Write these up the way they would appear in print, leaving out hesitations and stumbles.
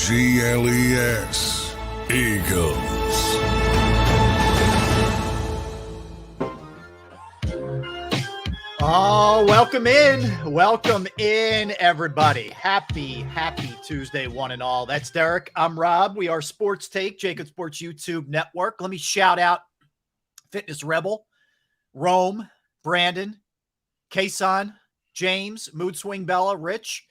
EAGLES, Eagles. Oh, welcome in, everybody. Happy Tuesday, one and all. That's Derek. I'm Rob. We are Sports Take, JAKIB Sports YouTube Network. Let me shout out Fitness Rebel, Rome, Brandon, Kason, James, Mood Swing Bella, Rich,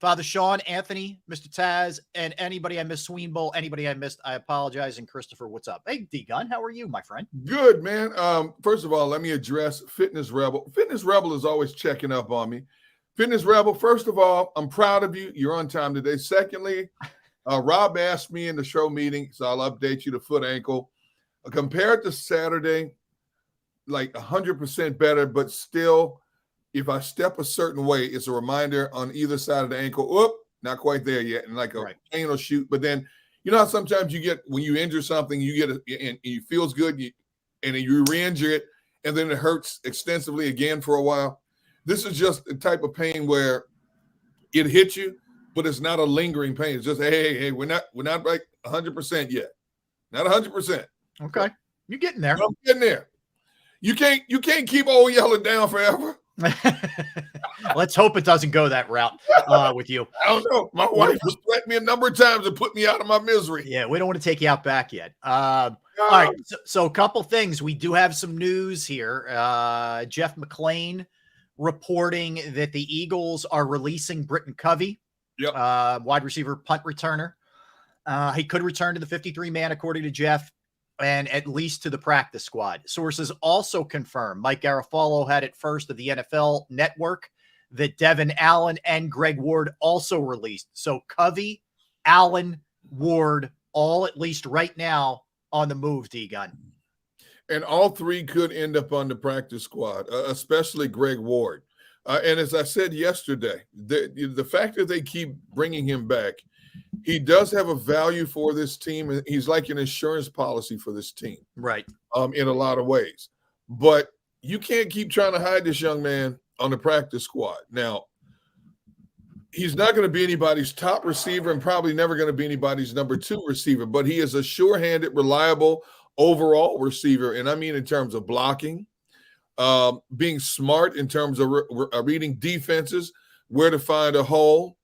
Father Sean, Anthony, Mr. Taz, and anybody I missed, Sweenbull, anybody I missed, I apologize. And Christopher, what's up? Hey, D-Gun, how are you, my friend? Good, man. First of all, let me address Fitness Rebel. Fitness Rebel is always checking up on me. Fitness Rebel, first of all, I'm proud of you. You're on time today. Secondly, Rob asked me in the show meeting, so I'll update you the foot ankle. Compared to Saturday, like 100% better, but still, if I step a certain way, it's a reminder on either side of the ankle. Oop, not quite there yet, and like a pain will shoot. But then, you know how sometimes you get, when you injure something, you get and it feels good, and then you re-injure it, and then it hurts extensively again for a while. This is just the type of pain where it hits you, but it's not a lingering pain. It's just, hey, we're not like 100% yet, not 100%. Okay, you're getting there. I'm getting there. You can't keep old yelling down forever. Let's hope it doesn't go that route with you. I don't know. My wife has threatened me a number of times to put me out of my misery. Yeah, we don't want to take you out back yet. All right, so a couple things. We do have some news here. Jeff McClain reporting that the Eagles are releasing Britton Covey, wide receiver, punt returner. He could return to the 53-man, according to Jeff, and at least to the practice squad. Sources also confirm, Mike Garafolo had it first of the NFL Network, that Devin Allen and Greg Ward also released. So Covey, Allen, Ward, all at least right now on the move, D-Gun. And all three could end up on the practice squad, especially Greg Ward. And as I said yesterday, the fact that they keep bringing him back, he does have a value for this team. He's like an insurance policy for this team. Right. In a lot of ways. But you can't keep trying to hide this young man on the practice squad. Now, he's not going to be anybody's top receiver and probably never going to be anybody's number 2 receiver, but he is a sure-handed, reliable overall receiver. And I mean in terms of blocking, being smart in terms of reading defenses, where to find a hole,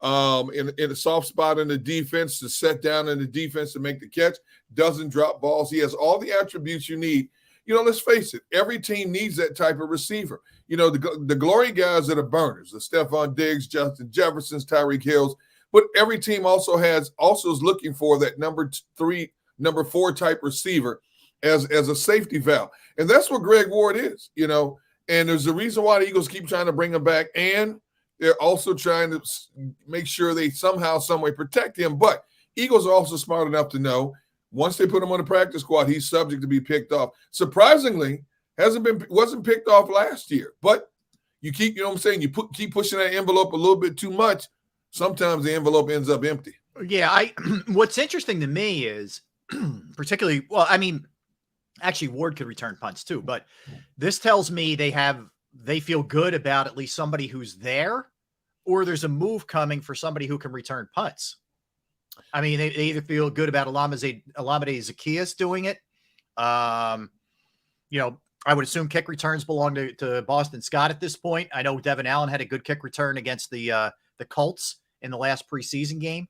in a soft spot in the defense, to set down in the defense to make the catch, doesn't drop balls. He has all the attributes you need. You know, let's face it, every team needs that type of receiver. You know, the glory guys are the burners, the Stephon Diggs, Justin Jeffersons, Tyreek Hills, but every team also is looking for that number 3, number 4 type receiver as a safety valve. And that's what Greg Ward is, you know, and there's a reason why the Eagles keep trying to bring him back, and they're also trying to make sure they somehow, some way protect him. But Eagles are also smart enough to know once they put him on the practice squad, he's subject to be picked off. Surprisingly, wasn't picked off last year. But you keep, you know what I'm saying, you keep pushing that envelope a little bit too much, sometimes the envelope ends up empty. Yeah, what's interesting to me is particularly, well, I mean, actually Ward could return punts too, but this tells me they feel good about at least somebody who's there, or there's a move coming for somebody who can return punts. I mean, they either feel good about Olamide Zaccheaus doing it. You know, I would assume kick returns belong to Boston Scott at this point. I know Devin Allen had a good kick return against the Colts in the last preseason game.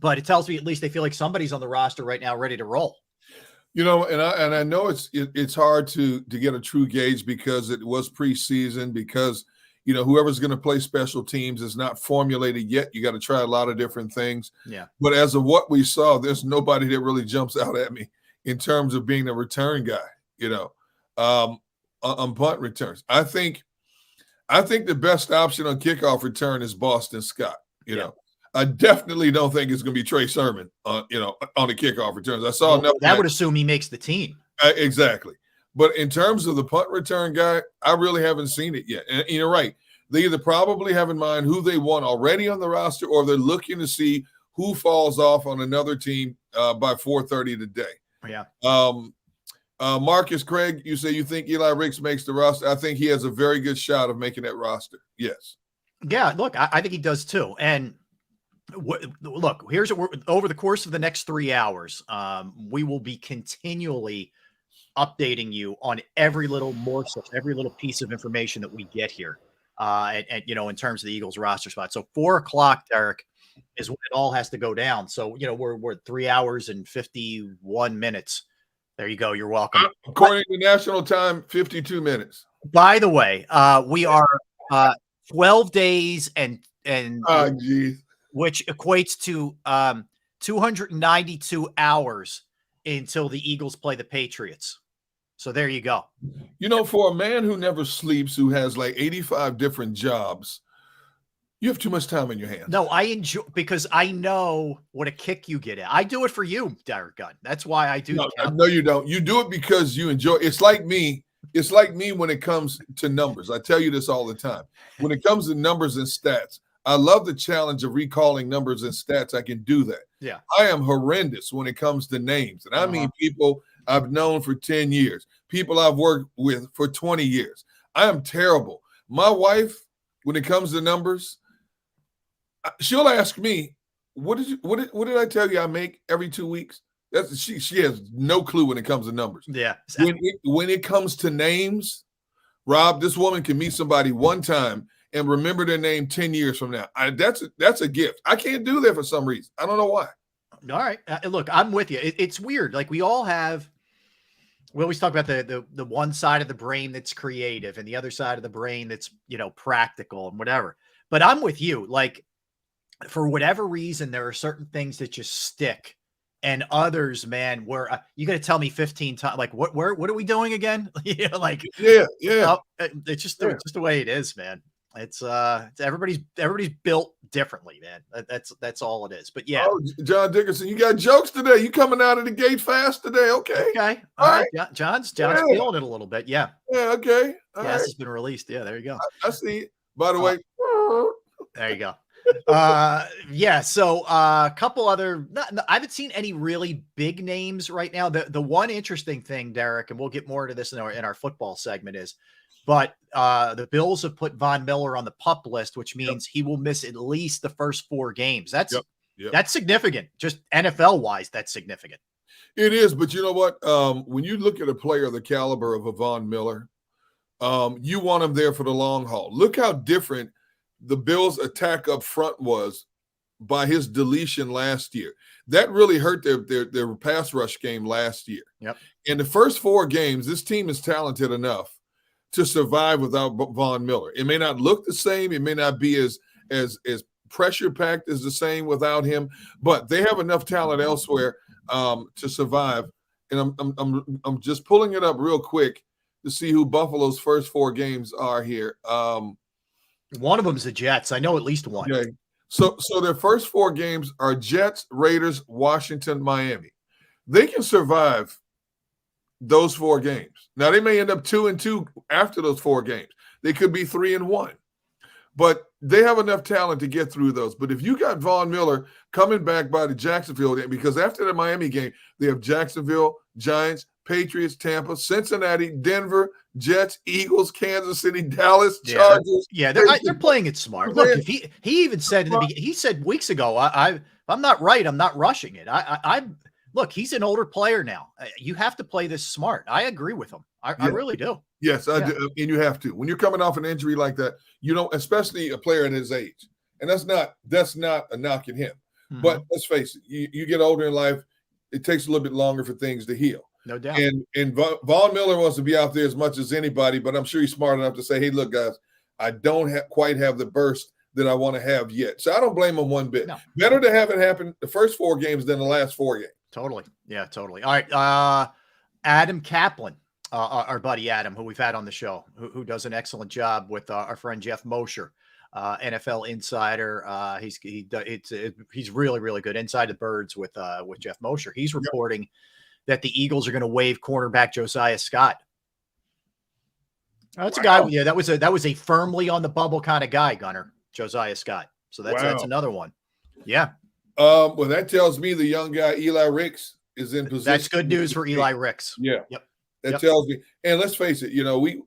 but it tells me at least they feel like somebody's on the roster right now ready to roll. And I know it's hard to get a true gauge because it was preseason, because whoever's going to play special teams is not formulated yet. You got to try a lot of different things. Yeah. But as of what we saw, there's nobody that really jumps out at me in terms of being a return guy, on punt returns. I think the best option on kickoff return is Boston Scott. I definitely don't think it's going to be Trey Sermon on the kickoff returns. I saw enough. That would assume he makes the team. Exactly. But in terms of the punt return guy, I really haven't seen it yet. And you're right. They either probably have in mind who they want already on the roster, or they're looking to see who falls off on another team by 4:30 today. Yeah. Marcus Craig, you say you think Eli Ricks makes the roster. I think he has a very good shot of making that roster. Yes. Yeah, look, I think he does too. And look, here's what over the course of the next 3 hours, we will be continually updating you on every little morsel, every little piece of information that we get here. And in terms of the Eagles roster spot. So 4 o'clock, Derek, is when it all has to go down. So, we're at 3 hours and 51 minutes. There you go. You're welcome. According to national time, 52 minutes. By the way, we are 12 days and which equates to 292 hours until the Eagles play the Patriots. So there you go. For a man who never sleeps, who has like 85 different jobs, you have too much time in your hands. No, I enjoy, because I know what a kick you get at. I do it for you, Derek Gunn. That's why I do. No, you don't. You do it because you enjoy. It's like me. It's like me when it comes to numbers. I tell you this all the time. When it comes to numbers and stats, I love the challenge of recalling numbers and stats. I can do that. Yeah. I am horrendous when it comes to names. And I mean people I've known for 10 years, people I've worked with for 20 years. I am terrible. My wife, when it comes to numbers, she'll ask me, what did I tell you I make every 2 weeks? She has no clue when it comes to numbers. Yeah. When it comes to names, Rob, this woman can meet somebody one time and remember their name 10 years from now. That's a gift. I can't do that for some reason. I don't know why. All right. Look, I'm with you. It's weird. Like we always talk about the one side of the brain that's creative and the other side of the brain that's, practical and whatever. But I'm with you. Like for whatever reason, there are certain things that just stick. And others, man, where you got to tell me 15 times, like what are we doing again? Yeah. It's just the way it is, man. It's everybody's built differently, man. That's all it is. But yeah. Oh, John Dickerson, you got jokes today. You coming out of the gate fast today? Okay. All right. John's feeling it a little bit. Yeah. Yeah. Okay. Gas has been released. Yeah. There you go. I see it. By the way. There you go. Yeah. So a couple other. I haven't seen any really big names right now. The one interesting thing, Derek, and we'll get more into this in our football segment is. But the Bills have put Von Miller on the PUP list, which means he will miss at least the first 4 games. That's significant. Just NFL wise, that's significant. It is, but you know what? When you look at a player of the caliber of a Von Miller, you want him there for the long haul. Look how different the Bills' attack up front was by his deletion last year. That really hurt their pass rush game last year. Yep. In the first 4 games, this team is talented enough to survive without Von Miller. It may not look the same. It may not be as pressure packed as the same without him, but they have enough talent elsewhere to survive. And I'm just pulling it up real quick to see who Buffalo's first 4 games are here. One of them is the Jets. I know at least one. Okay. So their first 4 games are Jets, Raiders, Washington, Miami. They can survive those 4 games. Now they may end up 2-2 after those 4 games. They could be 3-1, but they have enough talent to get through those. But if you got Von Miller coming back by the Jacksonville game, because after the Miami game, they have Jacksonville, Giants, Patriots, Tampa, Cincinnati, Denver, Jets, Eagles, Kansas City, Dallas, Chargers. Yeah, they're playing it smart. Look, if he even said he said weeks ago, I'm not right. I'm not rushing it. Look, he's an older player now. You have to play this smart. I agree with him. I really do. Yes, I do. And you have to. When you're coming off an injury like that, especially a player at his age. And that's not a knock at him. But let's face it, you get older in life, it takes a little bit longer for things to heal. No doubt. And Von Miller wants to be out there as much as anybody, but I'm sure he's smart enough to say, hey, look, guys, I don't quite have the burst that I want to have yet. So I don't blame him one bit. No. Better to have it happen the first 4 games than the last 4 games. Totally. Yeah, totally. All right. Adam Kaplan, our buddy Adam, who we've had on the show, who does an excellent job with our friend Jeff Mosher, NFL insider. He's really, really good. Inside the Birds with Jeff Mosher. He's reporting that the Eagles are going to waive cornerback Josiah Scott. That's a guy. Yeah, that was a firmly on the bubble kind of guy, Gunner, Josiah Scott. So that's another one. Yeah. Well, that tells me the young guy Eli Ricks is in position. That's good news for Eli Ricks. Yeah. Yep. That tells me. And let's face it,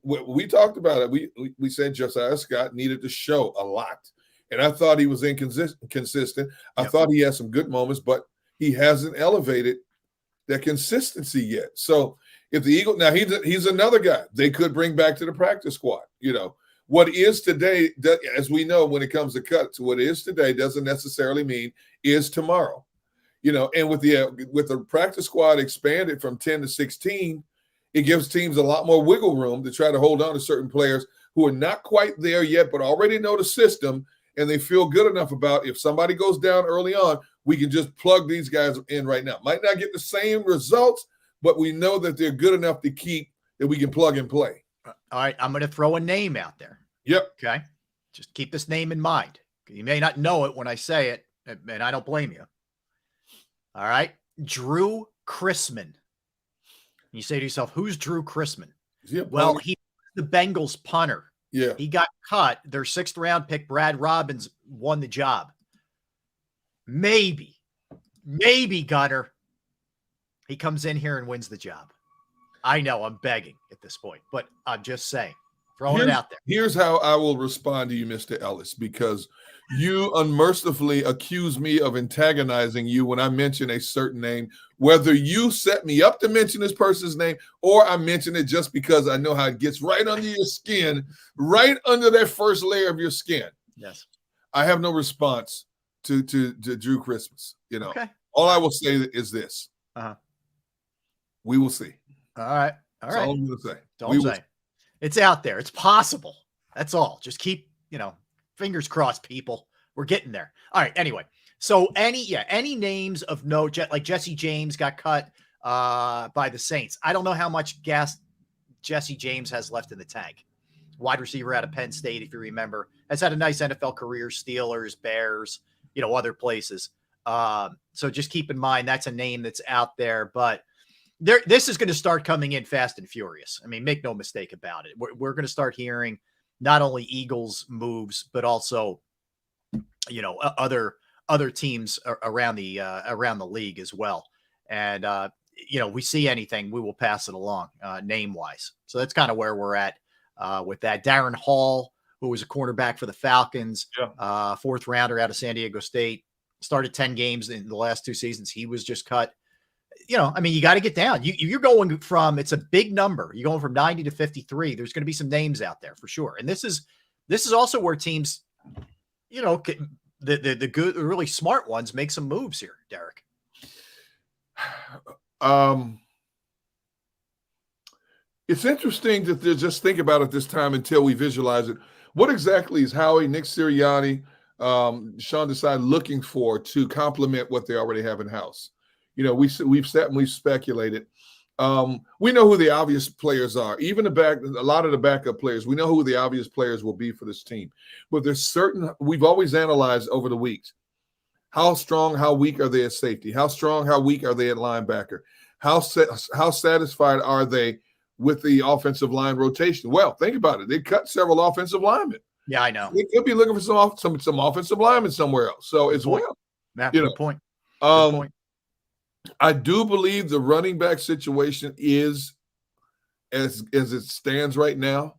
we talked about it. We said Josiah Scott needed to show a lot. And I thought he was inconsistent. I thought he had some good moments, but he hasn't elevated that consistency yet. So if the Eagles, now he's another guy they could bring back to the practice squad. What is today, as we know, when it comes to cuts, what is today doesn't necessarily mean is tomorrow. And with the practice squad expanded from 10 to 16, it gives teams a lot more wiggle room to try to hold on to certain players who are not quite there yet, but already know the system, and they feel good enough about if somebody goes down early on, we can just plug these guys in right now. Might not get the same results, but we know that they're good enough to keep that we can plug and play. All right, I'm going to throw a name out there. Yep. Okay. Just keep this name in mind. You may not know it when I say it, and I don't blame you. All right. Drew Chrisman. You say to yourself, who's Drew Chrisman? Well, he's the Bengals punter. Yeah. He got cut. Their 6th round pick, Brad Robbins, won the job. Maybe, Gunner, he comes in here and wins the job. I know I'm begging at this point, but I'm just saying, throwing it out there. Here's how I will respond to you, Mr. Ellis, because you unmercifully accuse me of antagonizing you when I mention a certain name, whether you set me up to mention this person's name or I mention it just because I know how it gets right under your skin, right under that first layer of your skin. Yes. I have no response to Drew Christmas. Okay. All I will say is this. We will see. All right. That's all I'm going to say. Don't say. It's out there. It's possible. That's all. Just keep, fingers crossed, people. We're getting there. All right. Anyway, so any names of note, like Jesse James got cut by the Saints. I don't know how much gas Jesse James has left in the tank. Wide receiver out of Penn State, if you remember, has had a nice NFL career, Steelers, Bears, other places. So just keep in mind that's a name that's out there, but this is going to start coming in fast and furious. I mean, make no mistake about it. We're going to start hearing not only Eagles moves, but also, other teams around the league as well. And, we see anything, we will pass it along name wise. So that's kind of where we're at with that. Darren Hall, who was a cornerback for the Falcons, 4th rounder out of San Diego State, started 10 games in the last 2 seasons. He was just cut. You got to get down. You're going from, it's a big number. You're going from 90 to 53. There's going to be some names out there for sure. And this is also where teams, the good, really smart ones make some moves here, Derek. It's interesting to just think about it this time until we visualize it. What exactly is Howie, Nick Sirianni, Sean Desai looking for to complement what they already have in house? We've sat and we've speculated. We know who the obvious players are. Even a lot of the backup players, we know who the obvious players will be for this team. But there's we've always analyzed over the weeks, how strong, how weak are they at safety? How strong, how weak are they at linebacker? How satisfied are they with the offensive line rotation? Well, think about it. They cut several offensive linemen. Yeah, I know. They could be looking for some offensive linemen somewhere else. So as well. Yeah, good point. Good point. I do believe the running back situation is as it stands right now.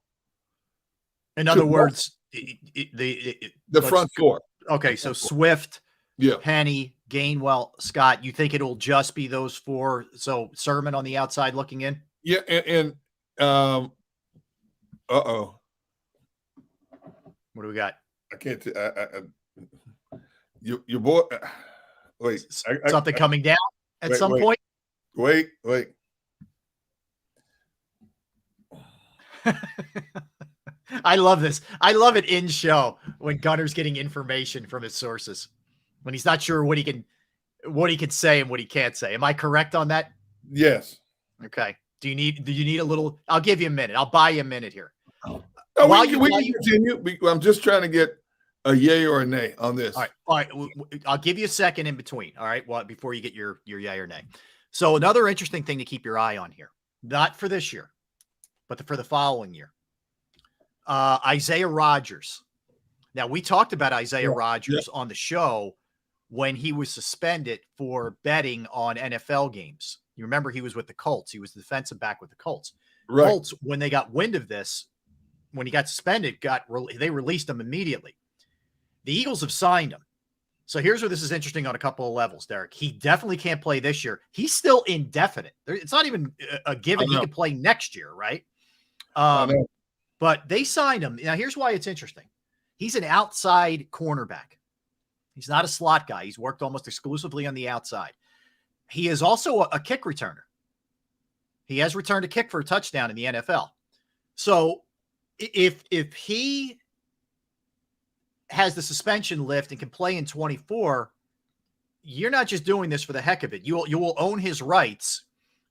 In other words, the front four. Okay, so Swift, Penny, Gainwell, Scott. You think it'll just be those 4? So Sermon on the outside looking in. Yeah, and What do we got? I can't. Your boy. Wait. Something coming down at some wait. point? Wait. I love this. I love it in show when Gunner's getting information from his sources when he's not sure what he can say and what he can't say. Am I correct on that? Yes. Okay. Do you need a little? I'll give you a minute. I'll buy you a minute here. No, we can continue. I'm just trying to get a yay or a nay on this. All right. I'll give you a second in between. All right. Well, before you get your yay or nay. So another interesting thing to keep your eye on here, not for this year, but for the following year. Isaiah Rodgers. Now, we talked about Isaiah Rodgers on the show when he was suspended for betting on NFL games. You remember he was with the Colts. He was the defensive back with the Colts. Right. Colts, when they got wind of this, when he got suspended, they released him immediately. The Eagles have signed him. So here's where this is interesting on a couple of levels, Derek. He definitely can't play this year. He's still indefinite. It's not even a given he could play next year, right? But they signed him. Now, here's why it's interesting. He's an outside cornerback. He's not a slot guy. He's worked almost exclusively on the outside. He is also a kick returner. He has returned a kick for a touchdown in the NFL. So if he has the suspension lift and can play in 24, you're not just doing this for the heck of it. You will own his rights.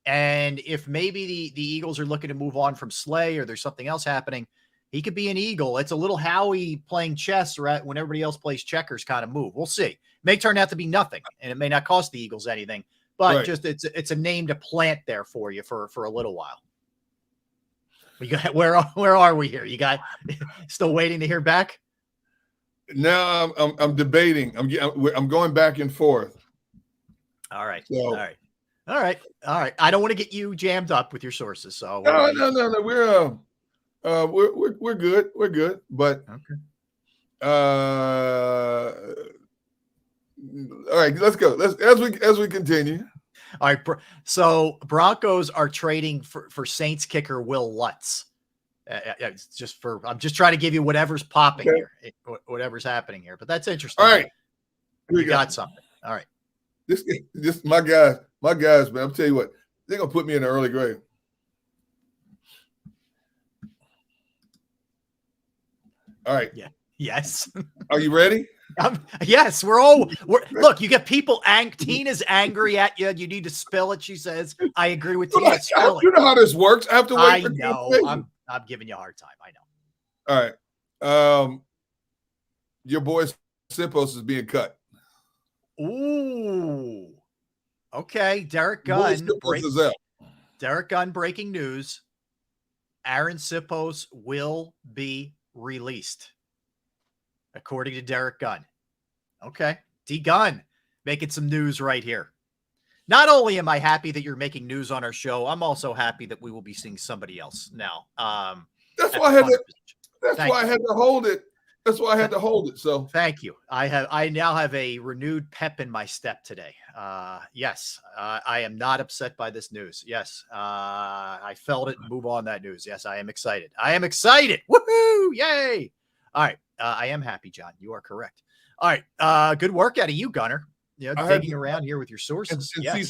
And if maybe the Eagles are looking to move on from Slay or there's something else happening, he could be an Eagle. It's a little Howie playing chess right when everybody else plays checkers kind of move. We'll see. It may turn out to be nothing, and it may not cost the Eagles anything, but just it's a name to plant there for you for a little while. We got where are we here? You got still waiting to hear back? Now I'm debating. I'm going back and forth. All right. So, All right. I don't want to get you jammed up with your sources. So no. We're good. We're good. But all right, let's go. As we continue. All right. So Broncos are trading for Saints kicker Will Lutz. I'm just trying to give you whatever's popping here, whatever's happening here. But that's interesting. All right. We got something. All right. This my guys, man. I'm telling you what, they're gonna put me in the early grave. All right. Yeah. Yes. Are you ready? Yes. Look, you get people Tina's angry at you. You need to spell it. She says, I agree with Tina. You know how this works. I have to wait. I know. I'm giving you a hard time. I know. All right. Your boy Sipos is being cut. Ooh. Okay. Derek Gunn. Derek Gunn breaking news. Aaron Sipos will be released, according to Derek Gunn. Okay. D Gunn making some news right here. Not only am I happy that you're making news on our show, I'm also happy that we will be seeing somebody else now. That's why I had to hold it. That's why I had to hold it. So thank you. I now have a renewed pep in my step today. Yes, I am not upset by this news. Yes, I felt it. Move on that news. Yes, I am excited. Woohoo! Yay! All right, I am happy, John. You are correct. All right, good work out of you, Gunner. Digging around here with your sources. And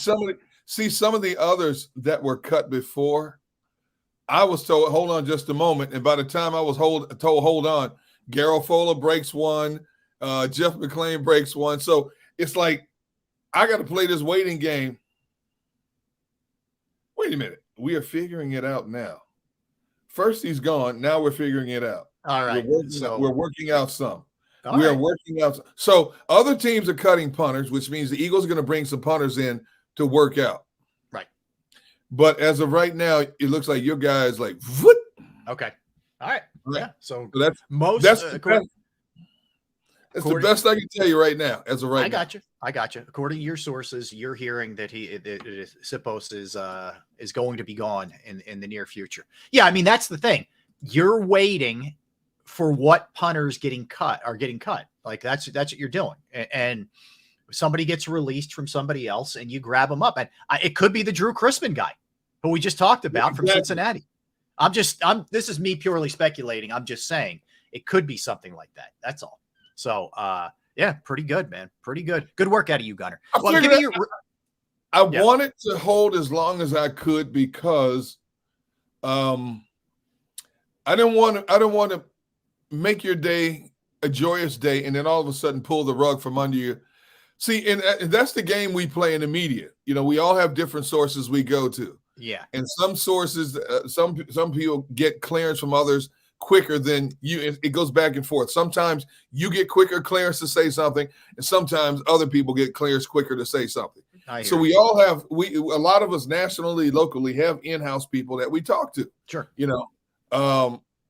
see some of the others that were cut before. I was told, hold on just a moment, and by the time I was told, hold on. Garofola breaks one. Jeff McClain breaks one. So it's like, I got to play this waiting game. Wait a minute. We are figuring it out now. First he's gone. Now we're figuring it out. All right. We're working out some. Are working out. So other teams are cutting punters, which means the Eagles are going to bring some punters in to work out. Right. But as of right now, it looks like your guys like, whoop. Okay. All right. Yeah. So that's the best I can tell you right now. As of right now, I got you. According to your sources, you're hearing that Sipos is going to be gone in the near future. Yeah, I mean that's the thing. You're waiting for what punters are getting cut. Like that's what you're doing, and somebody gets released from somebody else, and you grab them up, and it could be the Drew Crispin guy, who we just talked about from Cincinnati. This is me purely speculating. I'm just saying it could be something like that. That's all. So Yeah, pretty good, man. Pretty good. Good work out of you, Gunner. I Well, figured give me your I wanted to hold as long as I could because I didn't want to make your day a joyous day and then all of a sudden pull the rug from under you. See, and that's the game we play in the media. You know, we all have different sources we go to. Yeah. And some sources, some people get clearance from others quicker than you. It goes back and forth. Sometimes you get quicker clearance to say something, and sometimes other people get clearance quicker to say something. So we all have a lot of us nationally, locally have in-house people that we talk to. Sure. You know,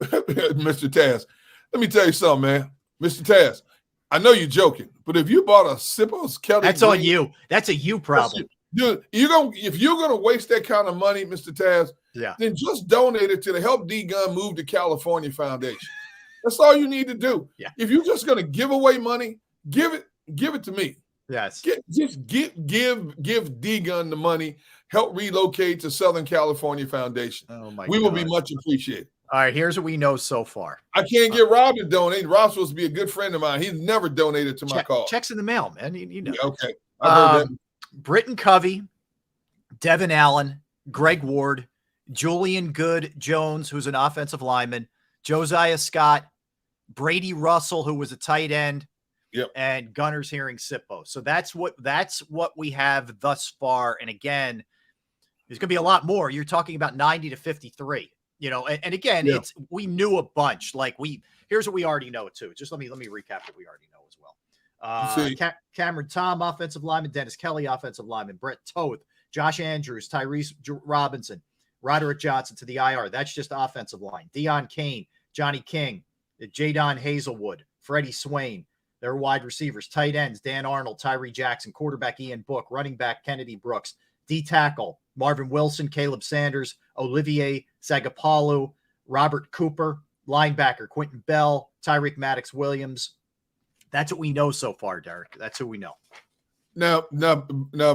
Mr. Taz, let me tell you something, man. Mr. Taz, I know you're joking, but if you bought a Sippos Kelly, that's on you. That's a you problem. Dude, if you're gonna waste that kind of money, Mr. Taz, then just donate it to the Help D Gun Move to California Foundation. That's all you need to do. Yeah. If you're just gonna give away money, give it to me. Yes. Just give D Gun the money. Help relocate to Southern California Foundation. Oh my! We will be much appreciated. All right, here's what we know so far. I can't get Rob to donate. Rob's supposed to be a good friend of mine. He's never donated to my cause. Checks in the mail, man. You know. Yeah, okay. I heard that. Britton Covey, Devin Allen, Greg Ward, Julian Good Jones, who's an offensive lineman, Josiah Scott, Brady Russell, who was a tight end, and Gunner's hearing Sippo. So that's what we have thus far. And again, there's going to be a lot more. You're talking about 90 to 53. You know, and again, we knew a bunch. Like here's what we already know too. Just let me recap what we already know as well. Cameron Tom, offensive lineman; Dennis Kelly, offensive lineman; Brett Toth, Josh Andrews, Tyrese Robinson, Roderick Johnson to the IR. That's just offensive line. Deion Kane, Johnny King, Jadon Hazelwood, Freddie Swain. They're wide receivers. Tight ends: Dan Arnold, Tyree Jackson, quarterback Ian Book, running back Kennedy Brooks, D tackle Marvin Wilson, Caleb Sanders, Olivier Zagapalu, Robert Cooper, linebacker Quentin Bell, Tyreek Maddox Williams. That's what we know so far, Derek. That's who we know. Now,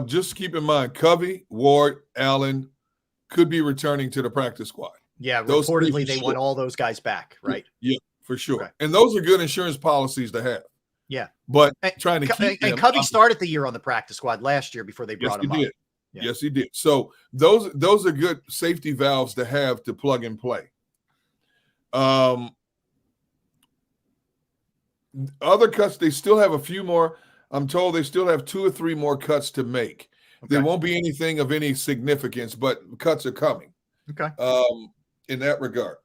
just keep in mind, Covey, Ward, Allen could be returning to the practice squad. Yeah, reportedly they want all those guys back, right? Yeah, for sure. Okay. And those are good insurance policies to have. Yeah. But trying to keep them. And Covey started the year on the practice squad last year before they brought him up. Yeah. Yes, he did. So those are good safety valves to have to plug and play. Other cuts, they still have a few more. I'm told they still have 2 or 3 more cuts to make. Okay. There won't be anything of any significance, but cuts are coming. Okay. In that regard.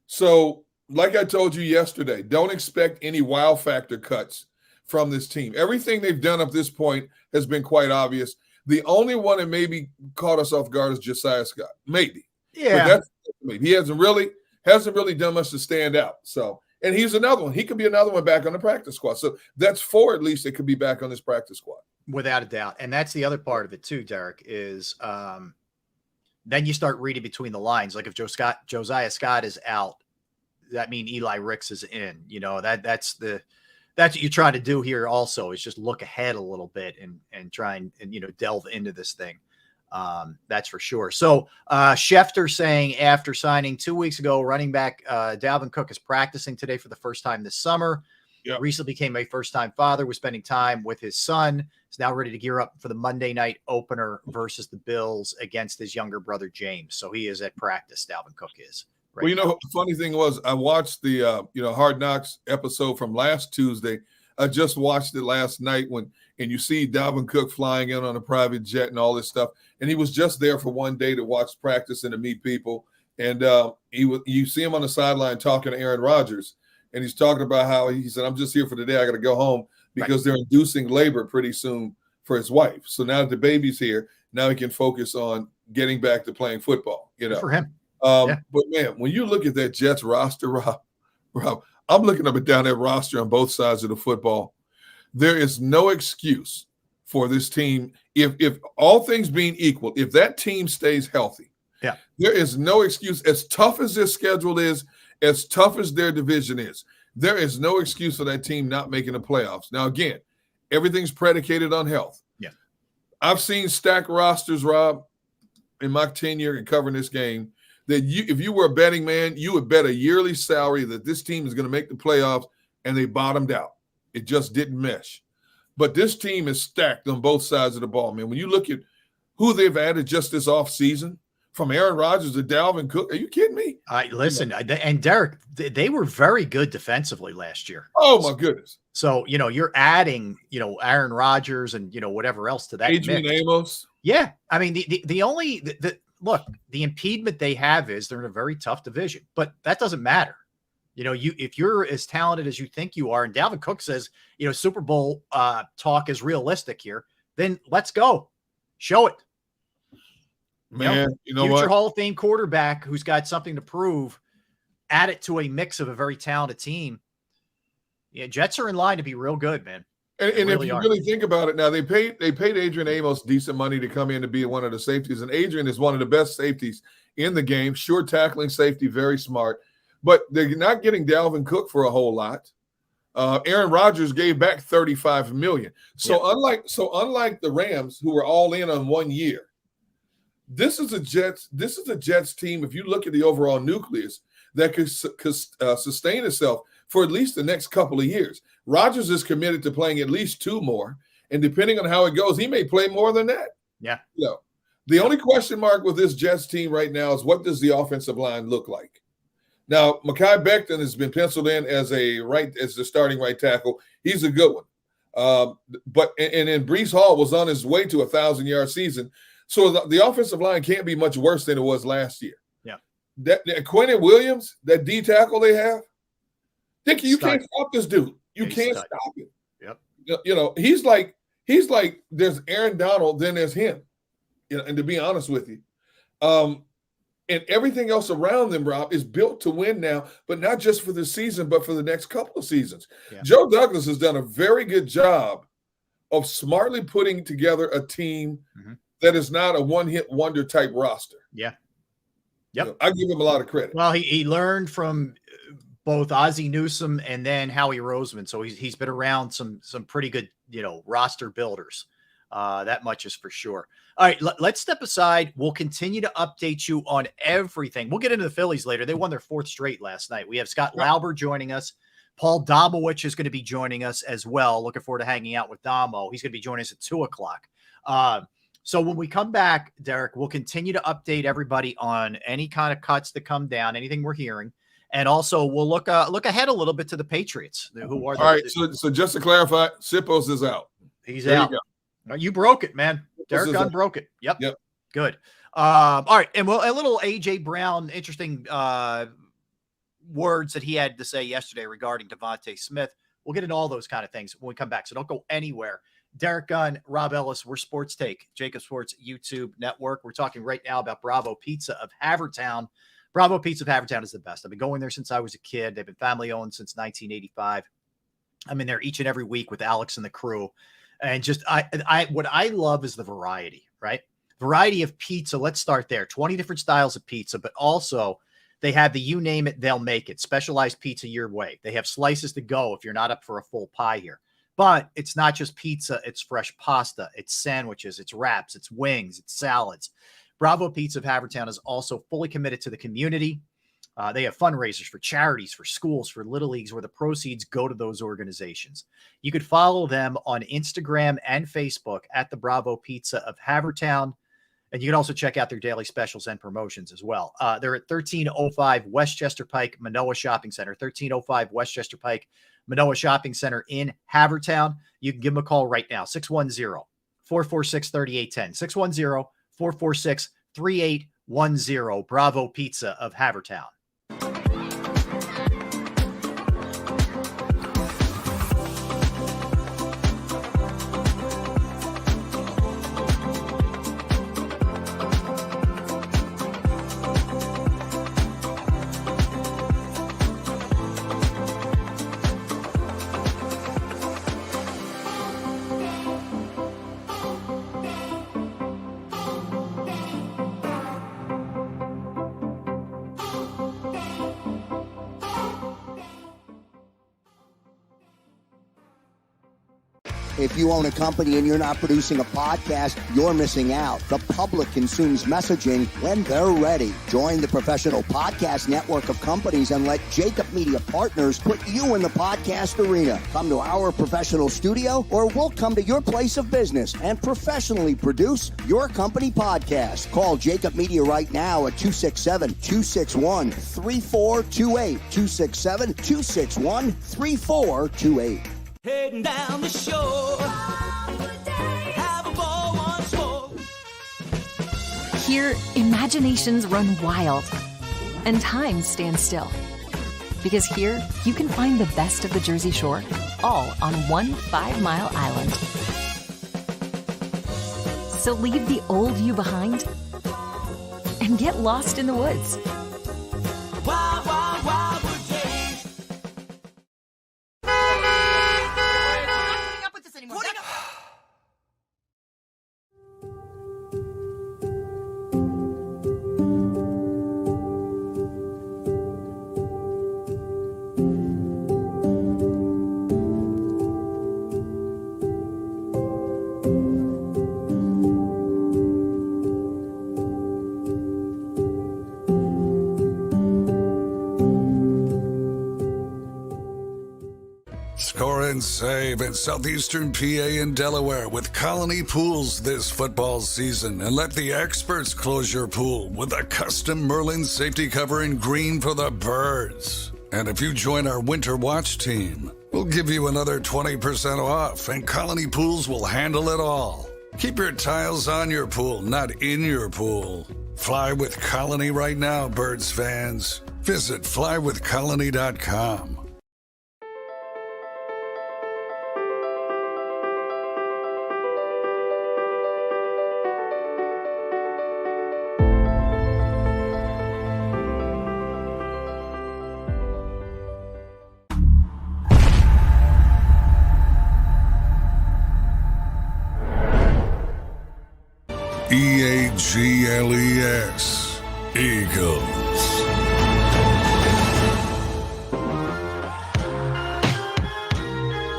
So, like I told you yesterday, don't expect any wow factor cuts from this team. Everything they've done up this point has been quite obvious. The only one that maybe caught us off guard is Josiah Scott. Maybe. Yeah. But that's maybe. He hasn't really done much to stand out. So, and he's another one. He could be another one back on the practice squad. So that's 4 at least that could be back on this practice squad. Without a doubt. And that's the other part of it too, Derek, is then you start reading between the lines. Like if Josiah Scott is out, that means Eli Ricks is in. You know, that's what you're trying to do here also is just look ahead a little bit and try and delve into this thing. That's for sure. So Schefter saying after signing 2 weeks ago, running back Dalvin Cook is practicing today for the first time this summer. Yep. Recently became a first-time father, was spending time with his son. Is now ready to gear up for the Monday night opener versus the Bills against his younger brother James. So he is at practice. Dalvin Cook is. Right the funny thing was I watched the Hard Knocks episode from last Tuesday. I just watched it last night and you see Dalvin Cook flying in on a private jet and all this stuff. And he was just there for one day to watch practice and to meet people. And you see him on the sideline talking to Aaron Rodgers. And he's talking about how he said, I'm just here for the day. I got to go home because they're inducing labor pretty soon for his wife. So now that the baby's here, now he can focus on getting back to playing football. Good for him. But, man, when you look at that Jets roster, Rob, I'm looking up and down that roster on both sides of the football. There is no excuse for this team. If all things being equal, if that team stays healthy, there is no excuse. As tough as their schedule is, as tough as their division is, there is no excuse for that team not making the playoffs. Now, again, everything's predicated on health. Yeah, I've seen stacked rosters, Rob, in my tenure in covering this game, that if you were a betting man, you would bet a yearly salary that this team is going to make the playoffs, and they bottomed out. It just didn't mesh. But this team is stacked on both sides of the ball, man. When you look at who they've added just this offseason, from Aaron Rodgers to Dalvin Cook, are you kidding me? Listen, and Derek, they were very good defensively last year. Oh, my goodness. So, you're adding, Aaron Rodgers and, whatever else to that Adrian mix. Amos. Yeah. I mean, look, the impediment they have is they're in a very tough division, but that doesn't matter. If you're as talented as you think you are, and Dalvin Cook says, Super Bowl talk is realistic here, then let's go. Show it. Man, future what? Hall of Fame quarterback who's got something to prove, add it to a mix of a very talented team. Yeah, Jets are in line to be real good, man. And if you really think about it now, they paid Adrian Amos decent money to come in to be one of the safeties. And Adrian is one of the best safeties in the game. Sure tackling safety, very smart. But they're not getting Dalvin Cook for a whole lot. Aaron Rodgers gave back $35 million. So unlike the Rams, who were all in on 1 year, this is a Jets team, if you look at the overall nucleus, that could sustain itself for at least the next couple of years. Rodgers is committed to playing at least 2 more, and depending on how it goes, he may play more than that. Yeah. The only question mark with this Jets team right now is, what does the offensive line look like? Now, Mekhi Becton has been penciled in as the starting right tackle. He's a good one. But then Breece Hall was on his way to a 1,000-yard season. So the offensive line can't be much worse than it was last year. Yeah. That Quentin Williams, that D tackle they have, Dickie, you can't stop this dude. You can't stop him. Yep. He's like there's Aaron Donald, then there's him. And to be honest with you, and everything else around them, Rob, is built to win now, but not just for this season, but for the next couple of seasons. Yeah. Joe Douglas has done a very good job of smartly putting together a team that is not a one-hit wonder type roster. Yeah. Yep. I give him a lot of credit. Well, he learned from both Ozzie Newsome and then Howie Roseman. So he's been around some pretty good, roster builders. That much is for sure. All right, let's step aside. We'll continue to update you on everything. We'll get into the Phillies later. They won their 4th straight last night. We have Scott Lauber joining us. Paul Domowich is going to be joining us as well. Looking forward to hanging out with Damo. He's going to be joining us at 2:00. So when we come back, Derek, we'll continue to update everybody on any kind of cuts that come down, anything we're hearing. And also we'll look ahead a little bit to the Patriots. Who are all right, so just to clarify, Sippos is out. He's out. You broke it, man. Derek Gunn broke it. Yep. Good. All right. And a little AJ Brown, interesting words that he had to say yesterday regarding Devontae Smith. We'll get into all those kind of things when we come back. So don't go anywhere. Derek Gunn, Rob Ellis, we're Sports Take, JAKIB Sports YouTube Network. We're talking right now about Bravo Pizza of Havertown. Bravo Pizza of Havertown is the best. I've been going there since I was a kid. They've been family owned since 1985. I'm in there each and every week with Alex and the crew. And just what I love is the variety, right? Variety of pizza. Let's start there. 20 different styles of pizza, but also they have the you name it, they'll make it. Specialized pizza your way. They have slices to go if you're not up for a full pie here. But it's not just pizza. It's fresh pasta. It's sandwiches. It's wraps. It's wings. It's salads. Bravo Pizza of Havertown is also fully committed to the community. They have fundraisers for charities, for schools, for little leagues, where the proceeds go to those organizations. You could follow them on Instagram and Facebook at the Bravo Pizza of Havertown. And you can also check out their daily specials and promotions as well. They're at 1305 Westchester Pike, Manoa Shopping Center, 1305 Westchester Pike, Manoa Shopping Center in Havertown. You can give them a call right now, 610-446-3810, 610-446-3810, Bravo Pizza of Havertown. If you own a company and you're not producing a podcast, you're missing out. The public consumes messaging when they're ready. Join the professional podcast network of companies and let JAKIB Media Partners put you in the podcast arena. Come to our professional studio, or we'll come to your place of business and professionally produce your company podcast. Call JAKIB Media right now at 267-261-3428. 267-261-3428. Heading down the shore, have a ball once more. Here, imaginations run wild and time stands still. Because here, you can find the best of the Jersey Shore, all on one 5-mile island. So leave the old you behind and get lost in the woods. Wild, wild, wild wood days. Score and save in southeastern PA and Delaware with Colony Pools this football season, and let the experts close your pool with a custom Merlin safety cover in green for the birds. And if you join our Winter Watch team, we'll give you another 20% off, and Colony Pools will handle it all. Keep your tiles on your pool, not in your pool. Fly with Colony right now, birds fans. Visit flywithcolony.com. EAGLES, Eagles.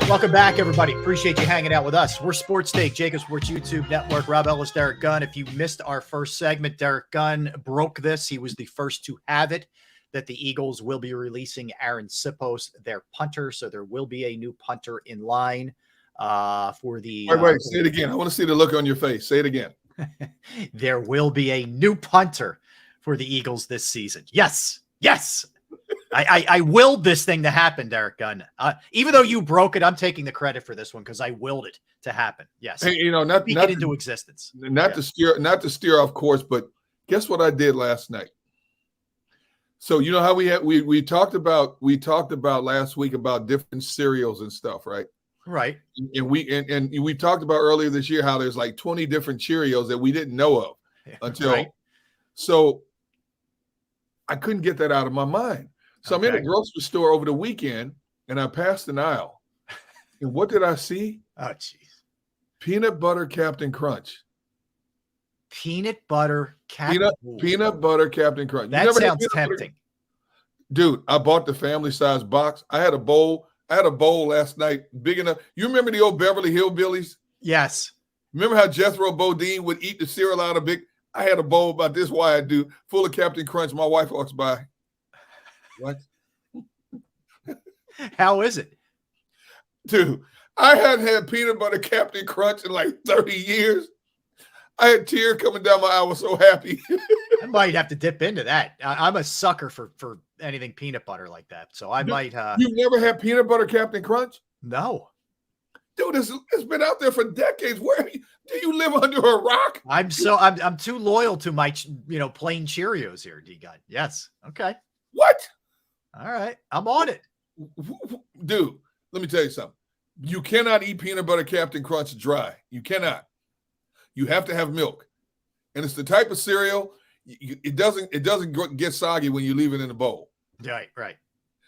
Welcome back, everybody. Appreciate you hanging out with us. We're Sports Take, JAKIB Sports YouTube Network. Rob Ellis, Derek Gunn. If you missed our first segment, Derek Gunn broke this. He was the first to have it, that the Eagles will be releasing Aaron Sipos, their punter. So there will be a new punter in line for the... Wait, say it again. I want to see the look on your face. Say it again. There will be a new punter for the Eagles this season. Yes. I willed this thing to happen, Derek Gunn. Even though you broke it, I'm taking the credit for this one because I willed it to happen. Yes. Hey, not into existence. Not to steer off course, but guess what I did last night? So you know how we talked about last week about different cereals and stuff, right? Right. And we talked about earlier this year how there's like 20 different Cheerios that we didn't know of until right. So I couldn't get that out of my mind. So I'm in a grocery store over the weekend and I passed an aisle. And what did I see? Oh, jeez. Peanut butter Captain Crunch. Peanut butter Captain Peanut butter Captain Crunch. That sounds tempting. Dude, I bought the family size box. I had a bowl last night, big enough. You remember the old Beverly Hillbillies? Yes. Remember how Jethro Bodine would eat the cereal out of big? I had a bowl about this wide, dude, full of Captain Crunch. My wife walks by. What? How is it? Dude, I hadn't had peanut butter Captain Crunch in like 30 years. I had tears coming down my eye. I was so happy. I might have to dip into that. I'm a sucker for anything peanut butter like that. So I might. You've never had peanut butter Captain Crunch? No. Dude, it's been out there for decades. Where do you live under a rock? I'm too loyal to my plain Cheerios here, D-Gun. Yes. Okay. What? All right. I'm on it. Dude, let me tell you something. You cannot eat peanut butter Captain Crunch dry. You cannot. You have to have milk. And it's the type of cereal, it doesn't get soggy when you leave it in a bowl. Right.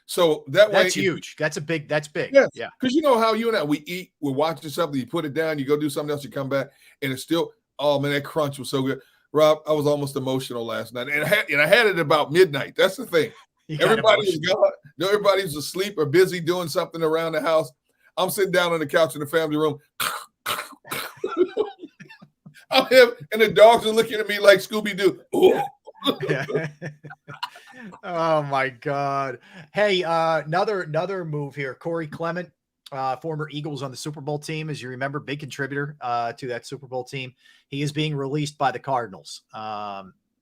So that's huge. That's big. Yes, yeah. Because you know how you and I, we're watching something, you put it down, you go do something else, you come back, and it's still, oh man, that crunch was so good. Rob, I was almost emotional last night. And I had it about midnight. That's the thing. Everybody was gone. Everybody was asleep or busy doing something around the house. I'm sitting down on the couch in the family room. I'm him, and the dogs are looking at me like Scooby-Doo. Oh my God. Hey, another move here. Corey Clement, former Eagles on the Super Bowl team, as you remember, big contributor to that Super Bowl team. He is being released by the Cardinals.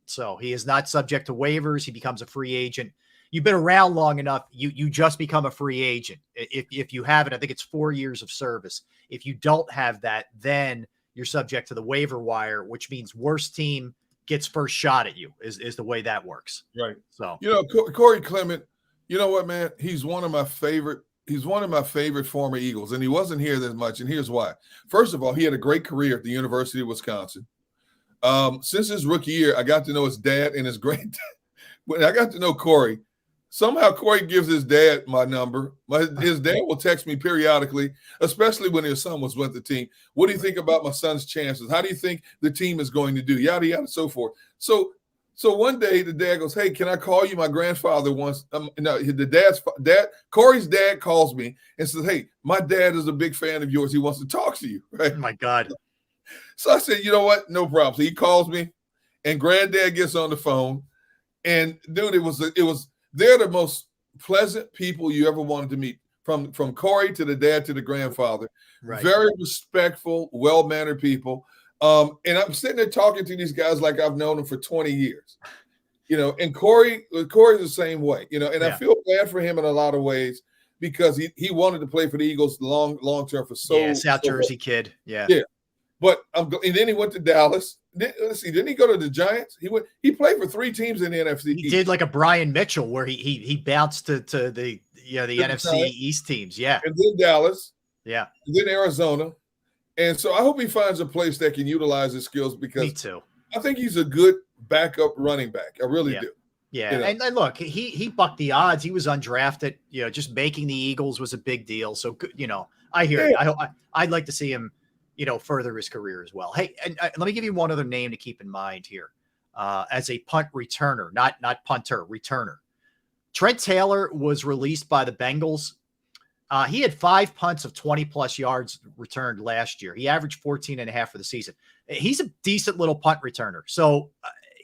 So he is not subject to waivers. He becomes a free agent. You've been around long enough. You just become a free agent. If you have it, I think it's 4 years of service. If you don't have that, then you're subject to the waiver wire, which means worst team gets first shot at you is the way that works. Right. So, Corey Clement, you know what, man? He's one of my favorite former Eagles, and he wasn't here that much. And here's why. First of all, he had a great career at the University of Wisconsin. Since his rookie year, I got to know his dad and his great. When I got to know Corey, somehow Corey gives his dad my number. His dad will text me periodically, especially when his son was with the team. What do you think about my son's chances? How do you think the team is going to do? Yada, yada, so forth. So one day the dad goes, "Hey, can I call you? My grandfather wants." Corey's dad calls me and says, "Hey, my dad is a big fan of yours. He wants to talk to you." Right? oh my God. So I said, "You know what? No problem." So he calls me, and granddad gets on the phone, and dude, they're the most pleasant people you ever wanted to meet. From Corey to the dad to the grandfather, Right. Very respectful, well-mannered people. And I'm sitting there talking to these guys like I've known them for 20 years, and Corey's the same way, and I feel bad for him in a lot of ways because he wanted to play for the Eagles long term for South Jersey kid. Yeah. But and then he went to Dallas. Didn't he go to the Giants? He played for 3 teams in the NFC. He did like a Brian Mitchell the bounced to the NFC East teams. Yeah. And then Dallas. Yeah. And then Arizona. And so I hope he finds a place that can utilize his skills because Me too. I think he's a good backup running back. I really do. Yeah. And look, he bucked the odds. He was undrafted. Just making the Eagles was a big deal. So, I hear it. I'd like to see him, further his career as well. Hey, and let me give you one other name to keep in mind here as a punt returner, not punter, returner. Trent Taylor was released by the Bengals. He had 5 punts of 20-plus yards returned last year. He averaged 14.5 for the season. He's a decent little punt returner. So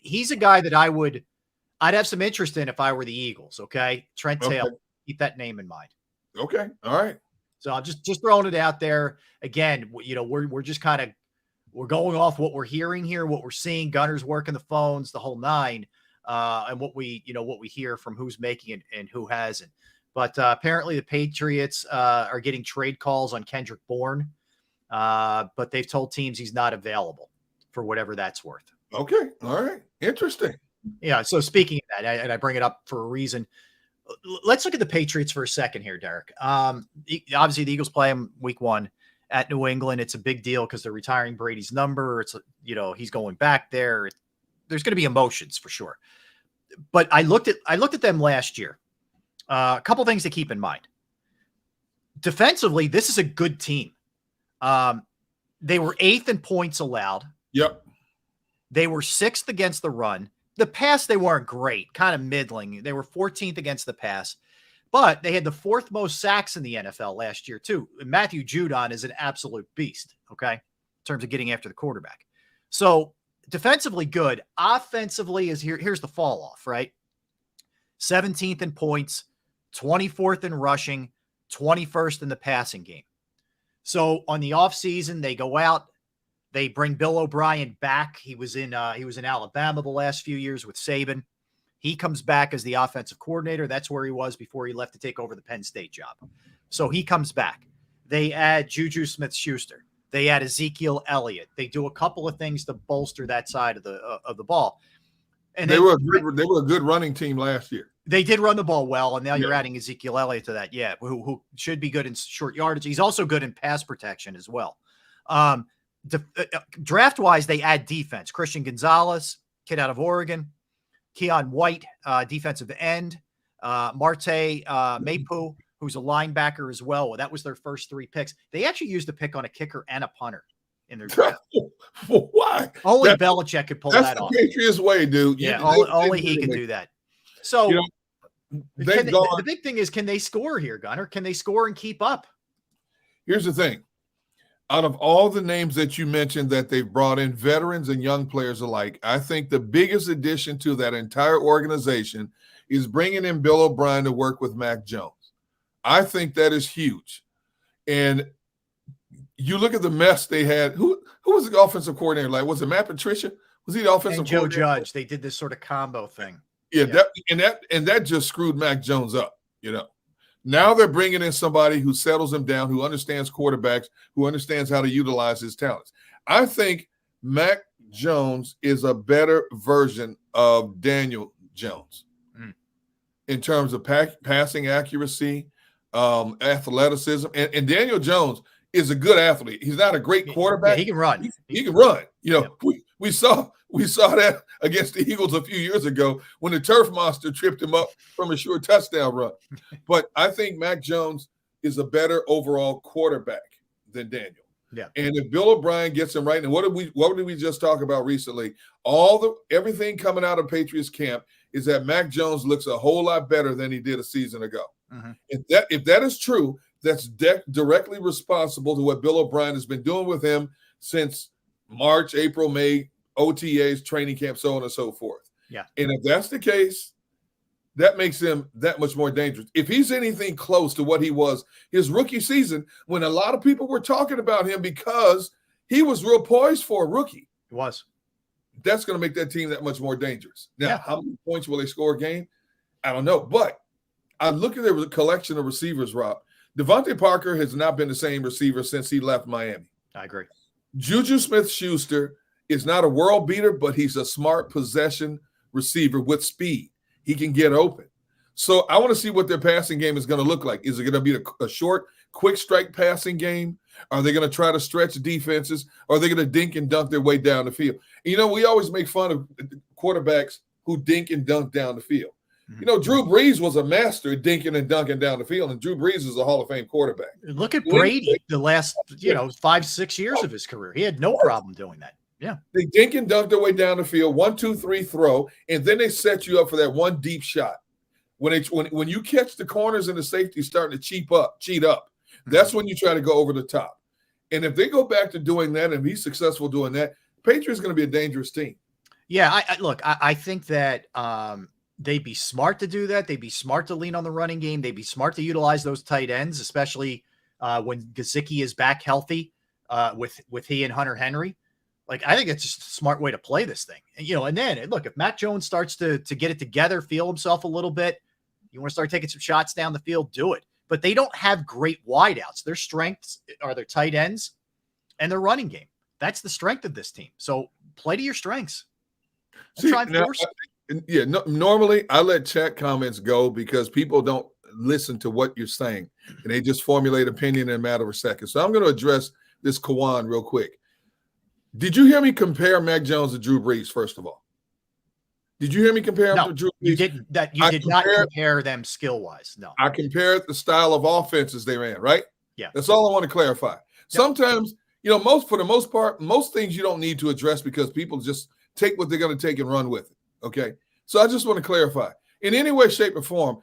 he's a guy that I'd have some interest in if I were the Eagles, okay? Trent Taylor, keep that name in mind. Okay, all right. So I'm just throwing it out there. Again, we're just we're going off what we're hearing here, what we're seeing, Gunners working the phones, the whole nine, and what we hear from who's making it and who hasn't. But apparently the Patriots are getting trade calls on Kendrick Bourne, but they've told teams he's not available for whatever that's worth. Okay. All right. Interesting. Yeah. So speaking of that, and I bring it up for a reason, let's look at the Patriots for a second here, Derek. Obviously, the Eagles play him week 1 at New England. It's a big deal because they're retiring Brady's number. It's he's going back there. There's going to be emotions for sure. But I looked at them last year. A couple things to keep in mind. Defensively, this is a good team. They were 8th in points allowed. Yep. They were 6th against the run. The pass, they weren't great, kind of middling. They were 14th against the pass, but they had the 4th most sacks in the NFL last year too. Matthew Judon is an absolute beast, okay, in terms of getting after the quarterback. So defensively good. Offensively here's the fall off, right? 17th in points, 24th in rushing, 21st in the passing game. So on the offseason, they go out, they bring Bill O'Brien back. He was in Alabama the last few years with Saban. He comes back as the offensive coordinator. That's where he was before he left to take over the Penn State job. So he comes back. They add Juju Smith-Schuster. They add Ezekiel Elliott. They do a couple of things to bolster that side of the ball. And they were a good running team last year. They did run the ball well, and now you're adding Ezekiel Elliott to that. Yeah, who should be good in short yardage. He's also good in pass protection as well. Draft-wise, they add defense. Christian Gonzalez, kid out of Oregon. Keon White, defensive end. Marte Mapu, who's a linebacker as well. That was their first 3 picks. They actually used a pick on a kicker and a punter in their draft. Why? Only Belichick could pull that off. That's the Patriots way, dude. Yeah, only he can do that. So the big thing is, can they score here, Gunner? Can they score and keep up? Here's the thing. Out of all the names that you mentioned that they've brought in, veterans and young players alike, I think the biggest addition to that entire organization is bringing in Bill O'Brien to work with Mac Jones. I think that is huge. And you look at the mess they had. Who was the offensive coordinator? Like, was it Matt Patricia? Was he the offensive and Joe coordinator? Judge? They did this sort of combo thing. Yeah, that just screwed Mac Jones up, you know. Now they're bringing in somebody who settles him down, who understands quarterbacks, who understands how to utilize his talents. I think Mac Jones is a better version of Daniel Jones in terms of passing accuracy, athleticism. And Daniel Jones is a good athlete. He's not a great quarterback. Yeah, he can run. He can run. You know, we saw that against the Eagles a few years ago when the turf monster tripped him up from a short touchdown run. But I think Mac Jones is a better overall quarterback than Daniel. Yeah. And if Bill O'Brien gets him right, and what did we just talk about recently? Everything coming out of Patriots camp is that Mac Jones looks a whole lot better than he did a season ago. Mm-hmm. If that is true, that's directly responsible to what Bill O'Brien has been doing with him since March, April, May, OTAs, training camp, so on and so forth. Yeah. And if that's the case, that makes him that much more dangerous. If he's anything close to what he was his rookie season, when a lot of people were talking about him because he was real poised for a rookie. It was. That's going to make that team that much more dangerous. Now, how many points will they score a game? I don't know. But I look at their collection of receivers, Rob. Devontae Parker has not been the same receiver since he left Miami. I agree. Juju Smith-Schuster is not a world beater, but he's a smart possession receiver with speed. He can get open. So I want to see what their passing game is going to look like. Is it going to be a short, quick strike passing game? Are they going to try to stretch defenses? Or are they going to dink and dunk their way down the field? And, you know, we always make fun of quarterbacks who dink and dunk down the field. You know, Drew Brees was a master at dinking and dunking down the field, and Drew Brees is a Hall of Fame quarterback. Look at Brady the last, 5-6 years of his career. He had no problem doing that. Yeah. They dink and dunk their way down the field, 1, 2, 3 throw, and then they set you up for that one deep shot. When you catch the corners and the safety starting to cheat up, that's when you try to go over the top. And if they go back to doing that and be successful doing that, Patriots going to be a dangerous team. Yeah, I think that they'd be smart to do that. They'd be smart to lean on the running game. They'd be smart to utilize those tight ends, especially when Gesicki is back healthy with he and Hunter Henry. Like, I think it's just a smart way to play this thing. And then, look, if Mac Jones starts to get it together, feel himself a little bit, you want to start taking some shots down the field, do it. But they don't have great wideouts. Their strengths are their tight ends and their running game. That's the strength of this team. So play to your strengths. Normally I let chat comments go because people don't listen to what you're saying, and they just formulate opinion in a matter of seconds. So I'm going to address this Kawan real quick. Did you hear me compare Mac Jones to Drew Brees, first of all? Did you hear me compare him to Drew Brees? You didn't. You did not compare them skill-wise. No. I compared the style of offenses they ran, right? Yeah. That's all I want to clarify. Yep. Sometimes, for the most part, most things you don't need to address because people just take what they're going to take and run with it. Okay. So I just want to clarify. In any way, shape, or form,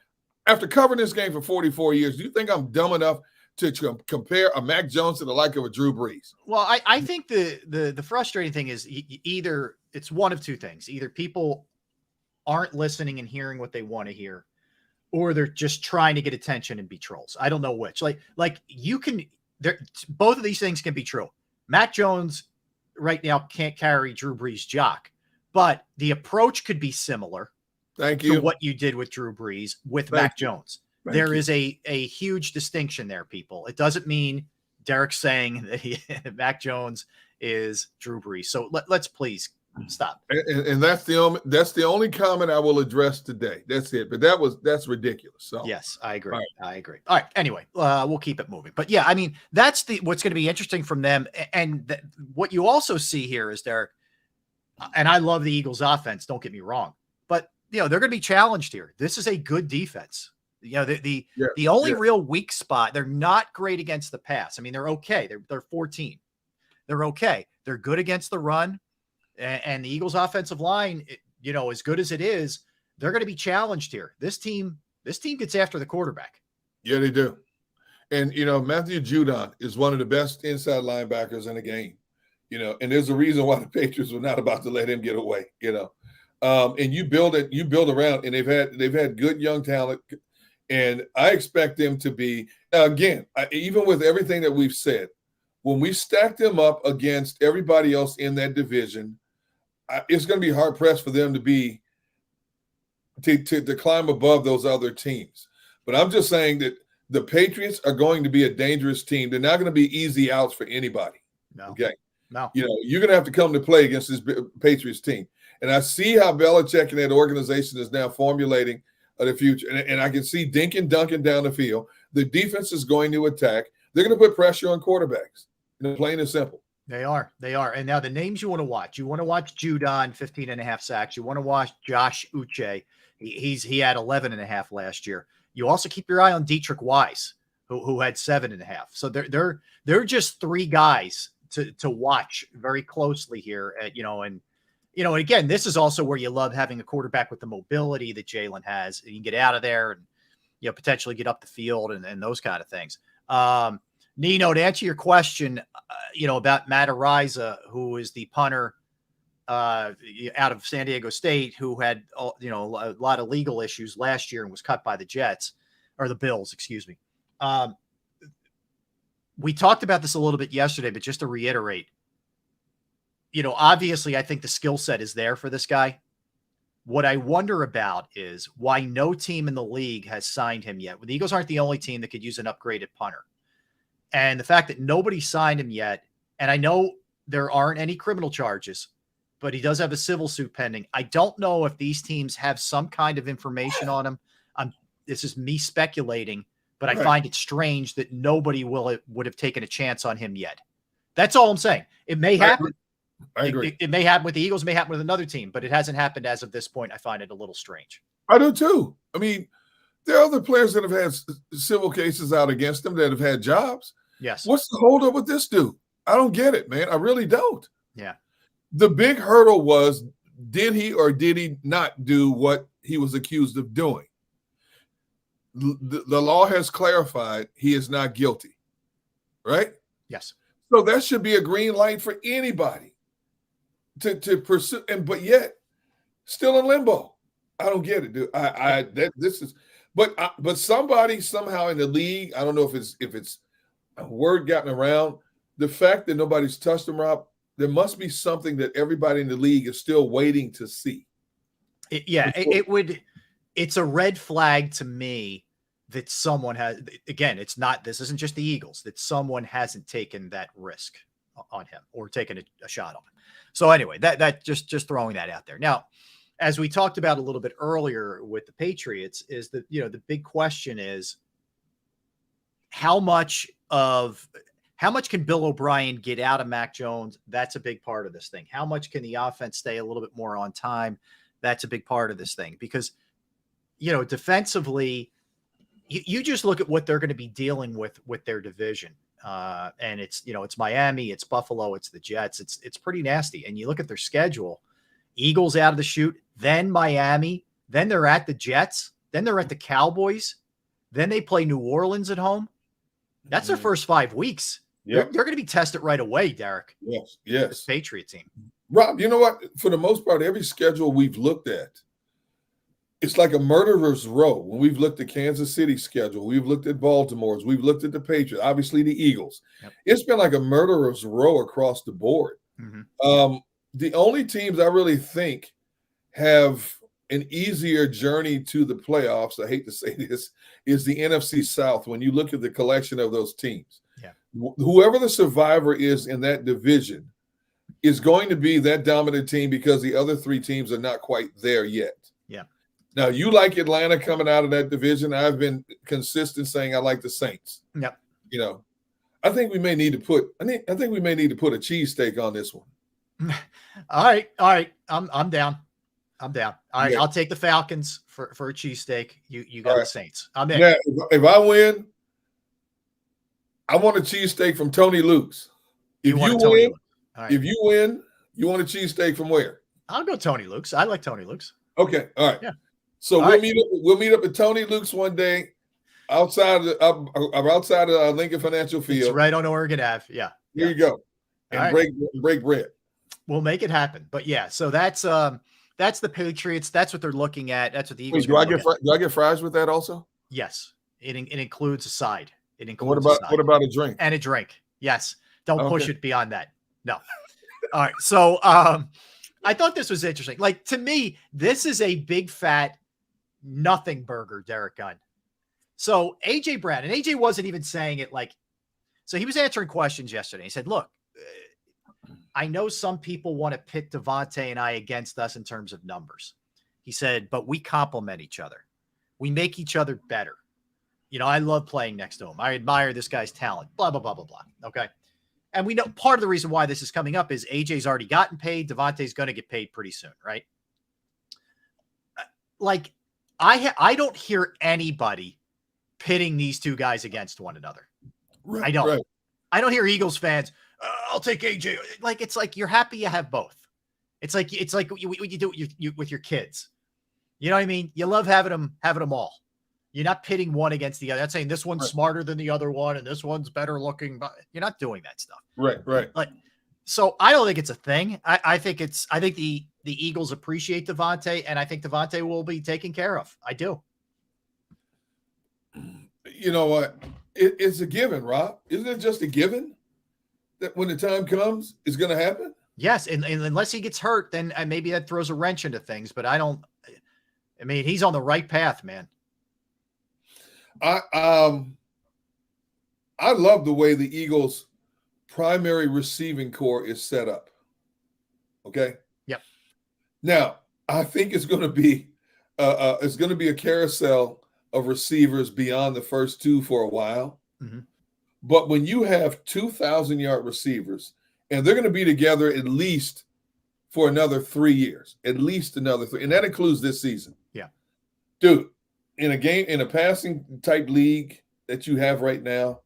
after covering this game for 44 years, do you think I'm dumb enough to compare a Mac Jones to the like of a Drew Brees? Well, I think the frustrating thing is either it's one of two things. Either people aren't listening and hearing what they want to hear, or they're just trying to get attention and be trolls. I don't know which. Like you can both of these things can be true. Mac Jones right now can't carry Drew Brees' jock, but the approach could be similar. Thank you. To what you did with Drew Brees with Mac Jones. There is a huge distinction there, people. It doesn't mean Derek's saying that Mac Jones is Drew Brees. So let's please stop. And that's the only comment I will address today. That's it. But that's ridiculous. So yes, I agree. Right. I agree. All right. Anyway, we'll keep it moving. But yeah, I mean, that's what's going to be interesting from them. And what you also see here is Derek, and I love the Eagles offense. Don't get me wrong, but they're going to be challenged here. This is a good defense. The only real weak spot, they're not great against the pass. I mean, they're okay. They're 14. They're okay. They're good against the run. And the Eagles offensive line, as good as it is, they're going to be challenged here. This team gets after the quarterback. Yeah, they do. And, Matthew Judon is one of the best inside linebackers in the game, and there's a reason why the Patriots were not about to let him get away, and you build around, and they've had good young talent. And I expect them to be, again, even with everything that we've said, when we stack them up against everybody else in that division, it's going to be hard pressed for them to climb above those other teams. But I'm just saying that the Patriots are going to be a dangerous team. They're not going to be easy outs for anybody. No. Okay. No. You're going to have to come to play against this Patriots team. And I see how Belichick and that organization is now formulating the future. And I can see Dink and Duncan down the field. The defense is going to attack. They're going to put pressure on quarterbacks. Plain and simple. They are. And now the names you want to watch. You want to watch Judon, 15.5 sacks. You want to watch Josh Uche. He had 11.5 last year. You also keep your eye on Dietrich Wise, who had 7.5. So they're just three guys to watch very closely here. And again, this is also where you love having a quarterback with the mobility that Jalen has. You can get out of there and, potentially get up the field and those kind of things. Nino, to answer your question, about Matt Ariza, who is the punter out of San Diego State, who had, a lot of legal issues last year and was cut by the Bills, excuse me. We talked about this a little bit yesterday, but just to reiterate, obviously I think the skill set is there for this guy. What I wonder about is why no team in the league has signed him yet. The Eagles aren't the only team that could use an upgraded punter. And the fact that nobody signed him yet, and I know there aren't any criminal charges, but he does have a civil suit pending. I don't know if these teams have some kind of information on him. This is me speculating, but I find it strange that nobody would have taken a chance on him yet. That's all I'm saying. It may happen. I agree. It may happen with the Eagles, may happen with another team, but it hasn't happened as of this point. I find it a little strange. I do too. I mean, there are other players that have had civil cases out against them that have had jobs. Yes. What's the holdup with this dude? I don't get it, man. I really don't. Yeah. The big hurdle was, did he or did he not do what he was accused of doing? The law has clarified he is not guilty, right? Yes. So that should be a green light for anybody to pursue, but yet still in limbo. I don't get it, dude. But somebody somehow in the league, I don't know if it's a word gotten around, the fact that nobody's touched him, Rob, there must be something that everybody in the league is still waiting to see. It's a red flag to me that someone has, again, this isn't just the Eagles, that someone hasn't taken that risk on him or taken a shot on him. So anyway, that just throwing that out there. Now, as we talked about a little bit earlier with the Patriots, is that, the big question is how much can Bill O'Brien get out of Mac Jones? That's a big part of this thing. How much can the offense stay a little bit more on time? That's a big part of this thing because, defensively, you just look at what they're going to be dealing with their division. And it's Miami, it's Buffalo, it's the Jets. It's pretty nasty. And you look at their schedule, Eagles out of the chute, then Miami, then they're at the Jets, then they're at the Cowboys, then they play New Orleans at home. That's their first 5 weeks. Yep. They're going to be tested right away, Derek. Yes. This Patriot team. Rob, you know what? For the most part, every schedule we've looked at, it's like a murderer's row. When we've looked at Kansas City's schedule, we've looked at Baltimore's, we've looked at the Patriots, obviously the Eagles. Yep. It's been like a murderer's row across the board. Mm-hmm. The only teams I really think have an easier journey to the playoffs, I hate to say this, is the NFC South when you look at the collection of those teams. Yeah. Whoever the survivor is in that division is going to be that dominant team because the other three teams are not quite there yet. Yeah. Now, you like Atlanta coming out of that division. I've been consistent saying I like the Saints. Yep. I think we may need to put a cheesesteak on this one. All right. I'm down. All right. Yeah. I'll take the Falcons for a cheesesteak. You got the Saints. I'm in. Yeah. If I win, I want a cheesesteak from Tony Luke's. If you win, you want a cheesesteak from where? I'll go Tony Luke's. I like Tony Luke's. Okay. All right. Yeah. So we'll meet up at Tony Luke's one day. outside of Lincoln Financial It's Field. right on Oregon Ave. Yeah. Here you go. And All right. break bread. We'll make it happen. But yeah, so that's the Patriots. That's what they're looking at. That's what the Eagles. Wait, do I get fries with that also? Yes. It includes a side. It And includes what about a drink? and a drink. Yes. Don't push Okay. it beyond that. No. All right. So I thought this was interesting. Like, to me, this is a big fat nothing burger, Derek Gunn. So AJ Brown, and AJ wasn't even saying it like, so he was answering questions yesterday. He said, look, I know some people want to pit Devontae and I against us in terms of numbers. He said, but we complement each other. We make each other better. You know, I love playing next to him. I admire this guy's talent, blah, blah, blah, blah, blah. Okay. And we know part of the reason why this is coming up is AJ's already gotten paid. Devontae's going to get paid pretty soon, right? Like, I don't hear anybody pitting these two guys against one another. Right, I don't. Right. I don't hear Eagles fans, I'll take AJ. Like, it's like you're happy you have both. It's like what you do with your kids. You know what I mean? You love having them all. You're not pitting one against the other. Not saying this one's smarter than the other one and this one's better looking. But you're not doing that stuff. Right. Like, so I don't think it's a thing. I think the Eagles appreciate Devontae, and I think Devontae will be taken care of. I do. You know what? It's a given, Rob. Isn't it just a given that when the time comes, it's going to happen? Yes, and unless he gets hurt, then maybe that throws a wrench into things. But I mean, he's on the right path, man. I love the way the Eagles' primary receiving core is set up. Okay. Yep. Now, I think it's going to be a carousel of receivers beyond the first two for a while. Mm-hmm. But when you have 2,000-yard receivers, and they're going to be together at least for another 3 years, at least another 3, and that includes this season. Yeah, dude. In a passing type league that you have right now,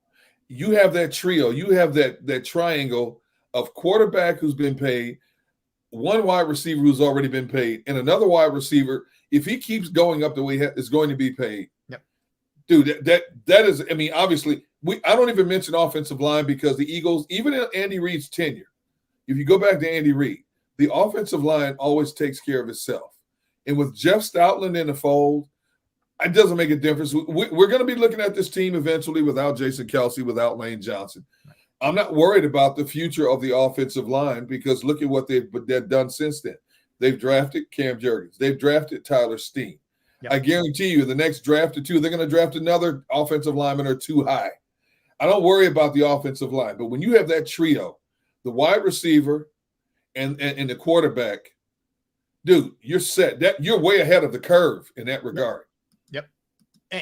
you have that trio, you have that triangle of quarterback who's been paid, one wide receiver who's already been paid, and another wide receiver. If he keeps going up the way is going to be paid, yep. Dude, that is. I mean, obviously, I don't even mention offensive line because the Eagles, even in Andy Reid's tenure, if you go back to Andy Reid, the offensive line always takes care of itself, and with Jeff Stoutland in the fold. It doesn't make a difference. We're going to be looking at this team eventually without Jason Kelce, without Lane Johnson. I'm not worried about the future of the offensive line because look at what they've done since then. They've drafted Cam Jurgens. They've drafted Tyler Steen. Yep. I guarantee you the next draft or two, they're going to draft another offensive lineman or two high. I don't worry about the offensive line. But when you have that trio, the wide receiver and the quarterback, dude, you're set. You're way ahead of the curve in that regard.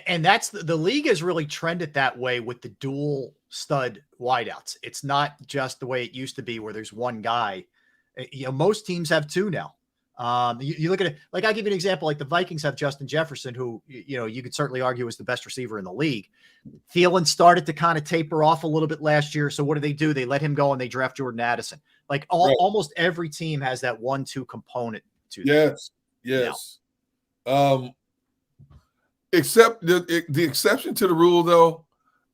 And that's the league has really trended that way with the dual stud wideouts. It's not just the way it used to be where there's one guy. You know, most teams have two now. You look at it, like I give you an example, like the Vikings have Justin Jefferson, who, you know, you could certainly argue is the best receiver in the league. Thielen started to kind of taper off a little bit last year. So what do? They let him go and they draft Jordan Addison. Like almost every team has that 1-2 component to them. Yes. Except the exception to the rule, though,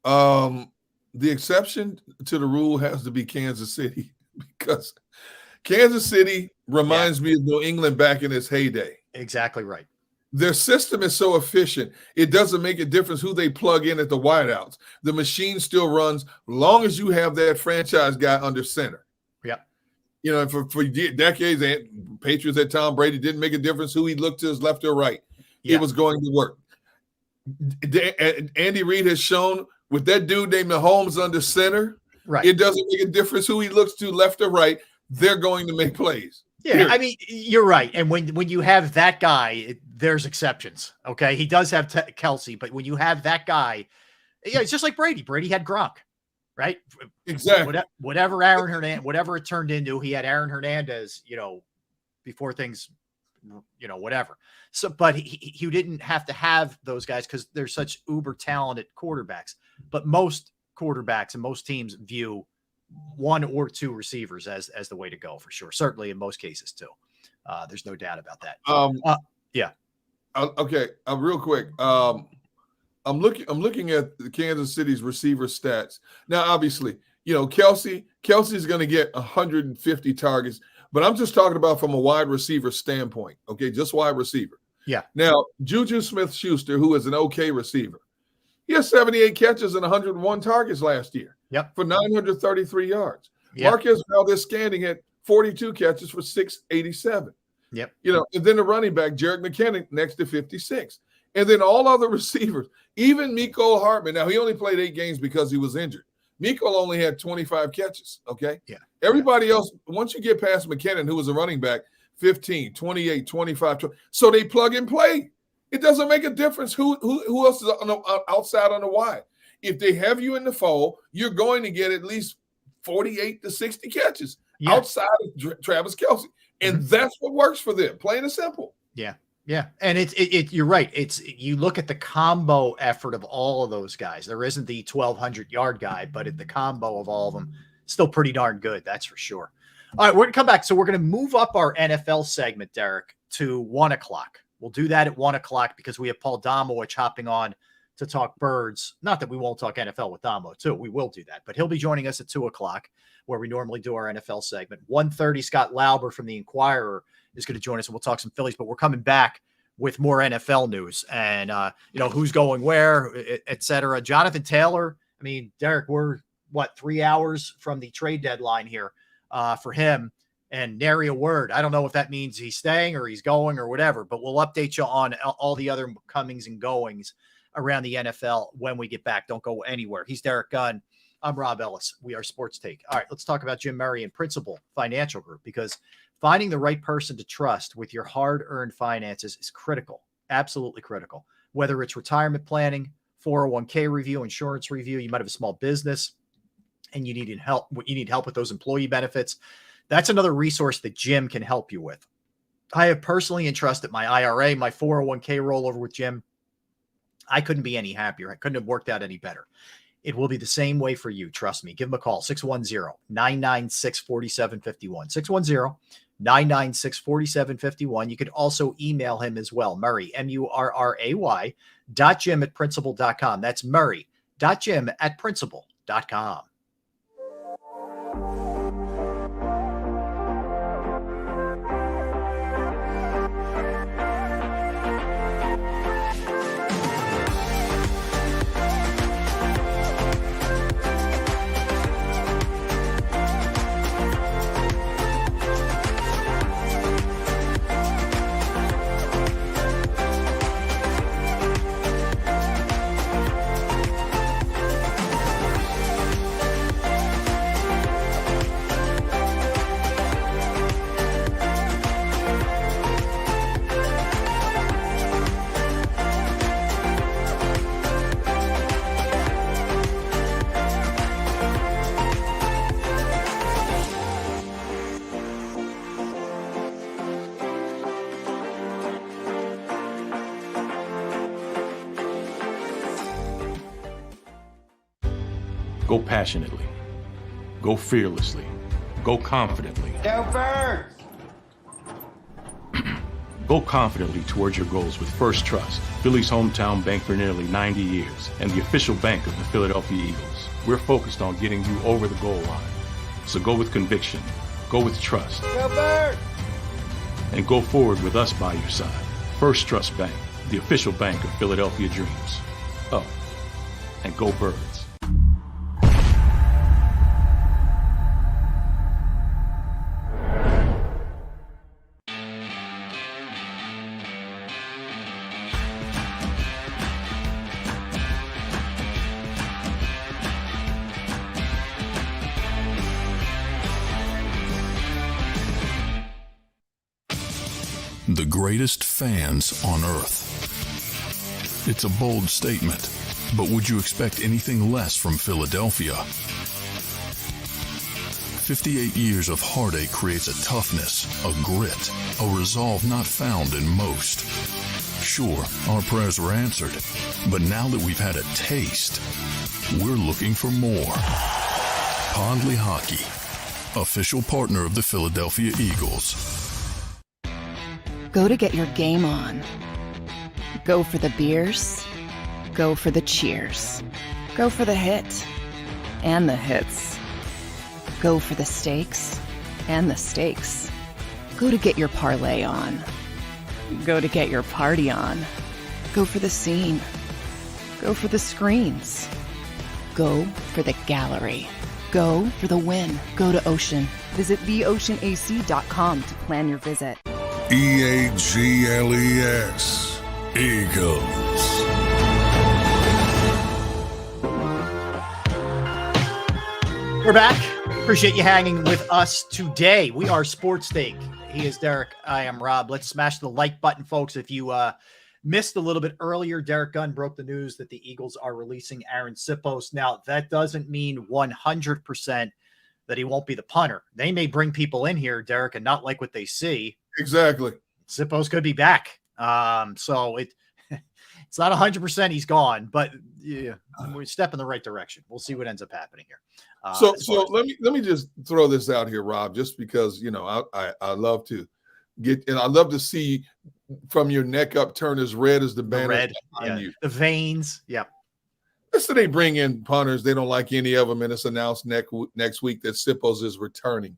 the exception to the rule has to be Kansas City because Kansas City reminds me of New England back in its heyday. Exactly right. Their system is so efficient, it doesn't make a difference who they plug in at the wideouts. The machine still runs long as you have that franchise guy under center. Yeah. You know, for decades, Patriots had Tom Brady. Didn't make a difference who he looked to his left or right. Yeah. It was going to work. Andy Reid has shown with that dude named Mahomes under center, right? It doesn't make a difference who he looks to, left or right. They're going to make plays. Yeah, period. I mean, you're right. And when you have that guy, there's exceptions. Okay, he does have Kelce, but when you have that guy, yeah, it's just like Brady. Brady had Gronk, right? Exactly. Whatever Aaron Hernandez, whatever it turned into, he had Aaron Hernandez. You know, before things, you know, whatever. So, but he didn't have to have those guys because they're such uber talented quarterbacks. But most quarterbacks and most teams view one or two receivers as the way to go for sure. Certainly in most cases too. There's no doubt about that. Yeah. Okay. Real quick. I'm looking at the Kansas City's receiver stats. Now, obviously, Kelsey's going to get 150 targets, but I'm just talking about from a wide receiver standpoint. Okay, just wide receiver. Yeah. Now, Juju Smith-Schuster, who is an okay receiver, he has 78 catches and 101 targets last year. Yep. For 933 yards. Yep. Marquez Valdez-Scantling had 42 catches for 687. Yep. And then the running back, Jerick McKinnon, next to 56. And then all other receivers, even Mecole Hardman. Now, he only played 8 games because he was injured. Mecole only had 25 catches, okay? Yeah. Everybody else, once you get past McKinnon, who was a running back, 15, 28, 25. 20, so they plug and play. It doesn't make a difference who else is outside on the wide. If they have you in the fold, you're going to get at least 48 to 60 catches outside of Travis Kelce. And that's what works for them, plain and simple. Yeah. Yeah. And you're right. You look at the combo effort of all of those guys. There isn't the 1,200 yard guy, but the combo of all of them, still pretty darn good. That's for sure. All right. We're going to come back. So we're going to move up our NFL segment, Derek, to 1 o'clock. We'll do that at 1 o'clock because we have Paul Domowitch hopping on to talk birds. Not that we won't talk NFL with Domo too. We will do that, but he'll be joining us at 2 o'clock where we normally do our NFL segment. 1:30, Scott Lauber from the Inquirer is going to join us and we'll talk some Phillies, but we're coming back with more NFL news and, who's going where, et cetera. Jonathan Taylor. I mean, Derek, we're 3 hours from the trade deadline here for him. And nary a word. I don't know if that means he's staying or he's going or whatever, but we'll update you on all the other comings and goings around the NFL when we get back. Don't go anywhere. He's Derek Gunn. I'm Rob Ellis. We are Sports Take. All right, let's talk about Jim Murray and Principal Financial Group, because finding the right person to trust with your hard-earned finances is critical, absolutely critical. Whether it's retirement planning, 401k review, insurance review, you might have a small business and you need help with those employee benefits. That's another resource that Jim can help you with. I have personally entrusted my IRA, my 401k rollover with Jim. I couldn't be any happier. I couldn't have worked out any better. It will be the same way for you. Trust me. Give him a call, 610-996-4751. 610-996-4751. You could also email him as well, Murray, Murray, .jim@principal.com. That's Murray.jim@principal.com. Go passionately. Go fearlessly. Go confidently. Go Birds! Go confidently towards your goals with First Trust, Philly's hometown bank for nearly 90 years, and the official bank of the Philadelphia Eagles. We're focused on getting you over the goal line. So go with conviction, go with trust, Go Birds! and go forward with us by your side. First Trust Bank, the official bank of Philadelphia dreams. Oh, and go Birds. The greatest fans on earth. It's a bold statement, but would you expect anything less from Philadelphia? 58 years of heartache creates a toughness, a grit, a resolve not found in most. Sure, our prayers were answered, but now that we've had a taste, we're looking for more. Pondley Hockey, official partner of the Philadelphia Eagles. Go to get your game on. Go for the beers Go for the cheers. Go for the hit and the hits. Go for the stakes and the stakes. Go to get your parlay on. Go to get your party on. Go for the scene. Go for the screens. Go for the gallery. Go for the win. Go to Ocean. Visit theoceanac.com to plan your visit. EAGLES. Eagles. We're back. Appreciate you hanging with us today. We are Sports Take. He is Derek. I am Rob. Let's smash the like button, folks. If you missed a little bit earlier, Derek Gunn broke the news that the Eagles are releasing Aaron Sipos. Now, that doesn't mean 100% that he won't be the punter. They may bring people in here, Derek, and not like what they see. Exactly. Sipos could be back. So it's not 100% he's gone, but yeah, we step in the right direction. We'll see what ends up happening here. So let me just throw this out here, Rob, just because, you know, I love to get, and I love to see from your neck up turn as red as the banner behind you. The veins. Yep. Listen, they bring in punters. They don't like any of them, and it's announced next week that Sipos is returning.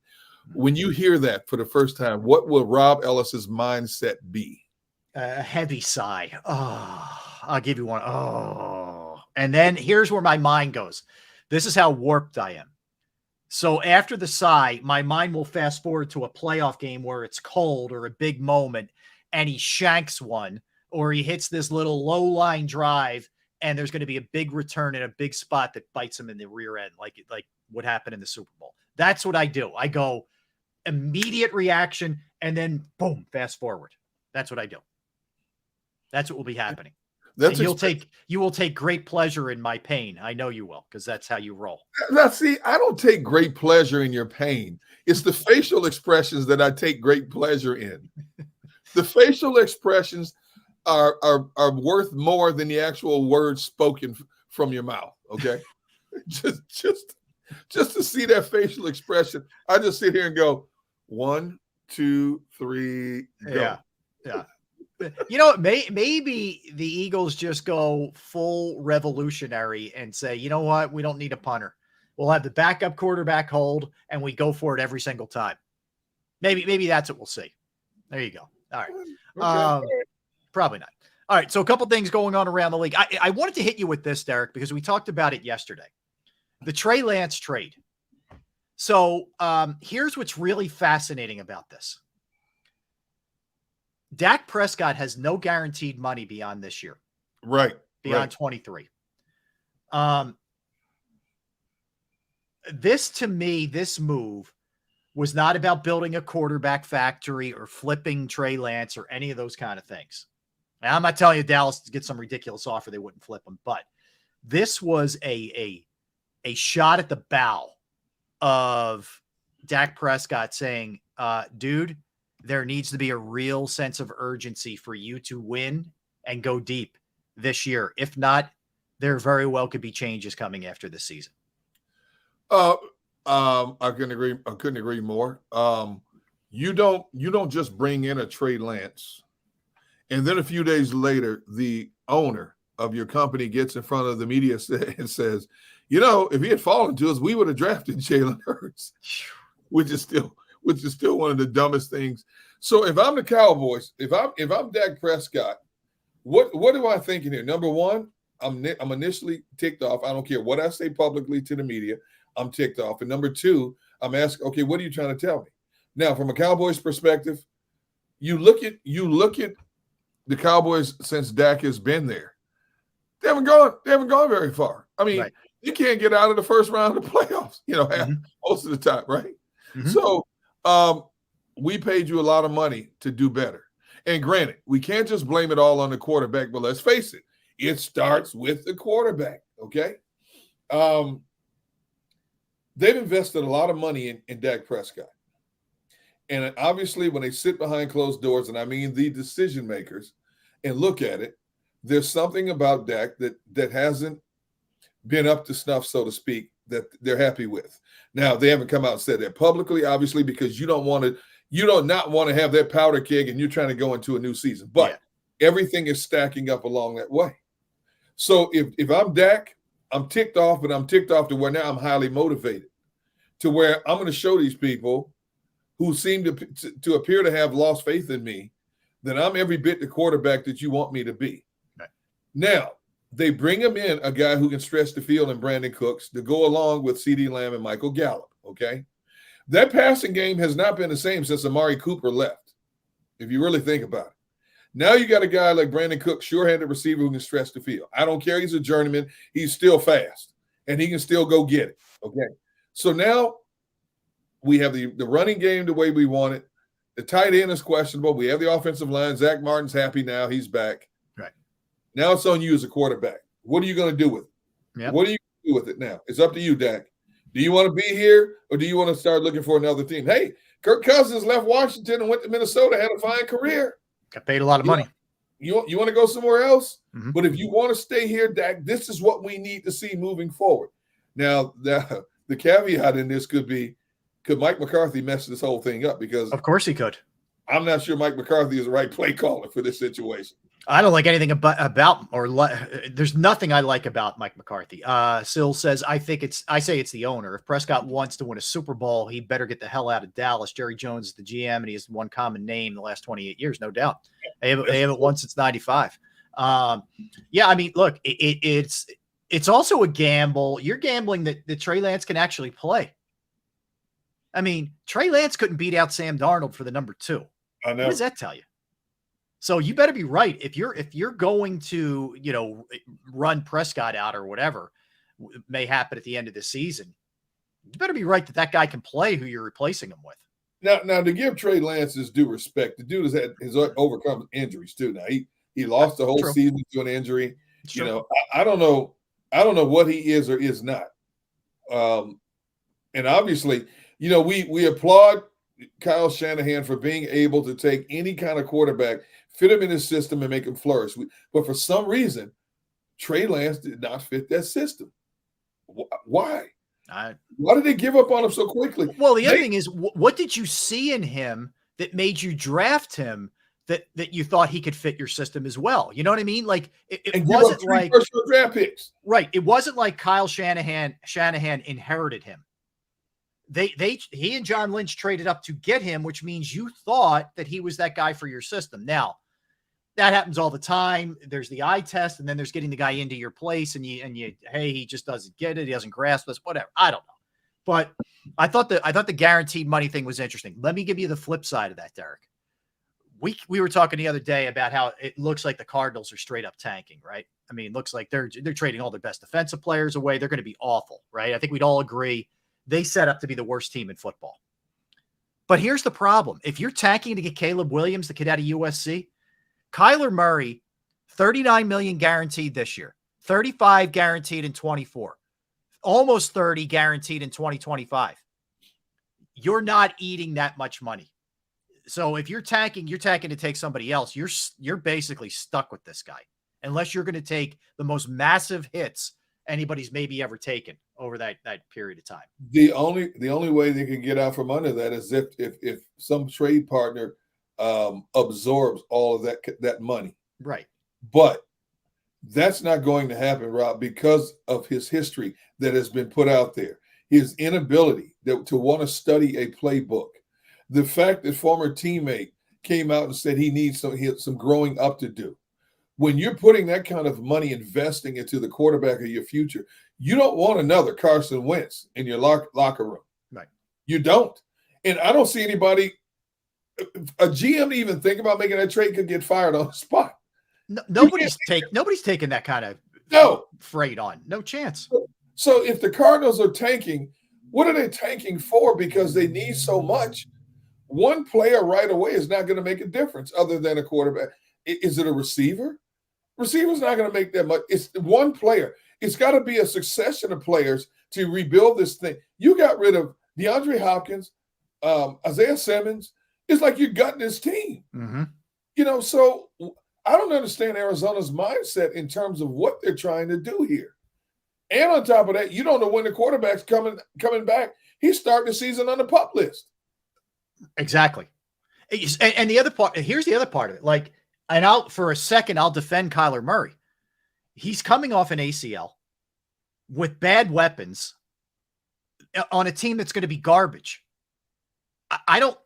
When you hear that for the first time, what will Rob Ellis's mindset be? A heavy sigh. Oh, I'll give you one. Oh, and then here's where my mind goes. This is how warped I am. So after the sigh, my mind will fast forward to a playoff game where it's cold or a big moment and he shanks one or he hits this little low line drive and there's going to be a big return in a big spot that bites him in the rear end, like what happened in the Super Bowl. That's what I do. I go immediate reaction and then boom, fast forward. That's what I do. That's what will be happening. You will take great pleasure in my pain. I know you will, because that's how you roll. Now, see, I don't take great pleasure in your pain. It's the facial expressions that I take great pleasure in. The facial expressions are worth more than the actual words spoken from your mouth. Okay, just to see that facial expression, I just sit here and go 1, 2, 3, go. Yeah. You know, maybe the Eagles just go full revolutionary and say, you know what? We don't need a punter. We'll have the backup quarterback hold, and we go for it every single time. Maybe that's what we'll see. There you go. All right. Okay. Probably not. All right. So a couple things going on around the league. I wanted to hit you with this, Derek, because we talked about it yesterday. The Trey Lance trade. So here's what's really fascinating about this. Dak Prescott has no guaranteed money beyond this year. Right. Beyond 23. This move was not about building a quarterback factory or flipping Trey Lance or any of those kind of things. And I'm not telling you Dallas to get some ridiculous offer, they wouldn't flip him, but this was a shot at the bow of Dak Prescott saying, dude, there needs to be a real sense of urgency for you to win and go deep this year. If not, there very well could be changes coming after this season. I couldn't agree more. You don't just bring in a Trey Lance, and then a few days later, the owner of your company gets in front of the media and says, you know, if he had fallen to us, we would have drafted Jalen Hurts, which is still one of the dumbest things. So if I'm the Cowboys, if I'm Dak Prescott, what am I thinking here? Number one, I'm initially ticked off. I don't care what I say publicly to the media. I'm ticked off. And number two, I'm asking, okay, what are you trying to tell me? Now, from a Cowboys perspective, you look at the Cowboys since Dak has been there. They haven't gone very far. I mean, you can't get out of the first round of the playoffs, most of the time, right? Mm-hmm. So we paid you a lot of money to do better. And granted, we can't just blame it all on the quarterback, but let's face it, it starts with the quarterback, okay? They've invested a lot of money in Dak Prescott. And obviously when they sit behind closed doors, and I mean the decision makers, and look at it, there's something about Dak that hasn't been up to snuff, so to speak, that they're happy with. Now, they haven't come out and said that publicly, obviously, because you don't not want to have that powder keg and you're trying to go into a new season. But everything is stacking up along that way. So if I'm Dak, I'm ticked off, but I'm ticked off to where now I'm highly motivated to where I'm going to show these people who seem to appear to have lost faith in me that I'm every bit the quarterback that you want me to be. Right. Now, they bring him in, a guy who can stretch the field, and Brandon Cooks, to go along with CeeDee Lamb and Michael Gallup, okay? That passing game has not been the same since Amari Cooper left, if you really think about it. Now you got a guy like Brandon Cooks, sure-handed receiver who can stretch the field. I don't care. He's a journeyman. He's still fast, and he can still go get it, okay? So now we have the running game the way we want it. The tight end is questionable. We have the offensive line. Zach Martin's happy now. He's back. Right. Now it's on you as a quarterback. What are you going to do with it? Yep. What are you going to do with it now? It's up to you, Dak. Do you want to be here, or do you want to start looking for another team? Hey, Kirk Cousins left Washington and went to Minnesota, had a fine career. Got paid a lot of money. You want to go somewhere else? Mm-hmm. But if you want to stay here, Dak, this is what we need to see moving forward. Now, the caveat in this could be, could Mike McCarthy mess this whole thing up? Because Of course he could. I'm not sure Mike McCarthy is the right play caller for this situation. I don't like anything about there's nothing I like about Mike McCarthy. Sill says, I say it's the owner. If Prescott wants to win a Super Bowl, he better get the hell out of Dallas. Jerry Jones is the GM, and he has one common name the last 28 years, no doubt. They haven't won since 95. Yeah, I mean, look, it's also a gamble. You're gambling that Trey Lance can actually play. I mean, Trey Lance couldn't beat out Sam Darnold for the number 2. I know. What does that tell you? So you better be right. If you're going to, run Prescott out or whatever may happen at the end of the season, you better be right that guy can play who you're replacing him with. Now to give Trey Lance his due respect, the dude has overcome injuries too. Now he lost the whole season to an injury. I don't know what he is or is not. And obviously, we applaud Kyle Shanahan for being able to take any kind of quarterback, fit him in his system, and make him flourish. But for some reason, Trey Lance did not fit that system. Why? Why did they give up on him so quickly? Well, the other thing is, what did you see in him that made you draft him that you thought he could fit your system as well? You know what I mean? Like it wasn't like first-round draft picks. Right. It wasn't like Kyle Shanahan inherited him. He and John Lynch traded up to get him, which means you thought that he was that guy for your system. Now, that happens all the time. There's the eye test, and then there's getting the guy into your place, and you, hey, he just doesn't get it. He doesn't grasp us, whatever. I don't know. But I thought the guaranteed money thing was interesting. Let me give you the flip side of that, Derek. We were talking the other day about how it looks like the Cardinals are straight up tanking, right? I mean, it looks like they're trading all their best defensive players away. They're going to be awful, right? I think we'd all agree they set up to be the worst team in football. But here's the problem. If you're tanking to get Caleb Williams, the kid out of USC, Kyler Murray, $39 million guaranteed this year, $35 guaranteed in 24, almost $30 guaranteed in 2025. You're not eating that much money. So if you're tanking to take somebody else. You're basically stuck with this guy unless you're going to take the most massive hits anybody's maybe ever taken over that period of time. The only way they can get out from under that is if some trade partner absorbs all of that money. Right. But that's not going to happen, Rob, because of his history that has been put out there. His inability to want to study a playbook. The fact that former teammate came out and said he needs some growing up to do. When you're putting that kind of money investing into the quarterback of your future, you don't want another Carson Wentz in your locker room. Right. You don't. And I don't see anybody, a GM to even think about making that trade could get fired on the spot. No, nobody's taking that kind of freight on. No chance. So if the Cardinals are tanking, what are they tanking for? Because they need so much. One player right away is not going to make a difference other than a quarterback. Is it a receiver? Receiver's not going to make that much. It's one player. It's got to be a succession of players to rebuild this thing. You got rid of DeAndre Hopkins, Isaiah Simmons. It's like you're gutting this team. Mm-hmm. So I don't understand Arizona's mindset in terms of what they're trying to do here. And on top of that, you don't know when the quarterback's coming back. He's starting the season on the PUP list. Exactly. And the other part, here's the other part of it. For a second, I'll defend Kyler Murray. He's coming off an ACL with bad weapons on a team that's going to be garbage.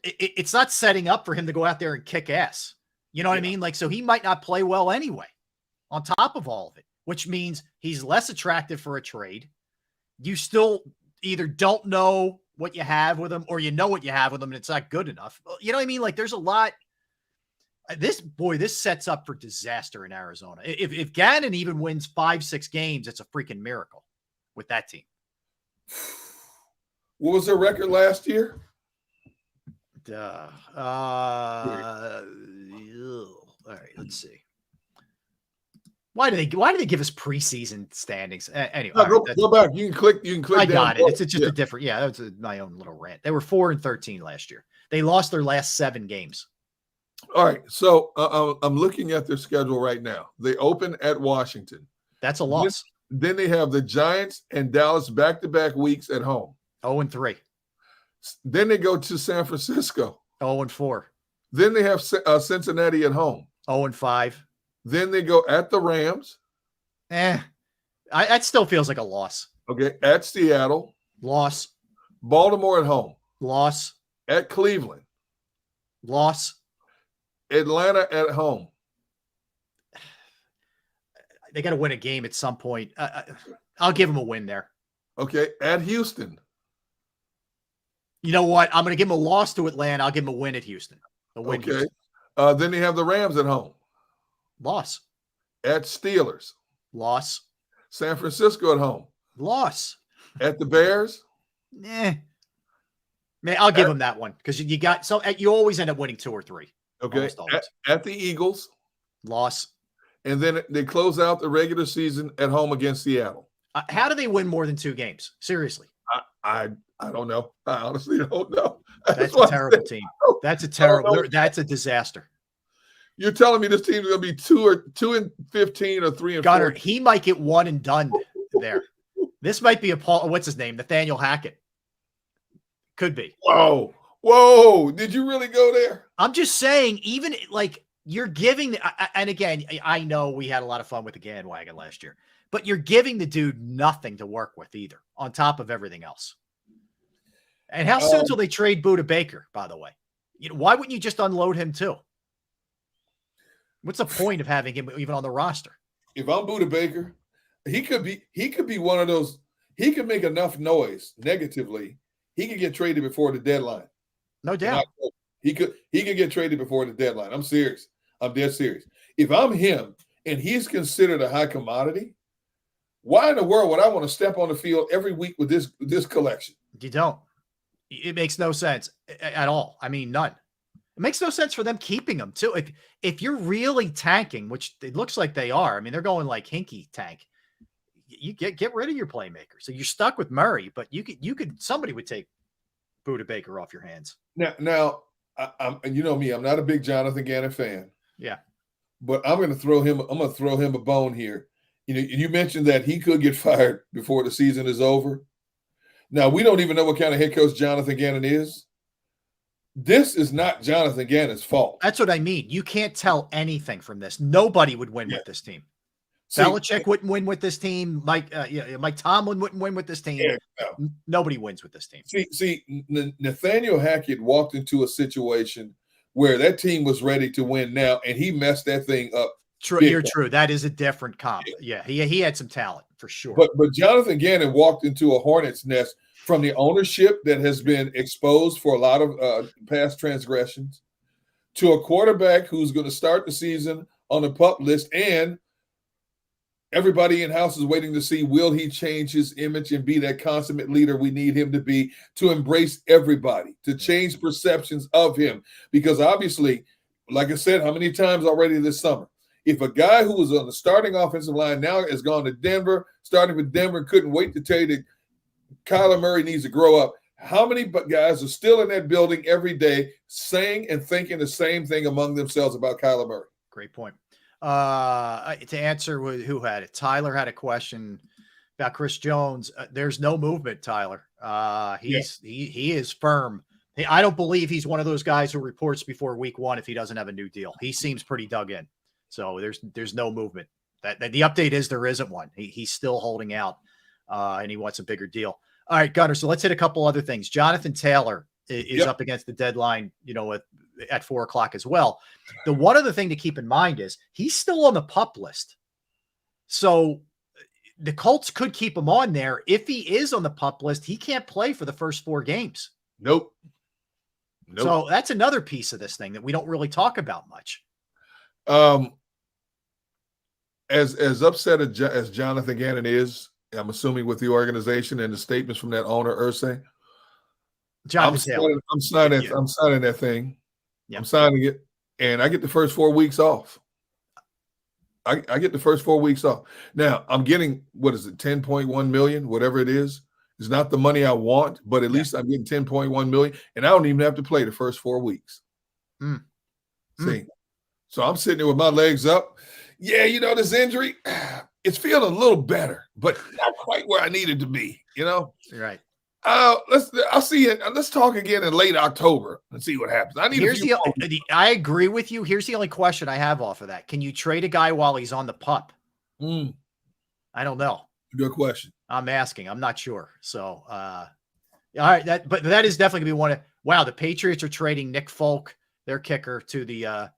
It's not setting up for him to go out there and kick ass. You know what I mean? Like, so he might not play well anyway, on top of all of it, which means he's less attractive for a trade. You still either don't know what you have with him, or you know what you have with him and it's not good enough. You know what I mean? Like, there's a lot. This sets up for disaster in Arizona. If Gannon even wins 5-6 games, it's a freaking miracle with that team. What was their record last year? All right, let's see. Why do they give us preseason standings? Anyway, no, go back. You can click. I got it. It's just a different. Yeah, that's my own little rant. They were 4-13 last year. They lost their last 7 games. All right, so I'm looking at their schedule right now. They open at Washington. That's a loss. Then they have the Giants and Dallas back-to-back weeks at home. 0-3. Then they go to San Francisco. 0-4. Then they have Cincinnati at home. 0-5. Then they go at the Rams. That still feels like a loss. Okay, at Seattle. Loss. Baltimore at home. Loss. At Cleveland. Loss. Atlanta at home. They got to win a game at some point. I'll give them a win there. Okay, at Houston. You know what? I'm going to give them a loss to Atlanta. I'll give them a win at Houston. A win. Okay. Then they have the Rams at home. Loss. At Steelers. Loss. San Francisco at home. Loss. At the Bears. Man, I'll give them that one because you got so you always end up winning 2 or 3. Okay. At the Eagles. Loss. And then they close out the regular season at home against Seattle. How do they win more than 2 games? Seriously. I don't know. I honestly don't know. That's a terrible team. That's a terrible. That's a disaster. You're telling me this team is going to be 2-15 or 3-4? Gunner, he might get one and done there. This might be a what's his name? Nathaniel Hackett. Could be. Whoa. Did you really go there? I'm just saying, even like you're giving, and again, I know we had a lot of fun with the bandwagon last year, but you're giving the dude nothing to work with either, on top of everything else. And how soon till they trade Buda Baker, by the way? Why wouldn't you just unload him too? What's the point of having him even on the roster? If I'm Buda Baker, he could be one of those. He could make enough noise negatively. He could get traded before the deadline. No doubt. He could get traded before the deadline. I'm serious. I'm dead serious. If I'm him and he's considered a high commodity, why in the world would I want to step on the field every week with this collection? You don't. It makes no sense at all. I mean, none. It makes no sense for them keeping him too. If you're really tanking, which it looks like they are, I mean, they're going like Hinkie tank. You get rid of your playmaker. So you're stuck with Murray, but you could somebody would take Buda Baker off your hands. Now, I'm you know me, I'm not a big Jonathan Gannon fan. Yeah, but I'm going to throw him a bone here. You mentioned that he could get fired before the season is over. Now, we don't even know what kind of head coach Jonathan Gannon is. This is not Jonathan Gannon's fault. That's what I mean. You can't tell anything from this. Nobody would win with this team. Belichick wouldn't win with this team. Mike Tomlin wouldn't win with this team. Yeah, no. Nobody wins with this team. See, Nathaniel Hackett walked into a situation where that team was ready to win now, and he messed that thing up. True, you're true. That is a different comp. Yeah, he had some talent for sure. But Jonathan Gannon walked into a hornet's nest from the ownership that has been exposed for a lot of past transgressions to a quarterback who's going to start the season on the PUP list, and everybody in-house is waiting to see, will he change his image and be that consummate leader we need him to be, to embrace everybody, to change perceptions of him. Because obviously, like I said, how many times already this summer, if a guy who was on the starting offensive line now has gone to Denver, starting with Denver, couldn't wait to tell you that Kyler Murray needs to grow up, how many guys are still in that building every day saying and thinking the same thing among themselves about Kyler Murray? Great point. To answer who had it, Tyler had a question about Chris Jones. There's no movement, Tyler. He is firm. I don't believe he's one of those guys who reports before week 1 if he doesn't have a new deal. He seems pretty dug in. So there's no movement That the update is there isn't one. He's still holding out, and he wants a bigger deal. All right, Gunner. So let's hit a couple other things. Jonathan Taylor is up against the deadline, at 4:00 as well. The one other thing to keep in mind is he's still on the PUP list. So the Colts could keep him on there. If he is on the PUP list, he can't play for the first 4 games. Nope. So that's another piece of this thing that we don't really talk about much. As upset as Jonathan Gannon is, I'm assuming with the organization and the statements from that owner, Irsay, I'm signing that thing. Yep. I'm signing it, and I get the first 4 weeks off. I get the first 4 weeks off. Now I'm getting, what is it, 10.1 million, whatever it is. It's not the money I want, but at least I'm getting 10.1 million, and I don't even have to play the first 4 weeks. See, so I'm sitting there with my legs up. Yeah, this injury, it's feeling a little better, but not quite where I needed to be. Right. I'll see it. Let's talk again in late October and see what happens. I agree with you. Here's the only question I have off of that. Can you trade a guy while he's on the PUP? I don't know. Good question. I'm asking. I'm not sure. So, all right. But that is definitely gonna be one of. Wow, the Patriots are trading Nick Folk, their kicker, to the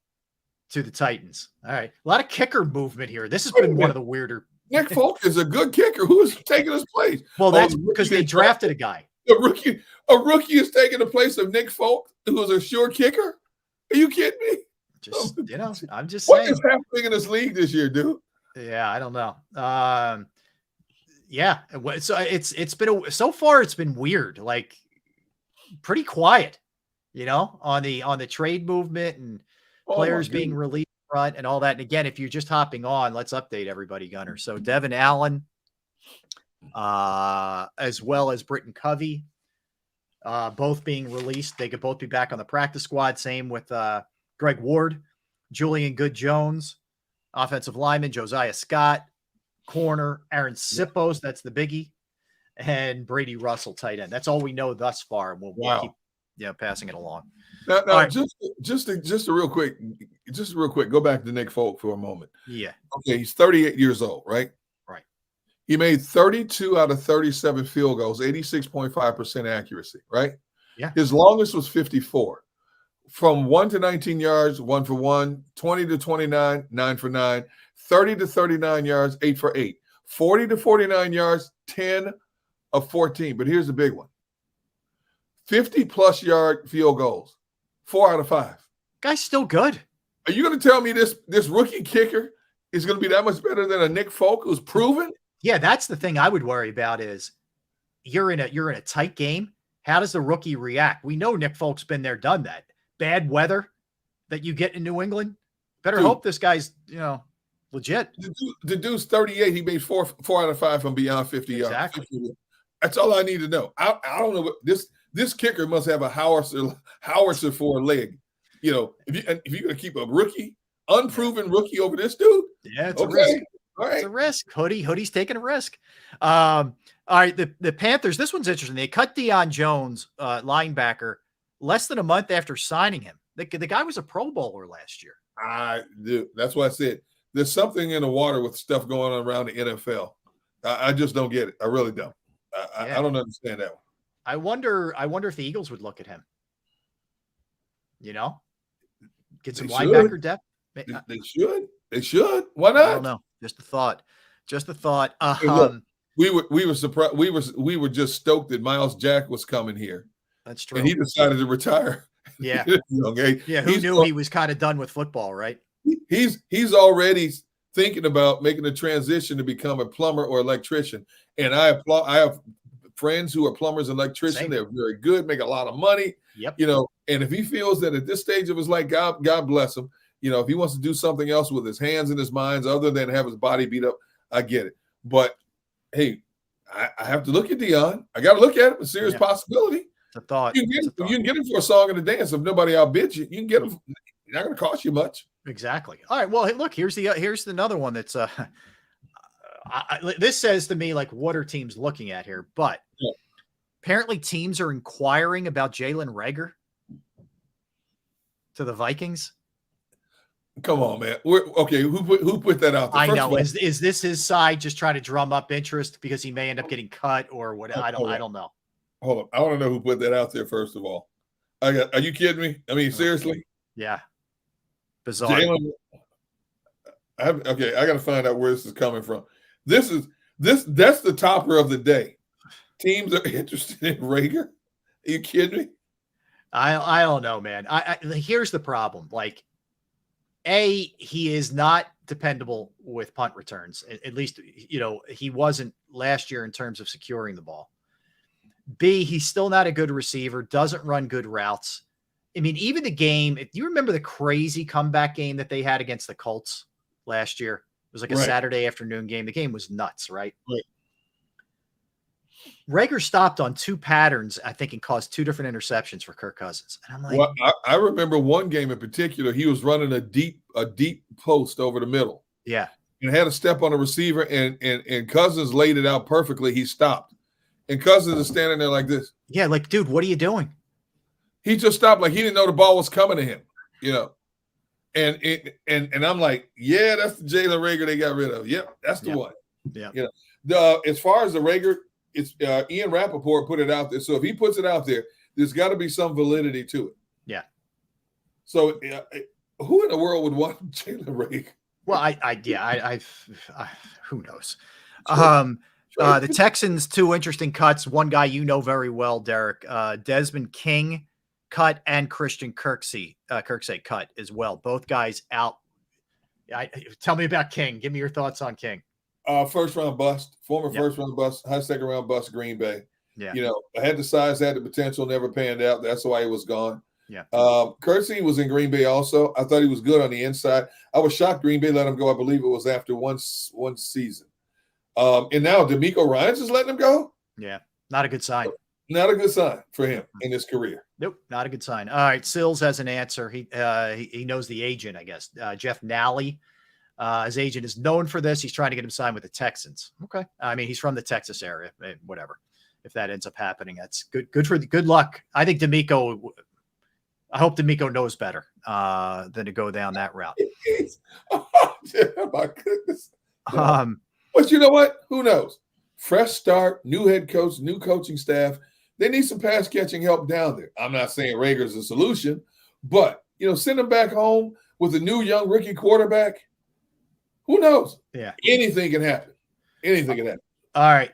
Titans. All right, a lot of kicker movement here. This has been one of the weirder. Nick Folk is a good kicker. Who is taking his place? Well, that's because they drafted a guy. A rookie is taking the place of Nick Folk, who is a sure kicker. Are you kidding me? I'm just saying. What saying. is happening in this league this year, dude? Yeah, I don't know. Yeah, so it's been so far it's been weird, like pretty quiet, on the trade movement and players being released front and all that. And again, if you're just hopping on, let's update everybody, Gunner. So Devin Allen, as well as Britton Covey, both being released. They could both be back on the practice squad. Same with Greg Ward, Julian Good-Jones, offensive lineman, Josiah Scott, corner, Aaron Sippos, that's the biggie, and Brady Russell, tight end. That's all we know thus far. And we'll keep passing it along. Now right. just real quick, go back to Nick Folk for a moment. Yeah. Okay, he's 38 years old, right? Right. He made 32 out of 37 field goals, 86.5% accuracy, right? Yeah. His longest was 54. From 1 to 19 yards, 1 for 1, 20 to 29, 9 for 9, 30 to 39 yards, 8 for 8, 40 to 49 yards, 10 of 14. But here's the big one. 50-plus yard field goals, 4 out of 5. Guy's still good. Are you going to tell me this rookie kicker is going to be that much better than a Nick Folk who's proven? Yeah, that's the thing I would worry about is you're in a tight game. How does the rookie react? We know Nick Folk's been there, done that. Bad weather that you get in New England. Better hope this guy's, legit. The dude's 38. He made 4 out of 5 from beyond 50 yards. Exactly. That's all I need to know. I don't know what this kicker must have a howitzer for a leg. If you're going to keep a rookie, unproven rookie over this dude. Yeah, it's a risk. All right. It's a risk. Hoodie's taking a risk. All right, the Panthers, this one's interesting. They cut Deion Jones, linebacker, less than a month after signing him. The guy was a Pro Bowler last year. That's why I said there's something in the water with stuff going on around the NFL. I just don't get it. I really don't. I don't understand that one. I wonder if the Eagles would look at him. Get some linebacker depth. They should. Why not? I don't know. Just a thought. Look, we were surprised. We were just stoked that Miles Jack was coming here. That's true. And he decided to retire. Yeah. Okay. Yeah. Who knew he was kind of done with football, right? He's already thinking about making a transition to become a plumber or electrician. And I have friends who are plumbers and electricians. Same. They're very good, make a lot of money. Yep. And if he feels that at this stage of his life, God bless him. If he wants to do something else with his hands and his minds other than have his body beat up, I get it. But hey, I have to look at Deion. I got to look at him. A serious possibility. It's a thought. You can get him for a song and a dance if nobody outbids you. You can get him. It's not going to cost you much. Exactly. All right. Well, hey, look, here's another one that's this says to me, like, what are teams looking at here? But apparently teams are inquiring about Jalen Reagor to the Vikings. Come on, man. Okay, who put that out there? I First know. of all, Is this his side just trying to drum up interest because he may end up getting cut or what? I don't know. hold on. I want to know who put that out there. First of all, are you kidding me? I mean, seriously? Yeah. Bizarre. Jalen. I got to find out where this is coming from. That's the topper of the day. Teams are interested in Rager. Are you kidding me? I don't know, man. Here's the problem. Like, he is not dependable with punt returns. At least, he wasn't last year in terms of securing the ball. B, he's still not a good receiver, doesn't run good routes. I mean, even the game, if you remember the crazy comeback game that they had against the Colts last year, it was like a Saturday afternoon game. The game was nuts, right? Right. Rager stopped on 2 patterns, I think, and caused 2 different interceptions for Kirk Cousins. And I'm like, well, I remember one game in particular. He was running a deep post over the middle. Yeah, and had a step on a receiver, and Cousins laid it out perfectly. He stopped, and Cousins is standing there like this. Yeah, like, dude, what are you doing? He just stopped, like he didn't know the ball was coming to him, And I'm like, yeah, that's the Jalen Rager they got rid of. Yep, that's the one. Yeah. As far as the Rager, it's Ian Rappaport put it out there. So if he puts it out there, there's got to be some validity to it. Yeah. So who in the world would want Jalen Rager? Well, who knows? The Texans, 2 interesting cuts. One guy you know very well, Derek, Desmond King cut and Christian Kirksey cut as well. Both guys out. Tell me about King. Give me your thoughts on King. First round bust, first round bust, high second round bust, Green Bay. Yeah. Had the size, had the potential, never panned out. That's why he was gone. Yeah. Kirksey was in Green Bay also. I thought he was good on the inside. I was shocked Green Bay let him go. I believe it was after one season. And now D'Amico Ryans is letting him go. Yeah, not a good sign. Not a good sign for him in his career. Nope, not a good sign. All right, Sills has an answer. He knows the agent, I guess. Jeff Nally. His agent is known for this. He's trying to get him signed with the Texans. Okay. I mean, he's from the Texas area. Whatever. If that ends up happening, that's good. Good luck. I think I hope D'Amico knows better than to go down that route. Oh, my goodness. But you know what? Who knows? Fresh start, new head coach, new coaching staff. They need some pass catching help down there. I'm not saying Rager's a solution, but send them back home with a new young rookie quarterback. Who knows? Yeah. Anything can happen. Anything can happen. All right.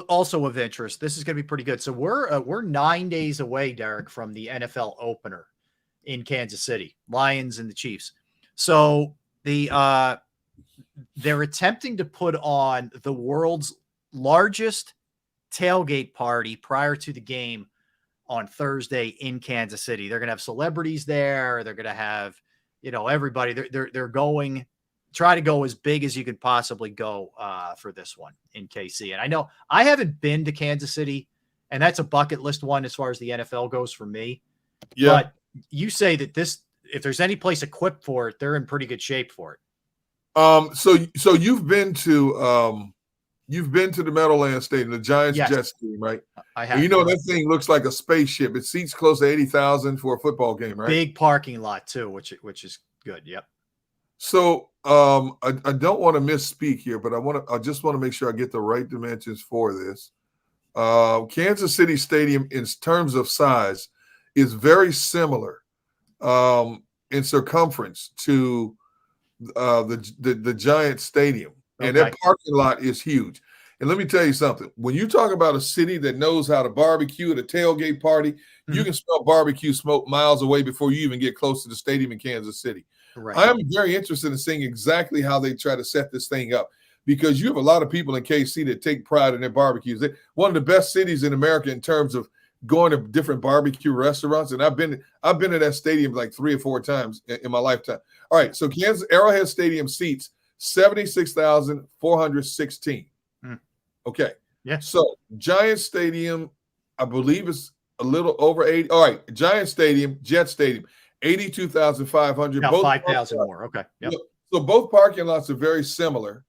Also of interest, this is going to be pretty good. So we're 9 days away, Derek, from the NFL opener in Kansas City, Lions and the Chiefs. So they're attempting to put on the world's largest tailgate party prior to the game on Thursday in Kansas City. They're going to have celebrities there. They're going to have, everybody. They're going try to go as big as you could possibly go for this one in KC. And I know I haven't been to Kansas City, and that's a bucket list one as far as the NFL goes for me. Yeah. But you say that if there's any place equipped for it, they're in pretty good shape for it. So you've been to the Meadowlands Stadium, the Giants Jets team, right? I have. And that thing looks like a spaceship. It seats close to 80,000 for a football game, right? Big parking lot too, which is good. Yep. So I don't want to misspeak here, but I just want to make sure I get the right dimensions for this. Kansas City Stadium, in terms of size, is very similar in circumference to the Giants Stadium, and that parking lot is huge. And let me tell you something: when you talk about a city that knows how to barbecue at a tailgate party, you can smell barbecue smoke miles away before you even get close to the stadium in Kansas City. Right. I am very interested in seeing exactly how they try to set this thing up, because you have a lot of people in KC that take pride in their barbecues. They're one of the best cities in America in terms of going to different barbecue restaurants, and I've been to that stadium like 3 or 4 times in my lifetime. All right, so Kansas Arrowhead Stadium seats 76,416. Okay. Yeah. So Giants Stadium, I believe, is a little over 80. All right, Giants Stadium, Jet Stadium, 82,500. Now 5,000 more. Okay. Yep. So both parking lots are very similar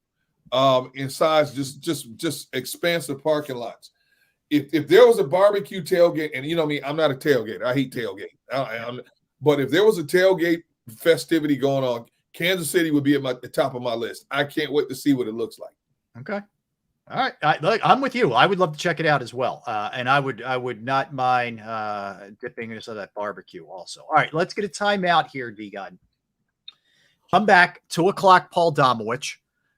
in size, just expansive parking lots. If there was a barbecue tailgate, and me, I'm not a tailgater. I hate tailgate. But if there was a tailgate festivity going on. Kansas City would be at the top of my list. I can't wait to see what it looks like. Okay. All right. Look, I'm with you. I would love to check it out as well. And I would not mind dipping into some of that barbecue also. All right, let's get a timeout here, D-God. Come back, 2 o'clock, Paul Domowitch.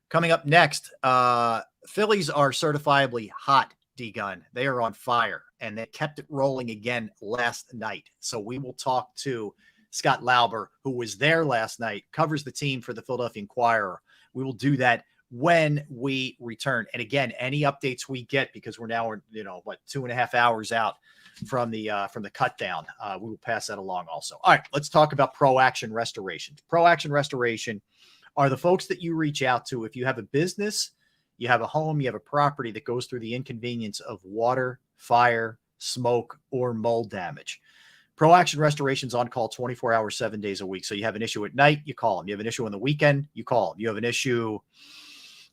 Coming up next, Phillies are certifiably hot, D-Gun. They are on fire, and they kept it rolling again last night. So we will talk to Scott Lauber, who was there last night, covers the team for the Philadelphia Inquirer. We will do that when we return. And again, any updates we get, because we're now, 2.5 hours out from the cut down, we will pass that along also. All right, let's talk about Pro Action Restoration. Pro Action Restoration are the folks that you reach out to if you have a business, you have a home, you have a property that goes through the inconvenience of water, fire, smoke, or mold damage. Pro Action Restoration's on call 24 hours, 7 days a week. So you have an issue at night, you call them. You have an issue on the weekend, you call them. You have an issue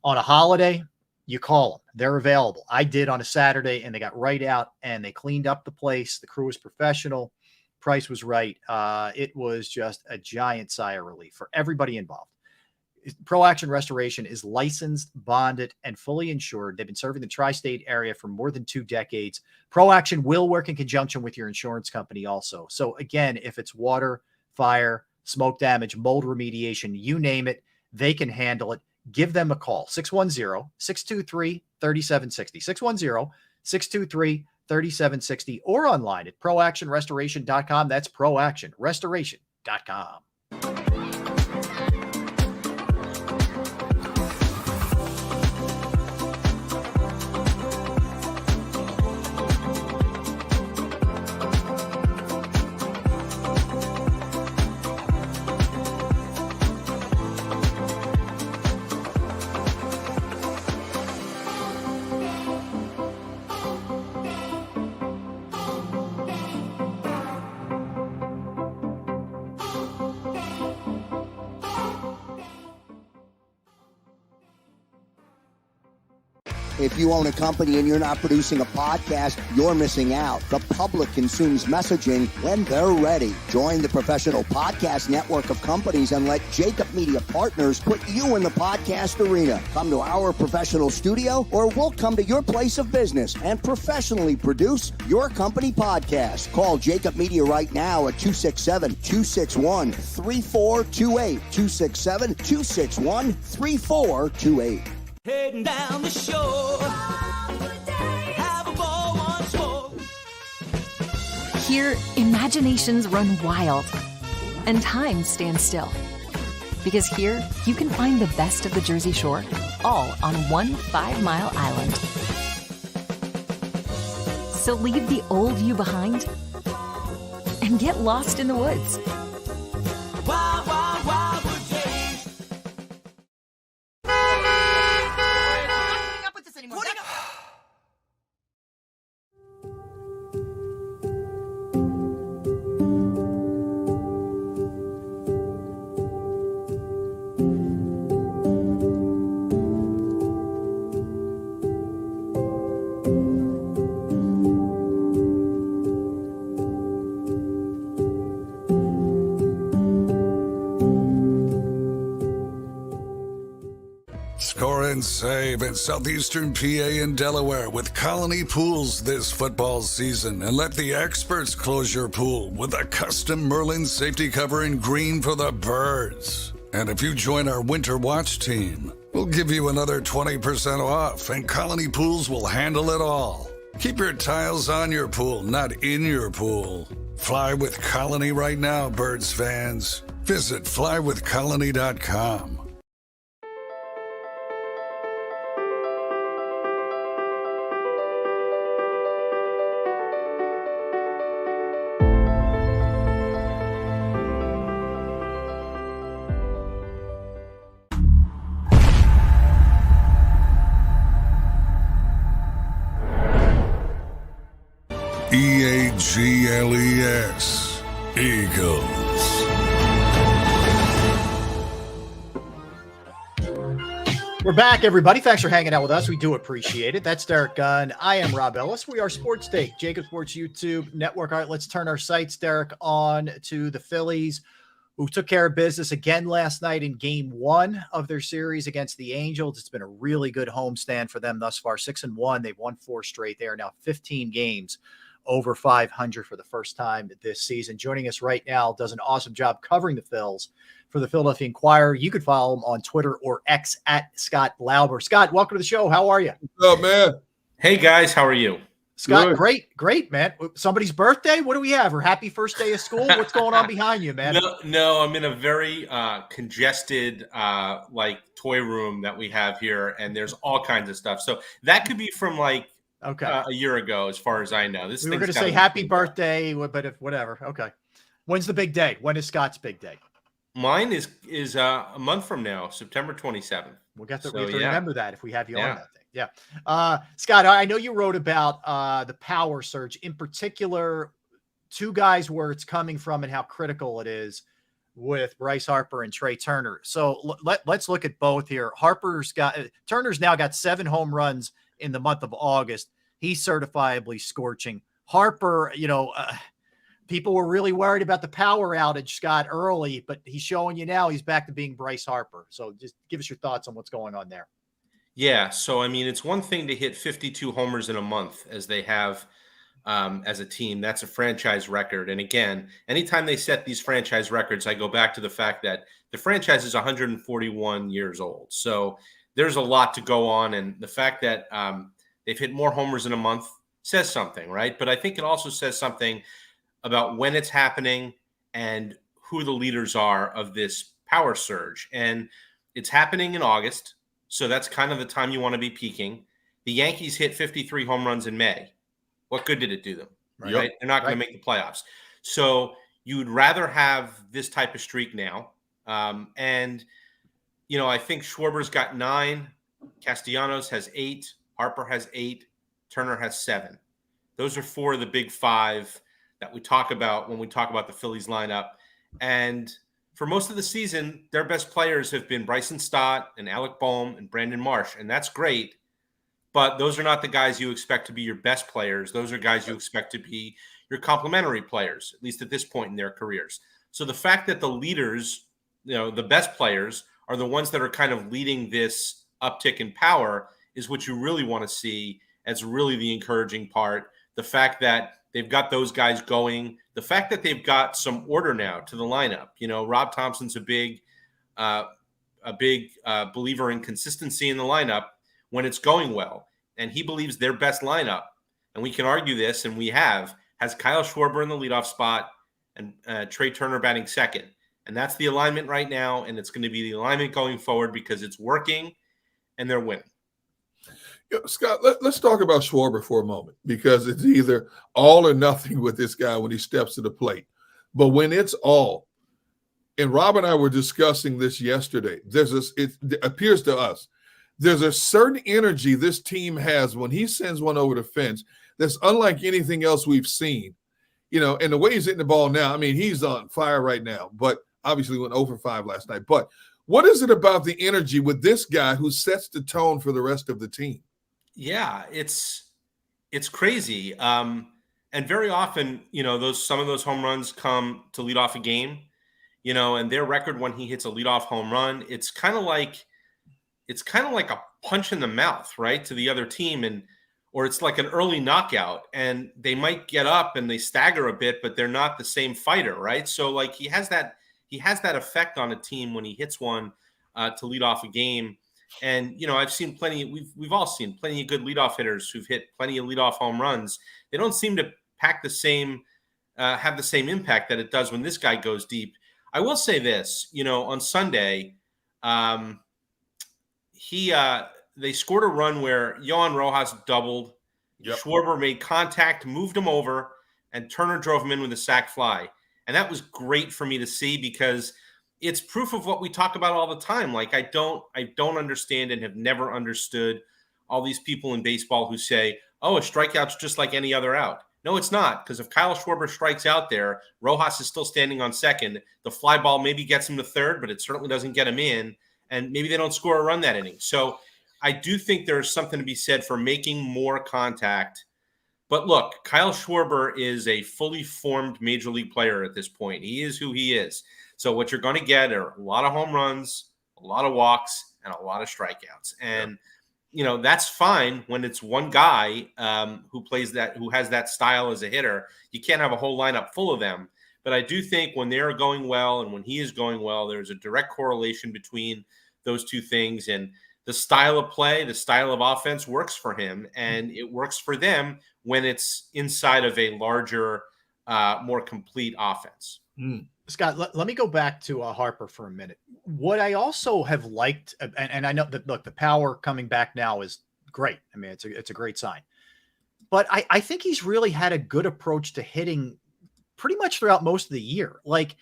on a holiday, you call them. They're available. I did on a Saturday, and they got right out, and they cleaned up the place. The crew was professional. Price was right. It was just a giant sigh of relief for everybody involved. Pro Action Restoration is licensed, bonded, and fully insured. They've been serving the tri-state area for more than 2 decades. Pro Action will work in conjunction with your insurance company also. So again, if it's water, fire, smoke damage, mold remediation, you name it, they can handle it. Give them a call, 610-623-3760, 610-623-3760, or online at proactionrestoration.com. That's proactionrestoration.com. If you own a company and you're not producing a podcast, you're missing out. The public consumes messaging when they're ready. Join the professional podcast network of companies and let JAKIB Media Partners put you in the podcast arena. Come to our professional studio, or we'll come to your place of business and professionally produce your company podcast. Call JAKIB Media right now at 267-261-3428. 267-261-3428. Heading down the shore. Have a ball once more. Here, imaginations run wild and time stands still. Because here, you can find the best of the Jersey Shore, all on one 5-mile island. So leave the old you behind and get lost in the woods. Wild, wild, wild wood days. Score and save in southeastern PA and Delaware with Colony Pools this football season, and let the experts close your pool with a custom Merlin safety cover in green for the birds. And if you join our Winter Watch team, we'll give you another 20% off, and Colony Pools will handle it all. Keep your tiles on your pool, not in your pool. Fly with Colony right now, birds fans. Visit flywithcolony.com. EAGLES, Eagles. We're back, everybody. Thanks for hanging out with us. We do appreciate it. That's Derek Gunn. I am Rob Ellis. We are Sports Take, JAKIB Sports YouTube Network. All right, let's turn our sights, Derek, on to the Phillies, who took care of business again last night in game 1 of their series against the Angels. It's been a really good homestand for them thus far. 6-1. They've won 4 straight. They are now 15 games over 500 for the first time this season. Joining us right now, does an awesome job covering the Phils for the Philadelphia Inquirer. You could follow him on Twitter or X at Scott Lauber. Scott, welcome to the show. How are you? What's up, man? Hey, guys. How are you? Scott, great, man. Somebody's birthday? What do we have? Or happy first day of school? What's going on behind you, man? No, I'm in a very congested toy room that we have here, and there's all kinds of stuff. So that could be from a year ago, as far as I know. We were going to say happy birthday, but whatever. Okay. When's the big day? When is Scott's big day? Mine is a month from now, September 27th. We have to remember that if we have you on that thing. Yeah. Scott, I know you wrote about the power surge, in particular, 2 guys where it's coming from and how critical it is with Bryce Harper and Trey Turner. So let's look at both here. Turner's now got 7 home runs in the month of August. He's certifiably scorching. Harper, people were really worried about the power outage, Scott, early, but he's showing you now he's back to being Bryce Harper. So just give us your thoughts on what's going on there. Yeah. So, I mean, it's one thing to hit 52 homers in a month as they have as a team. That's a franchise record. And again, anytime they set these franchise records, I go back to the fact that the franchise is 141 years old. So there's a lot to go on. And the fact that they've hit more homers in a month says something, right? But I think it also says something about when it's happening and who the leaders are of this power surge. And it's happening in August. So that's kind of the time you want to be peaking. The Yankees hit 53 home runs in May. What good did it do them? Right? They're not going to make the playoffs. So you'd rather have this type of streak now. And I think Schwarber's got 9. Castellanos has 8. Harper has 8. Turner has 7. Those are 4 of the big 5 that we talk about when we talk about the Phillies lineup. And for most of the season, their best players have been Bryson Stott and Alec Boehm and Brandon Marsh, and that's great. But those are not the guys you expect to be your best players. Those are guys you expect to be your complementary players, at least at this point in their careers. So the fact that the leaders, the best players, are the ones that are kind of leading this uptick in power is what you really want to see as really the encouraging part. The fact that they've got those guys going. The fact that they've got some order now to the lineup. Rob Thompson's a big believer in consistency in the lineup when it's going well. And he believes their best lineup, and we can argue this, and we has Kyle Schwarber in the leadoff spot and Trey Turner batting second. And that's the alignment right now, and it's going to be the alignment going forward because it's working and they're winning. Scott, let's talk about Schwarber for a moment, because it's either all or nothing with this guy when he steps to the plate. But when it's all, and Rob and I were discussing this yesterday, it appears to us, there's a certain energy this team has when he sends one over the fence that's unlike anything else we've seen. And the way he's hitting the ball now, I mean, he's on fire right now, but obviously went 0 for 5 last night. But what is it about the energy with this guy who sets the tone for the rest of the team? Yeah, it's crazy. And very often, some of those home runs come to lead off a game, and their record when he hits a leadoff home run, it's kind of like a punch in the mouth, right, to the other team, or it's like an early knockout, and they might get up and they stagger a bit, but they're not the same fighter, right? So he has that effect on a team when he hits one to lead off a game. And, I've seen we've all seen plenty of good leadoff hitters who've hit plenty of leadoff home runs. They don't seem to pack have the same impact that it does when this guy goes deep. I will say this, on Sunday, they scored a run where Yohan Rojas doubled. Yep. Schwarber made contact, moved him over, and Turner drove him in with a sac fly. And that was great for me to see, because it's proof of what we talk about all the time. I don't understand and have never understood all these people in baseball who say, oh, a strikeout's just like any other out. No, it's not, because if Kyle Schwarber strikes out there, Rojas is still standing on second. The fly ball maybe gets him to third, but it certainly doesn't get him in, and maybe they don't score a run that inning. So I do think there's something to be said for making more contact But look, Kyle Schwarber is a fully formed major league player at this point. He is who he is. So what you're going to get are a lot of home runs, a lot of walks, and a lot of strikeouts. And that's fine when it's one guy who has that style as a hitter. You can't have a whole lineup full of them. But I do think when they're going well and when he is going well, there's a direct correlation between those two things. And the style of play, the style of offense works for him, and it works for them when it's inside of a larger, more complete offense. Scott, let me go back to Harper for a minute. What I also have liked, and I know that, look, the power coming back now is great. I mean, it's a great sign. But I think he's really had a good approach to hitting pretty much throughout most of the year. Like,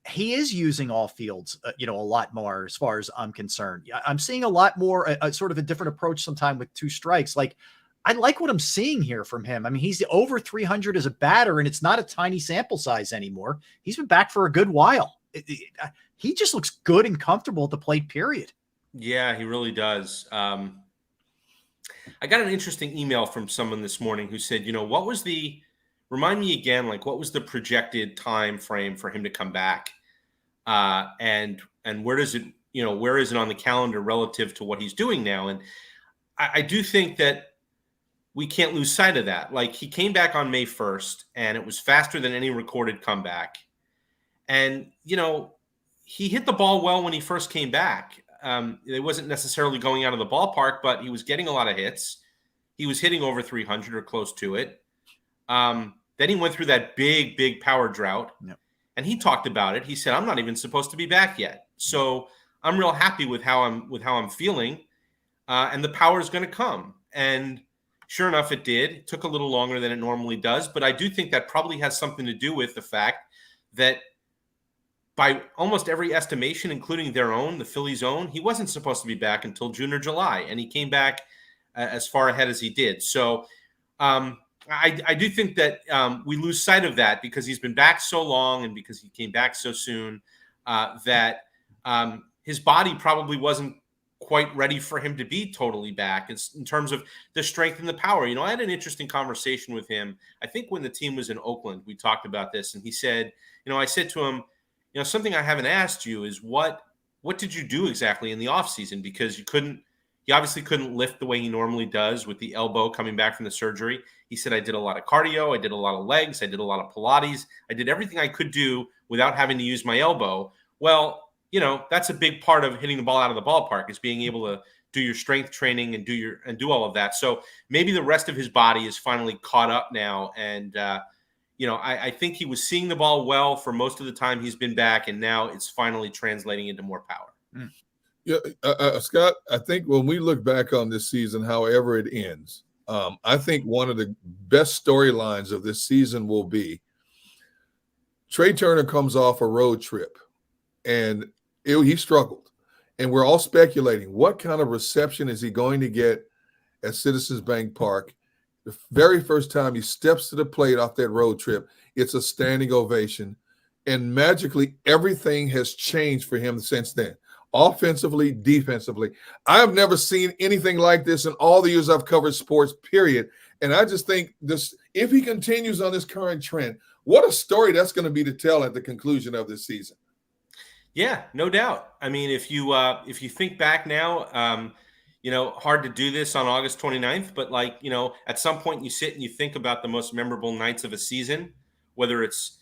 he is using all fields, a lot more as far as I'm concerned. I'm seeing a lot more, sort of a different approach sometime with 2 strikes. Like, I like what I'm seeing here from him. I mean, he's over 300 as a batter, and it's not a tiny sample size anymore. He's been back for a good while. He just looks good and comfortable at the plate, period. Yeah, he really does. I got an interesting email from someone this morning who said, remind me again, like, what was the projected time frame for him to come back? And where does it, where is it on the calendar relative to what he's doing now? And I do think that we can't lose sight of that. Like, he came back on May 1st, and it was faster than any recorded comeback. And, he hit the ball well when he first came back. It wasn't necessarily going out of the ballpark, but he was getting a lot of hits. He was hitting over 300 or close to it. Then he went through that big power drought. Yep. And he talked about it. He said, I'm not even supposed to be back yet. So I'm real happy with how I'm feeling. And the power is going to come. And sure enough, it did. It took a little longer than it normally does. But I do think that probably has something to do with the fact that by almost every estimation, including their own, the Phillies' own, he wasn't supposed to be back until June or July. And he came back as far ahead as he did. So I do think that we lose sight of that because he's been back so long and because he came back so soon that his body probably wasn't quite ready for him to be totally back. It's in terms of the strength and the power. I had an interesting conversation with him. I think when the team was in Oakland, we talked about this, and he said, I said to him, something I haven't asked you is what did you do exactly in the offseason? Because he obviously couldn't lift the way he normally does with the elbow coming back from the surgery. He said, I did a lot of cardio. I did a lot of legs. I did a lot of Pilates. I did everything I could do without having to use my elbow. Well, that's a big part of hitting the ball out of the ballpark, is being able to do your strength training and do all of that. So maybe the rest of his body is finally caught up now. And, I think he was seeing the ball well for most of the time he's been back, and now it's finally translating into more power. Yeah, Scott, I think when we look back on this season, however it ends, I think one of the best storylines of this season will be Trey Turner comes off a road trip, and he struggled. And we're all speculating, what kind of reception is he going to get at Citizens Bank Park? The very first time he steps to the plate off that road trip, it's a standing ovation. And magically, everything has changed for him since then. Offensively, defensively. I have never seen anything like this in all the years I've covered sports, period. And I just think this, if he continues on this current trend, what a story that's going to be to tell at the conclusion of this season. Yeah, no doubt. I mean, if you think back now, hard to do this on August 29th, but at some point you sit and you think about the most memorable nights of a season, whether it's,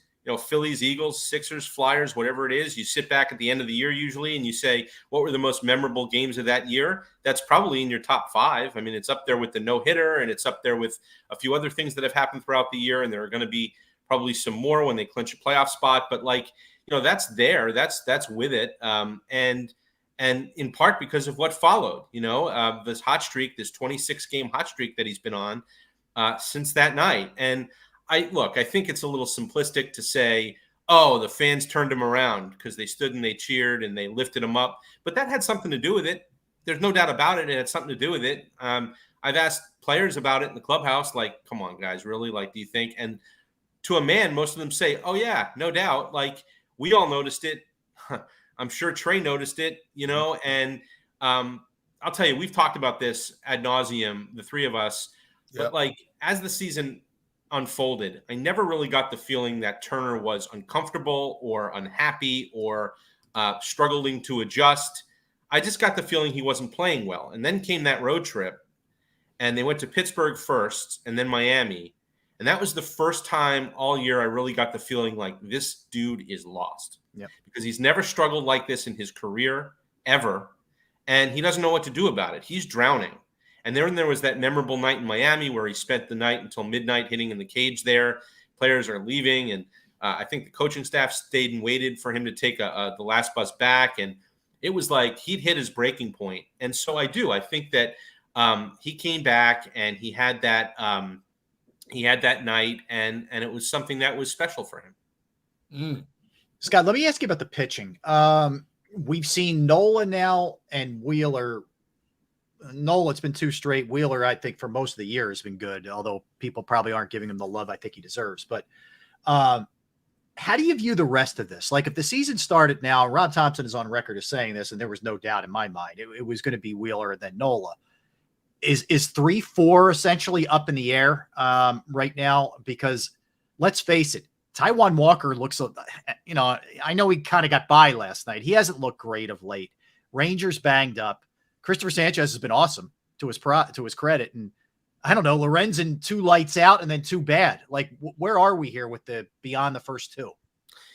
Phillies, Eagles, Sixers, Flyers, whatever it is. You sit back at the end of the year usually and you say, what were the most memorable games of that year? That's probably in your top 5. I mean, it's up there with the no-hitter, and it's up there with a few other things that have happened throughout the year, and there are going to be probably some more when they clinch a playoff spot. But that's there. That's with it. And in part because of what followed, this hot streak, this 26-game hot streak that he's been on since that night. And I think it's a little simplistic to say, oh, the fans turned him around because they stood and they cheered and they lifted him up. But that had something to do with it. There's no doubt about it. It had something to do with it. I've asked players about it in the clubhouse, like, come on, guys, really? Like, do you think? And to a man, most of them say, oh, yeah, no doubt. Like, we all noticed it. I'm sure Trey noticed it, and I'll tell you, we've talked about this ad nauseum, the three of us. But as the season unfolded, I never really got the feeling that Turner was uncomfortable or unhappy or struggling to adjust. I just got the feeling he wasn't playing well. And then came that road trip, and they went to Pittsburgh first and then Miami. And that was the first time all year I really got the feeling like this dude is lost. Yep. Because he's never struggled like this in his career, ever. And he doesn't know what to do about it. He's drowning. And then there was that memorable night in Miami where he spent the night until midnight hitting in the cage there. Players are leaving. And I think the coaching staff stayed and waited for him to take the last bus back. And it was like he'd hit his breaking point. And so I think that he came back and he had that night, and it was something that was special for him. Scott, let me ask you about the pitching. We've seen Nola now and Wheeler. Nola, it's been 2 straight. Wheeler, I think, for most of the year has been good, although people probably aren't giving him the love I think he deserves. But how do you view the rest of this? Like, if the season started now, Rob Thompson is on record as saying this, and there was no doubt in my mind, it was going to be Wheeler and then Nola. Is 3-4 essentially up in the air right now? Because let's face it, Taijuan Walker looks, I know he kind of got by last night. He hasn't looked great of late. Rangers banged up. Christopher Sanchez has been awesome to his credit. And I don't know, Lorenzen 2 lights out and then 2 bad. Like, where are we here with the beyond the first 2?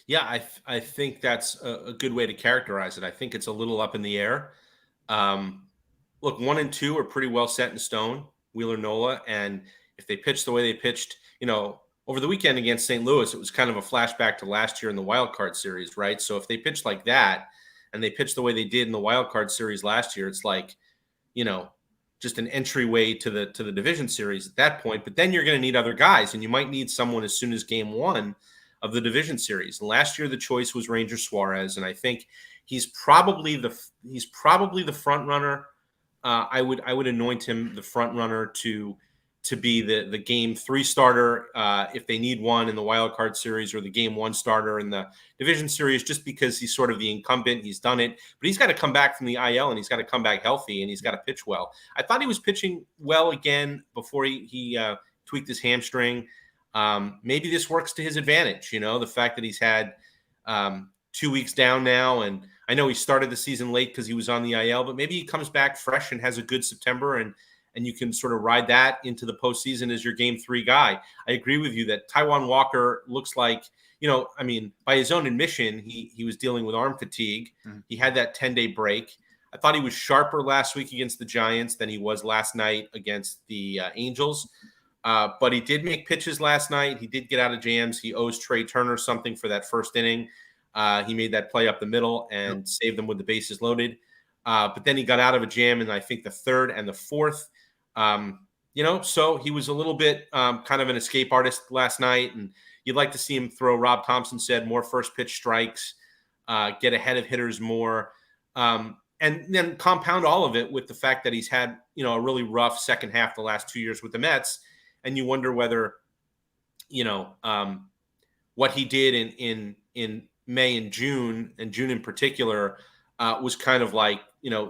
Yeah, I think that's a good way to characterize it. I think it's a little up in the air. Look, 1 and 2 are pretty well set in stone, Wheeler, Nola. And if they pitch the way they pitched, over the weekend against St. Louis, it was kind of a flashback to last year in the wild card series, right? So if they pitch like that and they pitch the way they did in the wild card series last year, it's like, just an entryway to the division series at that point. But then you're going to need other guys, and you might need someone as soon as game 1 of the division series. And last year the choice was Ranger Suarez, and I think he's probably the front runner. I would anoint him the front runner to be the game 3 starter if they need one in the wild card series, or the game 1 starter in the division series, just because he's sort of the incumbent. He's done it, but he's got to come back from the IL, and he's got to come back healthy, and he's got to pitch well. I thought he was pitching well again before he tweaked his hamstring. Maybe this works to his advantage, the fact that he's had 2 weeks down now. And I know he started the season late because he was on the IL, but maybe he comes back fresh and has a good September, and you can sort of ride that into the postseason as your game 3 guy. I agree with you that Taijuan Walker looks like, by his own admission, he was dealing with arm fatigue. He had that 10-day break. I thought he was sharper last week against the Giants than he was last night against the Angels. But he did make pitches last night. He did get out of jams. He owes Trey Turner something for that first inning. He made that play up the middle and saved them with the bases loaded. But then he got out of a jam in, I think, the 3rd and the 4th. So he was a little bit kind of an escape artist last night, and you'd like to see him throw, Rob Thompson said, more first pitch strikes, get ahead of hitters more, and then compound all of it with the fact that he's had, a really rough second half the last 2 years with the Mets. And you wonder whether, what he did in May and June in particular, was kind of like,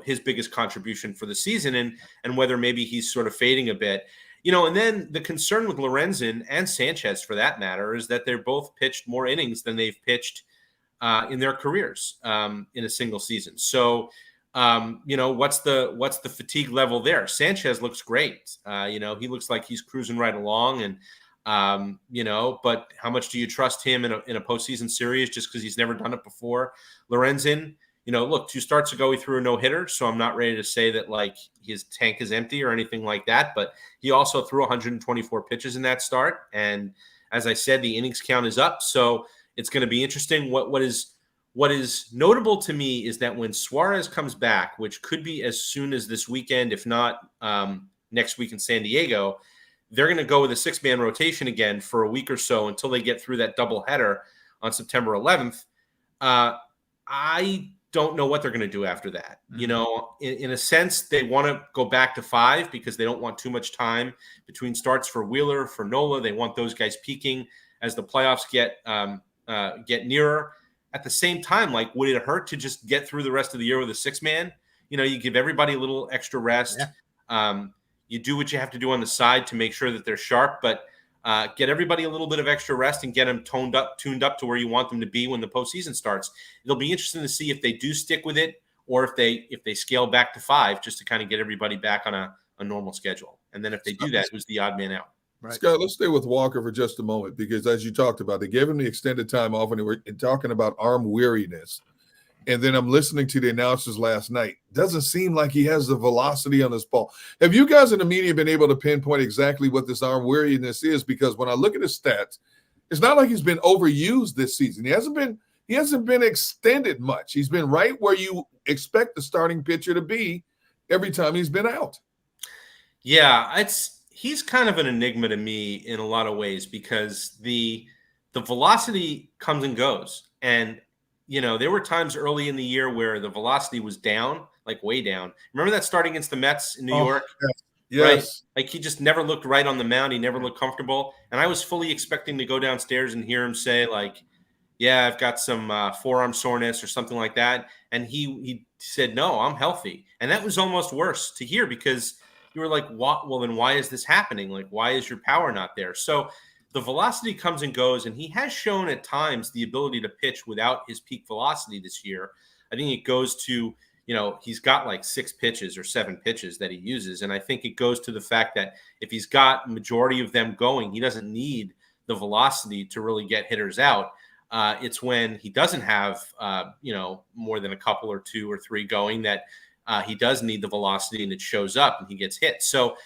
his biggest contribution for the season, and whether maybe he's sort of fading a bit, and then the concern with Lorenzen and Sanchez, for that matter, is that they're both pitched more innings than they've pitched in their careers in a single season. So, what's the fatigue level there? Sanchez looks great. He looks like he's cruising right along, and but how much do you trust him in a postseason series just because he's never done it before? Lorenzen, look, 2 starts ago, he threw a no-hitter, so I'm not ready to say that, like, his tank is empty or anything like that, but he also threw 124 pitches in that start, and as I said, the innings count is up, so it's going to be interesting. What is notable to me is that when Suarez comes back, which could be as soon as this weekend, if not next week in San Diego, they're going to go with a 6-man rotation again for a week or so until they get through that doubleheader on September 11th. I don't know what they're going to do after that. In a sense, they want to go back to 5 because they don't want too much time between starts for Wheeler, for Nola. They want those guys peaking as the playoffs get nearer. At the same time, like, would it hurt to just get through the rest of the year with a 6-man? You give everybody a little extra rest. Yeah. You do what you have to do on the side to make sure that they're sharp. But get everybody a little bit of extra rest and get them tuned up to where you want them to be when the postseason starts. It'll be interesting to see if they do stick with it or if they scale back to 5 just to kind of get everybody back on a normal schedule. And then if they do that, who's the odd man out? Right. Scott, let's stay with Walker for just a moment, because as you talked about, they gave him the extended time off, and they were talking about arm weariness. And then I'm listening to the announcers last night. Doesn't seem like he has the velocity on his ball. Have you guys in the media been able to pinpoint exactly what this arm weariness is? Because when I look at his stats, it's not like he's been overused this season. He hasn't been extended much. He's been right where you expect the starting pitcher to be every time he's been out. Yeah, he's kind of an enigma to me in a lot of ways, because the velocity comes and goes. And, there were times early in the year where the velocity was down, like way down. Remember that start against the Mets in New York? Yes. Right? Like he just never looked right on the mound. He never looked comfortable. And I was fully expecting to go downstairs and hear him say, like, yeah, I've got some forearm soreness or something like that. And he said, no, I'm healthy. And that was almost worse to hear, because you were like, what? Well, then why is this happening? Like, why is your power not there? So the velocity comes and goes, and he has shown at times the ability to pitch without his peak velocity this year. I think it goes to, he's got like 6 pitches or 7 pitches that he uses. And I think it goes to the fact that if he's got majority of them going, he doesn't need the velocity to really get hitters out. It's when he doesn't have, more than a couple or 2 or 3 going that he does need the velocity, and it shows up and he gets hit. So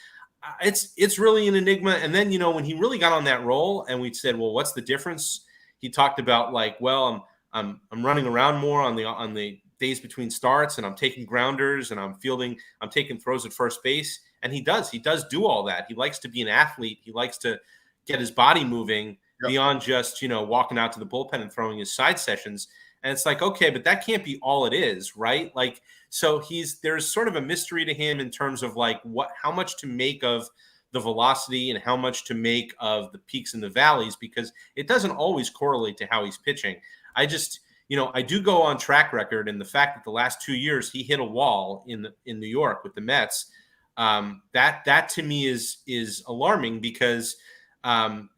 it's really an enigma. And then, when he really got on that roll and we said, well, what's the difference? He talked about like, well, I'm running around more on the days between starts, and I'm taking grounders, and I'm taking throws at first base. And he does do all that. He likes to be an athlete. He likes to get his body moving beyond just, walking out to the bullpen and throwing his side sessions. And it's like, okay, but that can't be all it is, right? Like, so there's sort of a mystery to him in terms of like how much to make of the velocity and how much to make of the peaks and the valleys, because it doesn't always correlate to how he's pitching. I just, I do go on track record, and the fact that the last 2 years he hit a wall in New York with the Mets, that to me is alarming, because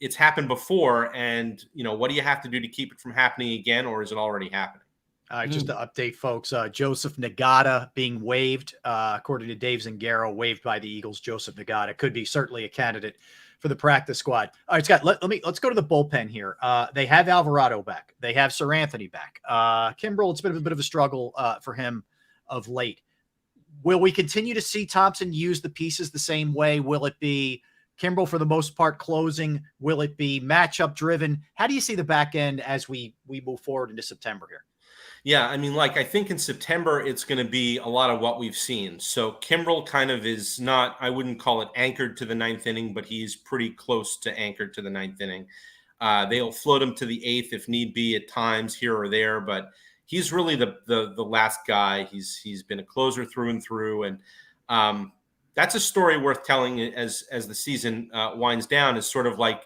it's happened before, and what do you have to do to keep it from happening again, or is it already happening? Just to update folks, Joseph Nagata being waived, according to Dave Zangaro, waived by the Eagles. Joseph Nagata could be certainly a candidate for the practice squad. All right, Scott, let's go to the bullpen here. They have Alvarado back. They have Sir Anthony back. Kimbrel, it's been a bit of a struggle for him of late. Will we continue to see Thompson use the pieces the same way? Will it be Kimbrel for the most part closing? Will it be matchup driven? How do you see the back end as we move forward into September here? Yeah, I mean, I think in September, it's going to be a lot of what we've seen. So Kimbrel kind of is not, I wouldn't call it anchored to the 9th inning, but he's pretty close to anchored to the 9th inning. They'll float him to the 8th if need be at times here or there, but he's really the last guy. He's been a closer through and through. And that's a story worth telling as the season winds down, is sort of like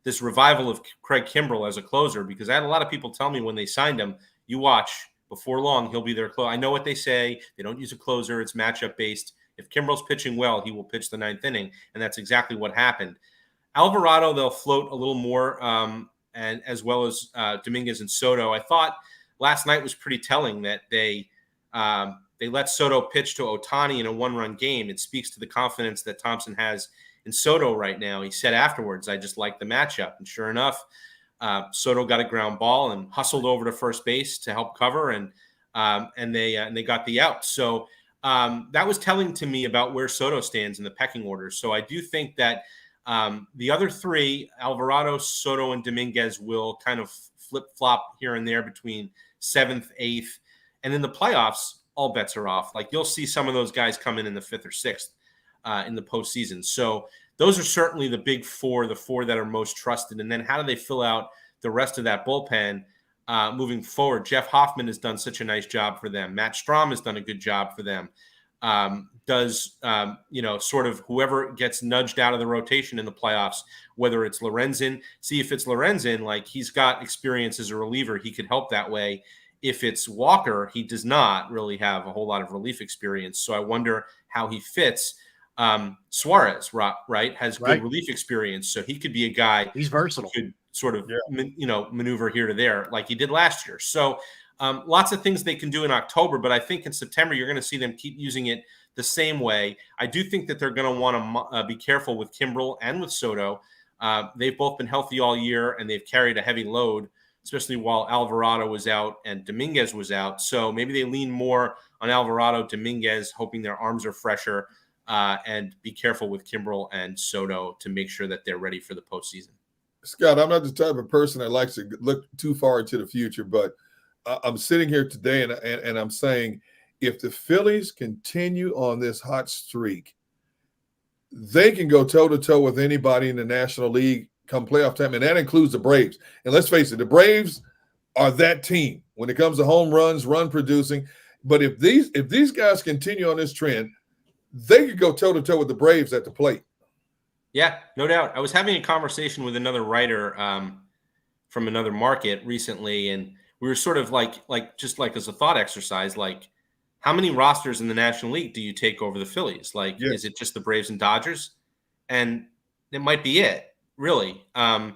this revival of Craig Kimbrel as a closer, because I had a lot of people tell me when they signed him, you watch, before long, he'll be their closer. I know what they say. They don't use a closer. It's matchup based. If Kimbrel's pitching well, he will pitch the 9th inning. And that's exactly what happened. Alvarado, they'll float a little more, and as well as Dominguez and Soto. I thought last night was pretty telling that they let Soto pitch to Ohtani in a 1-run game. It speaks to the confidence that Thompson has in Soto right now. He said afterwards, I just like the matchup. And sure enough, Soto got a ground ball and hustled over to first base to help cover, and they got the out. So that was telling to me about where Soto stands in the pecking order. So I do think that the other 3, Alvarado, Soto, and Dominguez, will kind of flip-flop here and there between 7th, 8th, and in the playoffs, all bets are off. Like, you'll see some of those guys come in the 5th or 6th in the postseason. So those are certainly the big 4, the 4 that are most trusted. And then how do they fill out the rest of that bullpen moving forward? Jeff Hoffman has done such a nice job for them. Matt Strahm has done a good job for them. Sort of whoever gets nudged out of the rotation in the playoffs, whether it's Lorenzen. See, if it's Lorenzen, like, he's got experience as a reliever, he could help that way. If it's Walker, he does not really have a whole lot of relief experience. So I wonder how he fits. Suarez, right, has good relief experience, so he could be a guy. He's versatile. Who could sort of maneuver here to there like he did last year. So lots of things they can do in October, but I think in September you're going to see them keep using it the same way. I do think that they're going to want to be careful with Kimbrel and with Soto. They've both been healthy all year, and they've carried a heavy load, especially while Alvarado was out and Dominguez was out. So maybe they lean more on Alvarado, Dominguez, hoping their arms are fresher, and be careful with Kimbrel and Soto to make sure that they're ready for the postseason. Scott, I'm not the type of person that likes to look too far into the future, but I'm sitting here today and I'm saying, if the Phillies continue on this hot streak, they can go toe-to-toe with anybody in the National League come playoff time, and that includes the Braves. And let's face it, the Braves are that team when it comes to home runs, run producing. But if these guys continue on this trend, they could go toe-to-toe with the Braves at the plate. Yeah, no doubt. I was having a conversation with another writer from another market recently, and we were sort of like as a thought exercise, like, how many rosters in the National League do you take over the Phillies? Like, is it just the Braves and Dodgers? And it might be it, really. And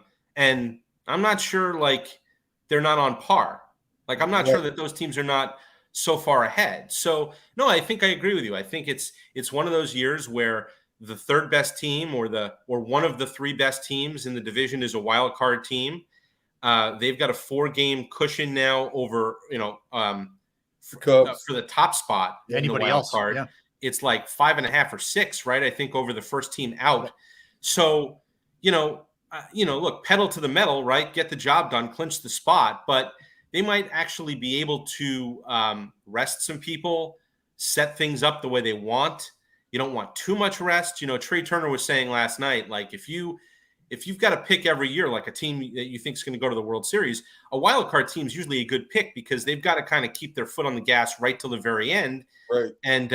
I'm not sure, like, they're not on par. Like, I'm not sure that those teams are not so far ahead. So, no, I think I agree with you. I think it's one of those years where the third best team or one of the three best teams in the division is a wild card team. They've got a 4-game cushion now over, for the top spot. Anybody else? Card. Yeah. It's like 5.5 or 6, right? I think over the first team out. So, look, pedal to the metal, right? Get the job done, clinch the spot. But they might actually be able to rest some people, set things up the way they want. You don't want too much rest. Trey Turner was saying last night, like, if you've got to pick every year, like a team that you think is going to go to the World Series, a wild card team is usually a good pick because they've got to kind of keep their foot on the gas right till the very end. Right. And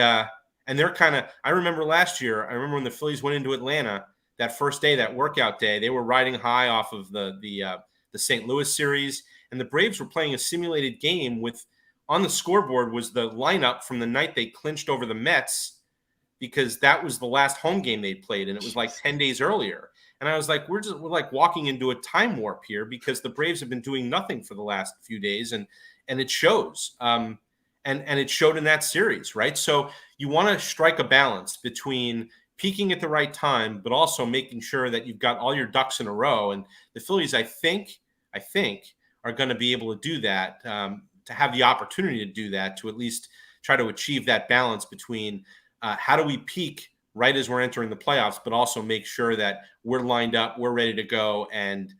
they're kind of, I remember last year, when the Phillies went into Atlanta, that first day, that workout day, they were riding high off of the St. Louis series, and the Braves were playing a simulated game with, on the scoreboard was the lineup from the night they clinched over the Mets, because that was the last home game they'd played, and it was like 10 days earlier. And I was like, we're like walking into a time warp here because the Braves have been doing nothing for the last few days, and it shows. And it showed in that series, right? So you want to strike a balance between peaking at the right time, but also making sure that you've got all your ducks in a row. And the Phillies, I think, are going to be able to do that, to have the opportunity to do that, to at least try to achieve that balance between how do we peak right as we're entering the playoffs, but also make sure that we're lined up, we're ready to go, and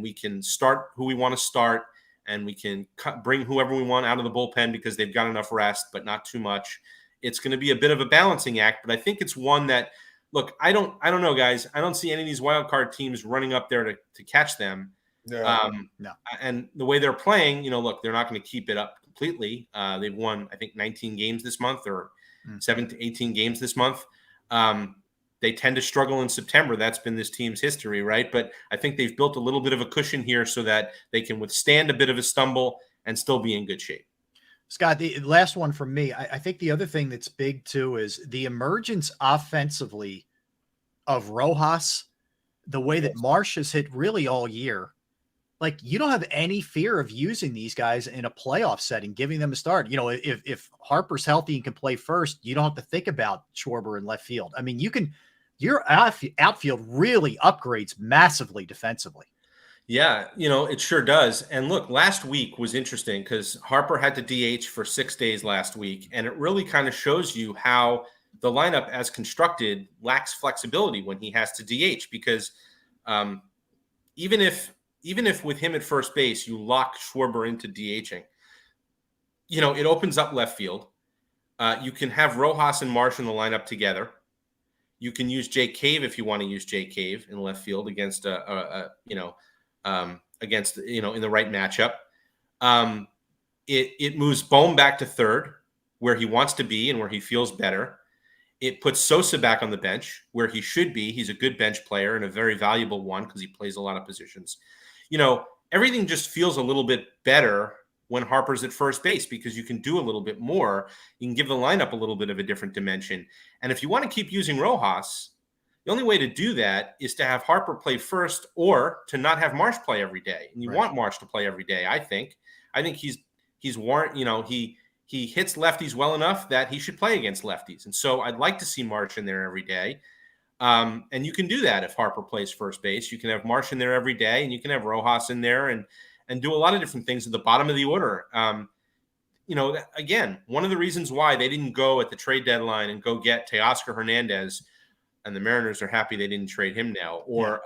we can start who we want to start, and we can bring whoever we want out of the bullpen because they've got enough rest, but not too much. It's going to be a bit of a balancing act, but I think it's one that, look, I don't know, guys. I don't see any of these wild card teams running up there to catch them. No. And the way they're playing, look, they're not going to keep it up completely. They've won, I think, 19 games this month, or 7 to 18 games this month. They tend to struggle in September. That's been this team's history, right? But I think they've built a little bit of a cushion here so that they can withstand a bit of a stumble and still be in good shape. Scott, the last one from me, I think the other thing that's big too is the emergence offensively of Rojas, the way that Marsh has hit really all year. Like, you don't have any fear of using these guys in a playoff setting, giving them a start. If Harper's healthy and can play first, you don't have to think about Schwarber in left field. I mean, your outfield really upgrades massively defensively. Yeah, it sure does. And look, last week was interesting because Harper had to DH for 6 days last week, and it really kind of shows you how the lineup as constructed lacks flexibility when he has to DH, because even if with him at first base, you lock Schwarber into DHing, it opens up left field. You can have Rojas and Marsh in the lineup together. You can use JAKIB if you want to use JAKIB in left field against in the right matchup. It moves Bohm back to third, where he wants to be and where he feels better. It puts Sosa back on the bench where he should be. He's a good bench player and a very valuable one because he plays a lot of positions. Everything just feels a little bit better when Harper's at first base, because you can do a little bit more. You can give the lineup a little bit of a different dimension. And if you want to keep using Rojas, the only way to do that is to have Harper play first, or to not have Marsh play every day. And you want Marsh to play every day, I think. I think he's warrant, he hits lefties well enough that he should play against lefties. And so I'd like to see Marsh in there every day. And you can do that if Harper plays first base. You can have Marsh in there every day, and you can have Rojas in there and do a lot of different things at the bottom of the order. Again, one of the reasons why they didn't go at the trade deadline and go get Teoscar Hernandez, and the Mariners are happy they didn't trade him now, or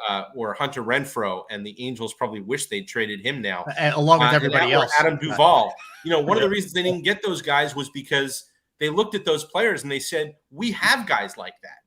Hunter Renfroe, and the Angels probably wish they'd traded him now, and along with everybody else. Adam Duvall. One of the reasons they didn't get those guys was because they looked at those players and they said, we have guys like that.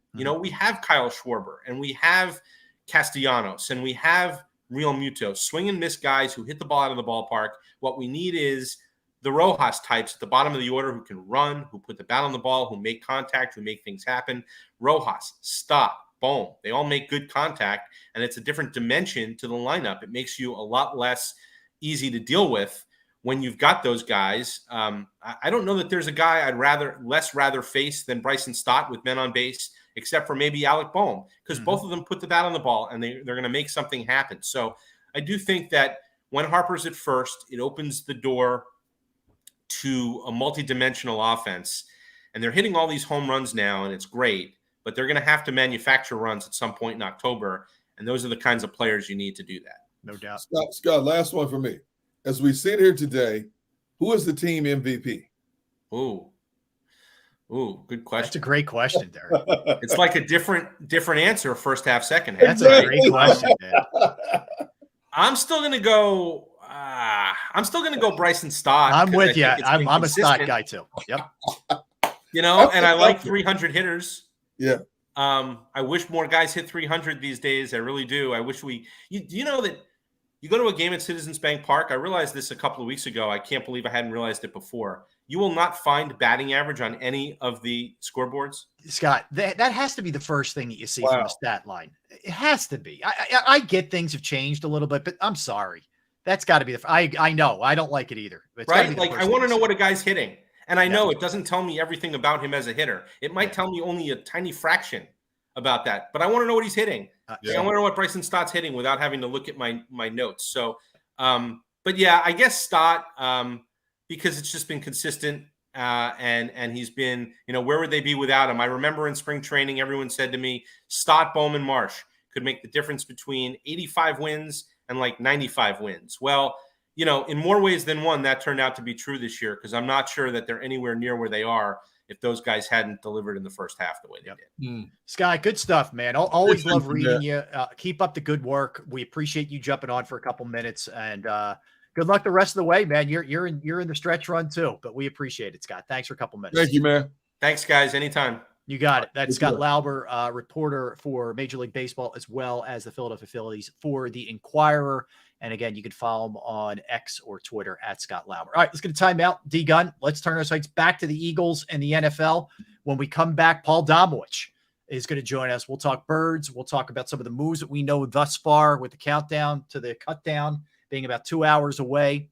We have Kyle Schwarber, and we have Castellanos, and we have Real Muto, swing and miss guys who hit the ball out of the ballpark. What we need is the Rojas types at the bottom of the order who can run, who put the bat on the ball, who make contact, who make things happen. Rojas, stop, boom. They all make good contact, and it's a different dimension to the lineup. It makes you a lot less easy to deal with when you've got those guys. I don't know that there's a guy I'd rather face than Bryson Stott with men on base, except for maybe Alec Boehm, because both of them put the bat on the ball, and they're going to make something happen. So I do think that when Harper's at first, it opens the door to a multi-dimensional offense, and they're hitting all these home runs now, and it's great, but they're going to have to manufacture runs at some point in October, and those are the kinds of players you need to do that. No doubt. Scott, last one for me. As we sit here today, who is the team MVP? Ooh, good question. That's a great question, Derek. It's like a different answer, first half, second half. That's a great question, man. I'm still going to go Bryson Stott. I'm with you. I'm a Stott guy too. Yep. And I like 300 hitters. Yeah. I wish more guys hit 300 these days. I really do. I wish you know that you go to a game at Citizens Bank Park. I realized this a couple of weeks ago. I can't believe I hadn't realized it before. You will not find batting average on any of the scoreboards. Scott, that has to be the first thing that you see from a stat line. It has to be. I get things have changed a little bit, but I'm sorry. That's got to be I know. I don't like it either. Right? Like, I want to know what a guy's hitting. And I know it doesn't tell me everything about him as a hitter. It might tell me only a tiny fraction about that. But I want to know what he's hitting. I want to know what Bryson Stott's hitting without having to look at my notes. So, but yeah, I guess Stott, because it's just been consistent, and he's been, where would they be without him? I remember in spring training, everyone said to me, Stott, Bowman, Marsh could make the difference between 85 wins and like 95 wins. Well, in more ways than one, that turned out to be true this year, because I'm not sure that they're anywhere near where they are if those guys hadn't delivered in the first half the way they did. Scott, good stuff, man. I'll always love reading you. Keep up the good work. We appreciate you jumping on for a couple minutes, and good luck the rest of the way, man. You're in the stretch run too, but we appreciate it, Scott. Thanks for a couple minutes. Thank you, man. Thanks, guys. Anytime. You got it. That's Scott Lauber, reporter for Major League Baseball, as well as the Philadelphia Phillies for the Inquirer. And again, you can follow him on X or Twitter at Scott Lauber. All right, let's get a timeout. D-Gun, let's turn our sights back to the Eagles and the NFL. When we come back, Paul Domowitch is going to join us. We'll talk birds. We'll talk about some of the moves that we know thus far with the countdown to the cut down being about 2 hours away.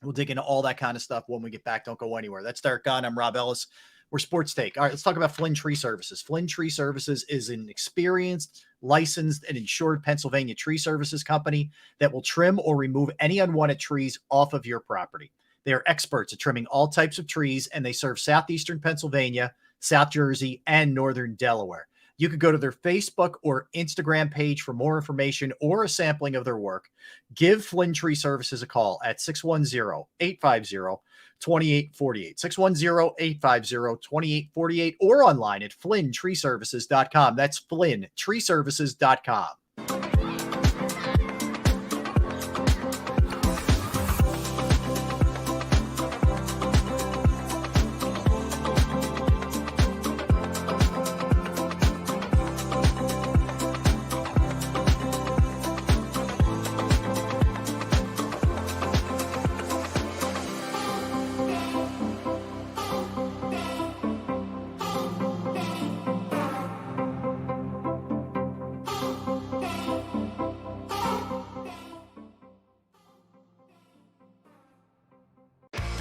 We'll dig into all that kind of stuff when we get back. Don't go anywhere. That's Derek Gunn. I'm Rob Ellis. We're Sports Take. All right, let's talk about Flynn Tree Services. Flynn Tree Services is an experienced, licensed, and insured Pennsylvania tree services company that will trim or remove any unwanted trees off of your property. They are experts at trimming all types of trees, and they serve southeastern Pennsylvania, South Jersey, and northern Delaware. You could go to their Facebook or Instagram page for more information or a sampling of their work. Give Flynn Tree Services a call at 610-850-2848, 610-850-2848, or online at flynntreeservices.com. That's flynntreeservices.com.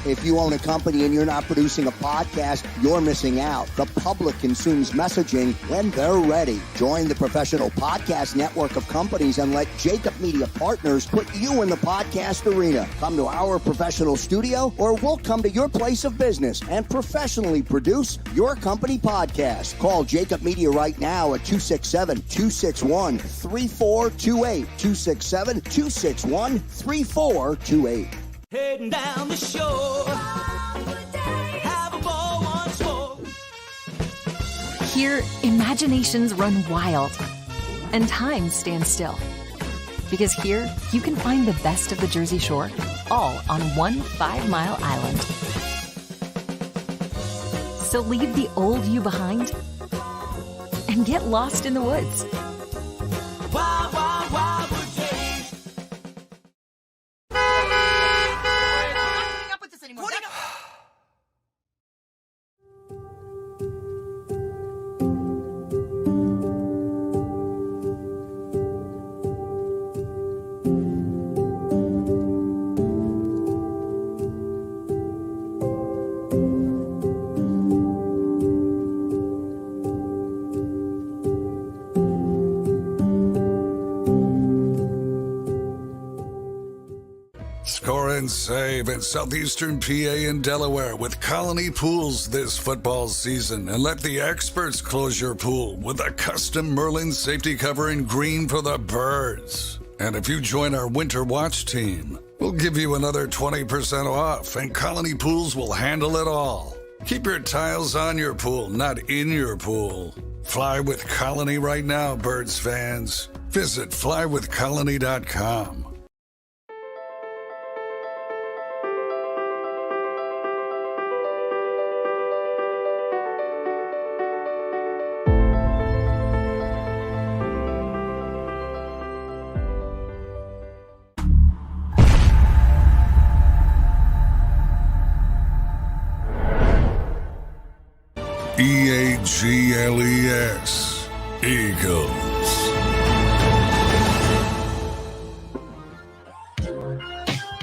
If you own a company and you're not producing a podcast, you're missing out. The public consumes messaging when they're ready. Join the professional podcast network of companies and let JAKIB Media Partners put you in the podcast arena. Come to our professional studio, or we'll come to your place of business and professionally produce your company podcast. Call JAKIB Media right now at 267-261-3428. 267-261-3428. Heading down the shore. Have a ball once more. Here, imaginations run wild and time stands still. Because here, you can find the best of the Jersey Shore, all on one 5-mile island. So leave the old you behind and get lost in the woods. Wild, wild, wild wood days. Not with this anymore. Score and save in southeastern PA and Delaware with Colony Pools this football season, and let the experts close your pool with a custom Merlin safety cover in green for the birds. And if you join our Winter Watch team, we'll give you another 20% off, and Colony Pools will handle it all. Keep your tiles on your pool, not in your pool. Fly with Colony right now, birds fans. Visit flywithcolony.com. EAGLES, Eagles.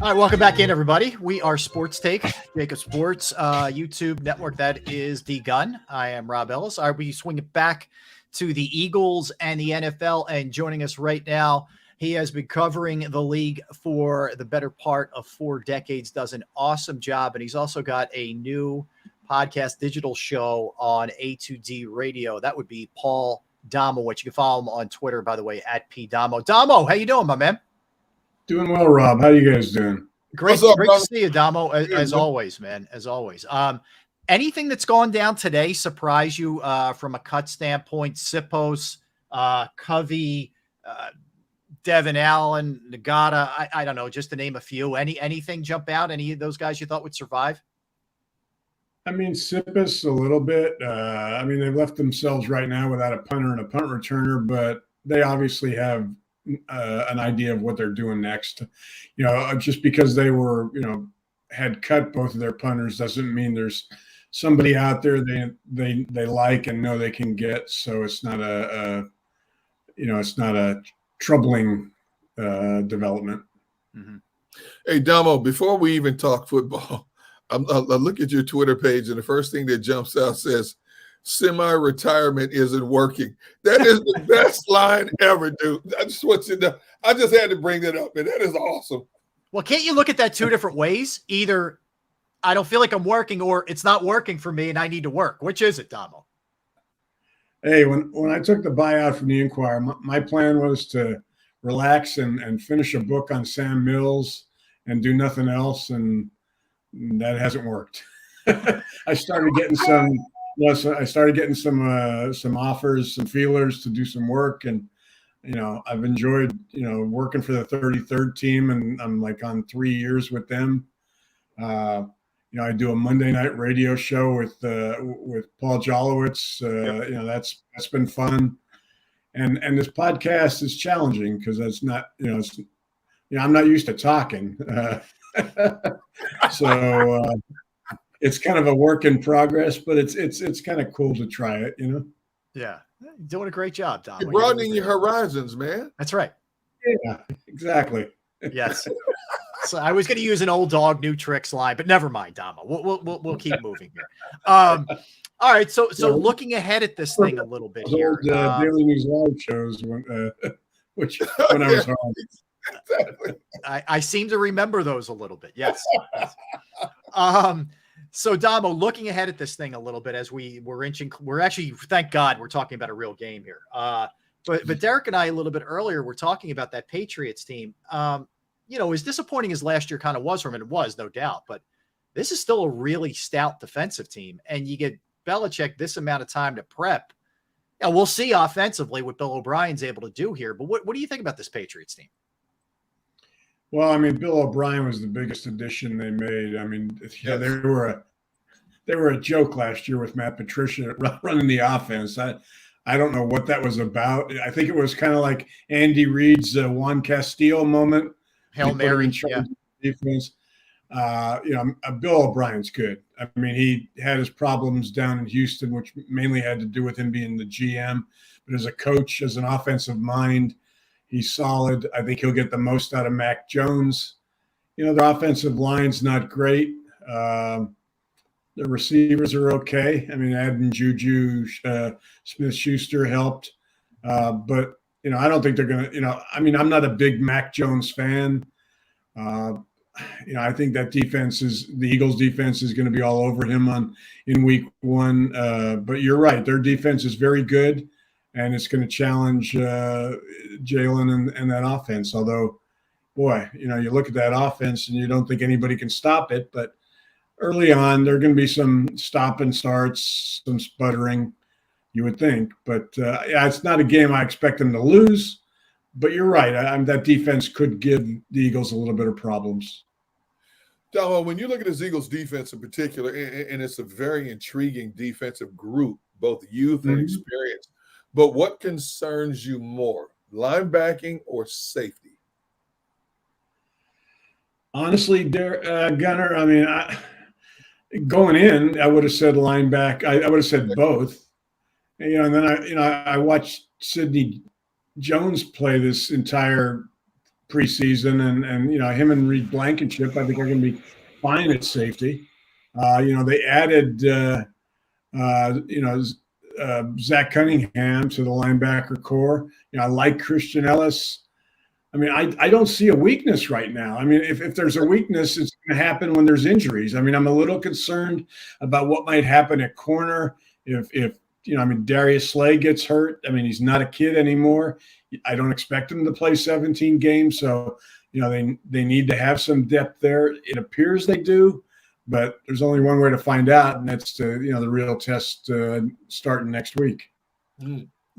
All right, welcome back in, everybody. We are Sports Take, JAKIB Sports YouTube network. That is the gun. I am Rob Ellis. All right, we swing it back to the Eagles and the NFL, and joining us right now, he has been covering the league for the better part of 4 decades, does an awesome job, and he's also got a new podcast digital show on A2D Radio. That would be Paul Domowitch. You can follow him on Twitter, by the way, at PDomo. Domo, how you doing, my man? Doing well, Rob. How you guys doing? Great, great to see you, Domo, as always, man, as always. Anything that's gone down today surprise you from a cut standpoint? Sipos, Covey, Devin Allen, Nagata, I don't know, just to name a few. Anything jump out? Any of those guys you thought would survive? I mean, Sipos a little bit. I mean, they've left themselves right now without a punter and a punt returner, but they obviously have an idea of what they're doing next. You know, just because they were, had cut both of their punters doesn't mean there's somebody out there they like and know they can get. So it's not it's not a troubling development. Mm-hmm. Hey, Damo, before we even talk football, I look at your Twitter page, and the first thing that jumps out says, "Semi-retirement isn't working." That is the best line ever, dude. I just want you to know. I just had to bring that up, and that is awesome. Well, can't you look at that 2 different ways? Either I don't feel like I'm working, or it's not working for me and I need to work. Which is it, Damo? Hey, when I took the buyout from the Inquirer, my plan was to relax and finish a book on Sam Mills and do nothing else, and that hasn't worked. I started getting some offers, some feelers to do some work, and I've enjoyed working for the 33rd team, and I'm like on 3 years with them. I do a Monday night radio show with Paul Jolowitz. That's been fun, and this podcast is challenging because that's not I'm not used to talking. So it's kind of a work in progress, but it's kind of cool to try it, Yeah, you're doing a great job, Dom. You're broadening your horizons, man. That's right. Yeah, exactly. Yes. So I was going to use an old dog, new tricks line, but never mind, Damo. We'll keep moving here. All right, so looking ahead at this thing a little bit here. Daily News Live shows, when I was home. Exactly. I seem to remember those a little bit. Yes. So Damo, looking ahead at this thing a little bit as we're actually, thank God, we're talking about a real game here. But Derek and I a little bit earlier were talking about that Patriots team. As disappointing as last year kind of was from it, it was, no doubt, but this is still a really stout defensive team, and you get Belichick this amount of time to prep. And we'll see offensively what Bill O'Brien's able to do here. But what do you think about this Patriots team? Well, I mean, Bill O'Brien was the biggest addition they made. I mean, yeah, they were a joke last year with Matt Patricia running the offense. I don't know what that was about. I think it was kind of like Andy Reid's Juan Castillo moment. Hail Mary, defense. Bill O'Brien's good. I mean, he had his problems down in Houston, which mainly had to do with him being the GM. But as a coach, as an offensive mind, he's solid. I think he'll get the most out of Mac Jones. The offensive line's not great. The receivers are okay. I mean, adding Juju Smith-Schuster helped. But, I don't think they're going to, I'm not a big Mac Jones fan. I think that the Eagles defense is going to be all over him in week one. But you're right. Their defense is very good, and it's going to challenge Jalen and that offense. Although, boy, you look at that offense and you don't think anybody can stop it. But early on, there are going to be some stop and starts, some sputtering, you would think. But, it's not a game I expect them to lose. But you're right. That defense could give the Eagles a little bit of problems. Damo, when you look at this Eagles defense in particular, and it's a very intriguing defensive group, both youth and experience, but what concerns you more, linebacking or safety? Honestly, Gunner, I mean, going in, I would have said linebacker. I would have said both. And then I watched Sidney Jones play this entire preseason, and him and Reed Blankenship, I think, are going to be fine at safety. They added Zach Cunningham to the linebacker core. I like Christian Ellis. I mean, I don't see a weakness right now. I mean, if there's a weakness, it's going to happen when there's injuries. I mean, I'm a little concerned about what might happen at corner if Darius Slay gets hurt. I mean, he's not a kid anymore. I don't expect him to play 17 games. So, they need to have some depth there. It appears they do, but there's only one way to find out, and that's the real test starting next week.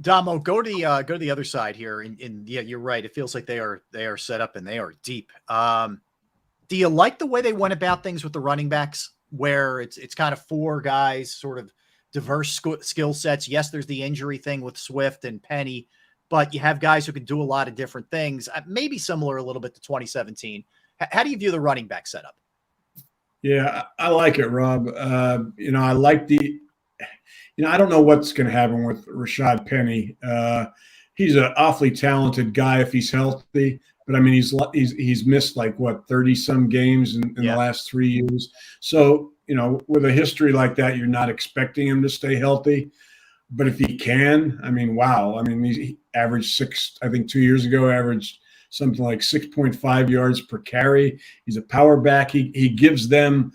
Damo, go to the other side here. And yeah, you're right. It feels like they are set up and they are deep. Do you like the way they went about things with the running backs, where it's kind of four guys, sort of diverse skill sets? Yes, there's the injury thing with Swift and Penny, but you have guys who can do a lot of different things, maybe similar a little bit to 2017. How do you view the running back setup? Yeah, I like it, Rob. I like I don't know what's going to happen with Rashad Penny. He's an awfully talented guy if he's healthy, but I mean, he's missed 30 some games in the last 3 years. So, with a history like that, you're not expecting him to stay healthy. But if he can, I mean, wow. I mean, he averaged 2 years ago, averaged something like 6.5 yards per carry. He's a power back. He gives them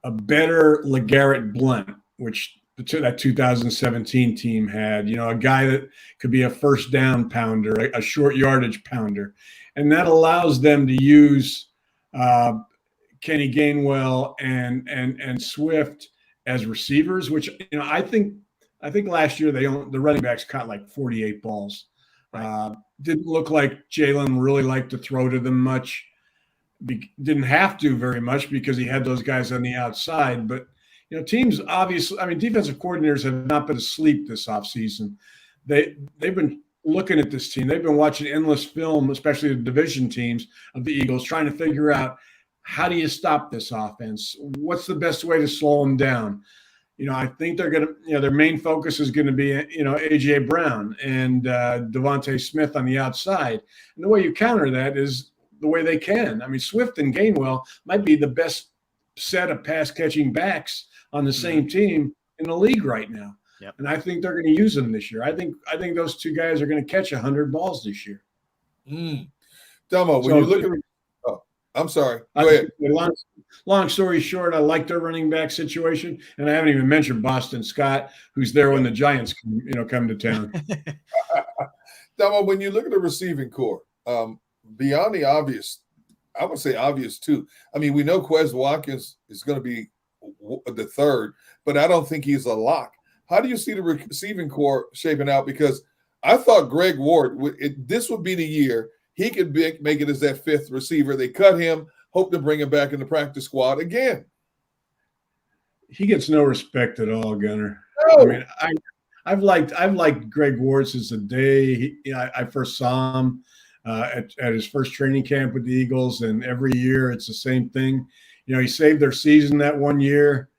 a better LeGarrette Blount, which that 2017 team had, a guy that could be a first down pounder, a short yardage pounder. And that allows them to use Kenny Gainwell and Swift as receivers, which, I think last year the running backs caught 48 balls. Didn't look like Jalen really liked to throw to them much. Didn't have to very much because he had those guys on the outside. But, teams obviously, defensive coordinators have not been asleep this offseason. They've been looking at this team. They've been watching endless film, especially the division teams of the Eagles, trying to figure out, how do you stop this offense? What's the best way to slow them down? I think they're going to, their main focus is going to be, A.J. Brown and Devontae Smith on the outside. And the way you counter that is the way they can. I mean, Swift and Gainwell might be the best set of pass catching backs on the same team in the league right now. Yep. And I think they're going to use them this year. I think those two guys are going to catch 100 balls this year. Damo, when you look at I'm sorry. Go ahead. Long story short, I like their running back situation, and I haven't even mentioned Boston Scott, who's there when the Giants come to town. Damo, when you look at the receiving core, beyond the obvious, I would say obvious too. I mean, we know Quez Watkins is going to be the third, but I don't think he's a lock. How do you see the receiving core shaping out? Because I thought Greg Ward, this would be the year he could make it as that fifth receiver. They cut him, hope to bring him back in the practice squad again. He gets no respect at all, Gunner. No. I mean, I've liked Greg Ward since the day I first saw him at his first training camp with the Eagles, and every year it's the same thing. He saved their season that one year.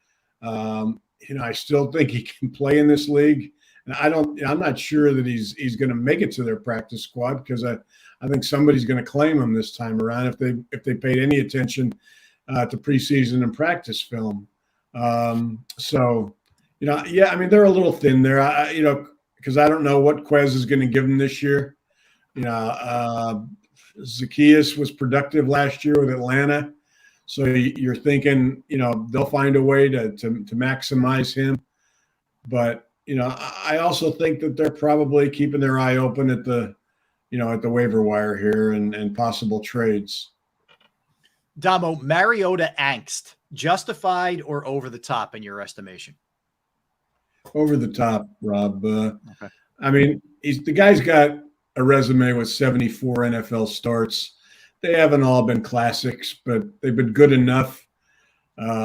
I still think he can play in this league, and I'm not sure that he's going to make it to their practice squad, because I think somebody's going to claim him this time around if they paid any attention to preseason and practice film. I mean, they're a little thin there, because I don't know what Quez is going to give them this year. Zacchaeus was productive last year with Atlanta. So you're thinking, they'll find a way to maximize him. But, I also think that they're probably keeping their eye open at the waiver wire here and possible trades. Damo, Mariota angst, justified or over the top in your estimation? Over the top, Rob. Okay. I mean, the guy's got a resume with 74 NFL starts. They haven't all been classics, but they've been good enough.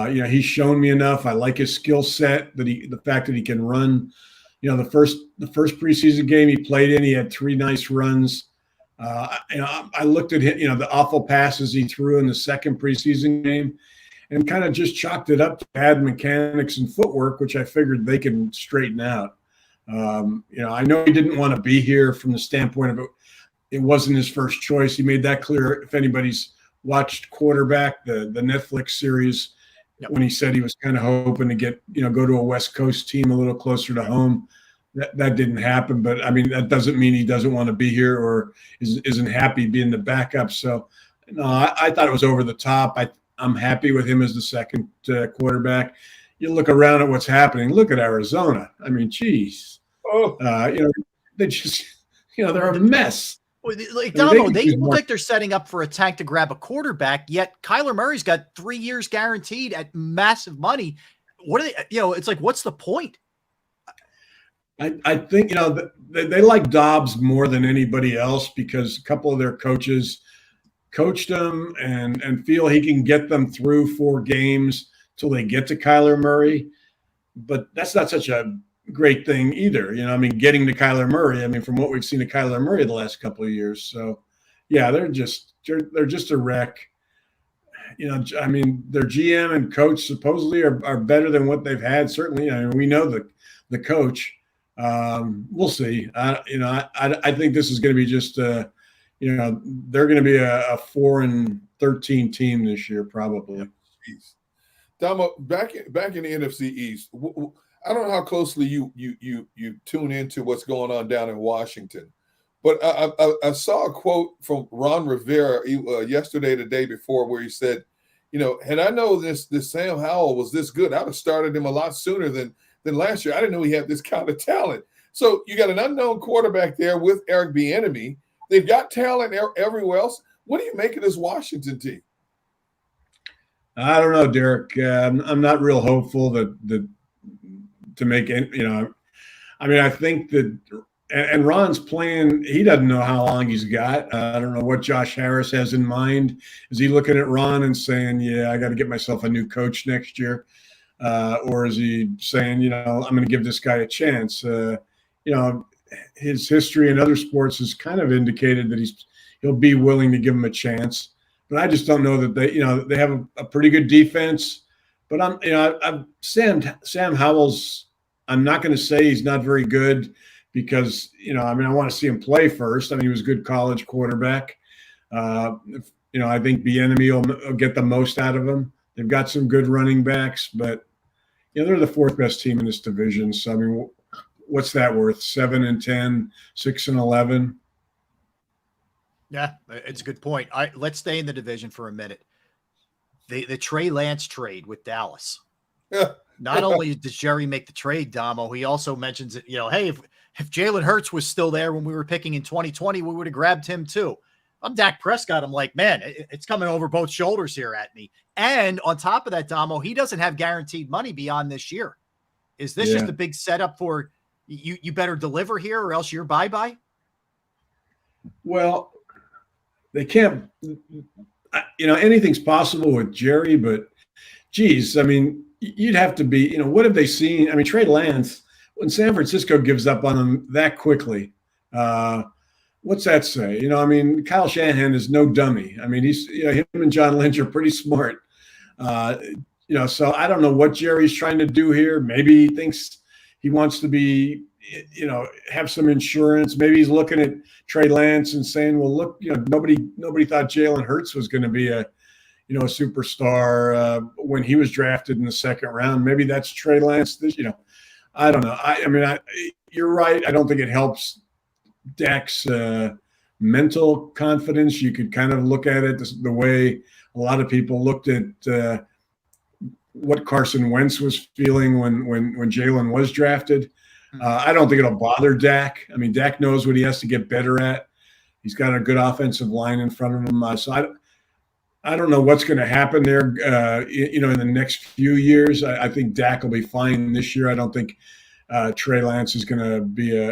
He's shown me enough. I like his skill set, the fact that he can run. The first preseason game he played in, he had 3 nice runs. I looked at him, the awful passes he threw in the second preseason game, and kind of just chalked it up to bad mechanics and footwork, which I figured they can straighten out. I know he didn't want to be here from the standpoint of it wasn't his first choice. He made that clear. If anybody's watched Quarterback, the Netflix series, when he said he was kind of hoping to get, go to a West Coast team a little closer to home. That didn't happen. But, I mean, that doesn't mean he doesn't want to be here or isn't happy being the backup. So, no, I thought it was over the top. I'm happy with him as the second quarterback. You look around at what's happening. Look at Arizona. I mean, geez. They just, they're a mess. Like, Damo, they look like they're setting up for a tank to grab a quarterback, yet Kyler Murray's got 3 years guaranteed at massive money. What are they, it's like, what's the point? I think, they like Dobbs more than anybody else because a couple of their coaches coached him and feel he can get them through 4 games till they get to Kyler Murray. But that's not such a great thing either. Getting to Kyler Murray, from what we've seen of Kyler Murray the last couple of years. So, yeah, they're just a wreck. Their GM and coach supposedly are better than what they've had. Certainly, we know the coach. We'll see. I think this is going to be just they're going to be a 4-13 team this year probably. Damo, back in the NFC East. I don't know how closely you tune into what's going on down in Washington, but I saw a quote from Ron Rivera yesterday, the day before, where he said, had I known this Sam Howell was this good, I'd have started him a lot sooner than last year. I didn't know he had this kind of talent. So you got an unknown quarterback there with Eric Bieniemy. They've got talent everywhere else. What do you make of this Washington team? I don't know, Derek. I'm not real hopeful that to make it, I think that, and Ron's playing, he doesn't know how long he's got. I don't know what Josh Harris has in mind. Is he looking at Ron and saying, yeah, I got to get myself a new coach next year? Or is he saying, I'm going to give this guy a chance? His history in other sports has kind of indicated that he'll be willing to give him a chance. But I just don't know that they have a pretty good defense. But Sam Howell's, I'm not going to say he's not very good because, I want to see him play first. He was a good college quarterback. I think Bieniemy will get the most out of them. They've got some good running backs, but they're the fourth best team in this division. So I mean, what's that worth? 7-10, 6-11. Yeah, it's a good point. Let's stay in the division for a minute. The Trey Lance trade with Dallas. Not only does Jerry make the trade, Damo, he also mentions it. Hey, if Jalen Hurts was still there when we were picking in 2020, we would have grabbed him too. I'm Dak Prescott. I'm like, man, it's coming over both shoulders here at me. And on top of that, Damo, he doesn't have guaranteed money beyond this year. Is this just a big setup for you? You better deliver here, or else you're bye-bye. Well, they can't. Anything's possible with Jerry, but geez, I mean, you'd have to be. What have they seen? I mean, Trey Lance, when San Francisco gives up on him that quickly. What's that say? I mean, Kyle Shanahan is no dummy. I mean, he's him and John Lynch are pretty smart. So I don't know what Jerry's trying to do here. Maybe he thinks he wants to be, have some insurance. Maybe he's looking at Trey Lance and saying, well, look, nobody thought Jalen Hurts was going to be a superstar when he was drafted in the second round. Maybe that's Trey Lance. I don't know. I mean, you're right. I don't think it helps Dak's mental confidence. You could kind of look at it the way a lot of people looked at what Carson Wentz was feeling when Jalen was drafted. I don't think it'll bother Dak. I mean, Dak knows what he has to get better at. He's got a good offensive line in front of him. So I don't know what's going to happen there, in the next few years. I think Dak will be fine this year. I don't think Trey Lance is going to be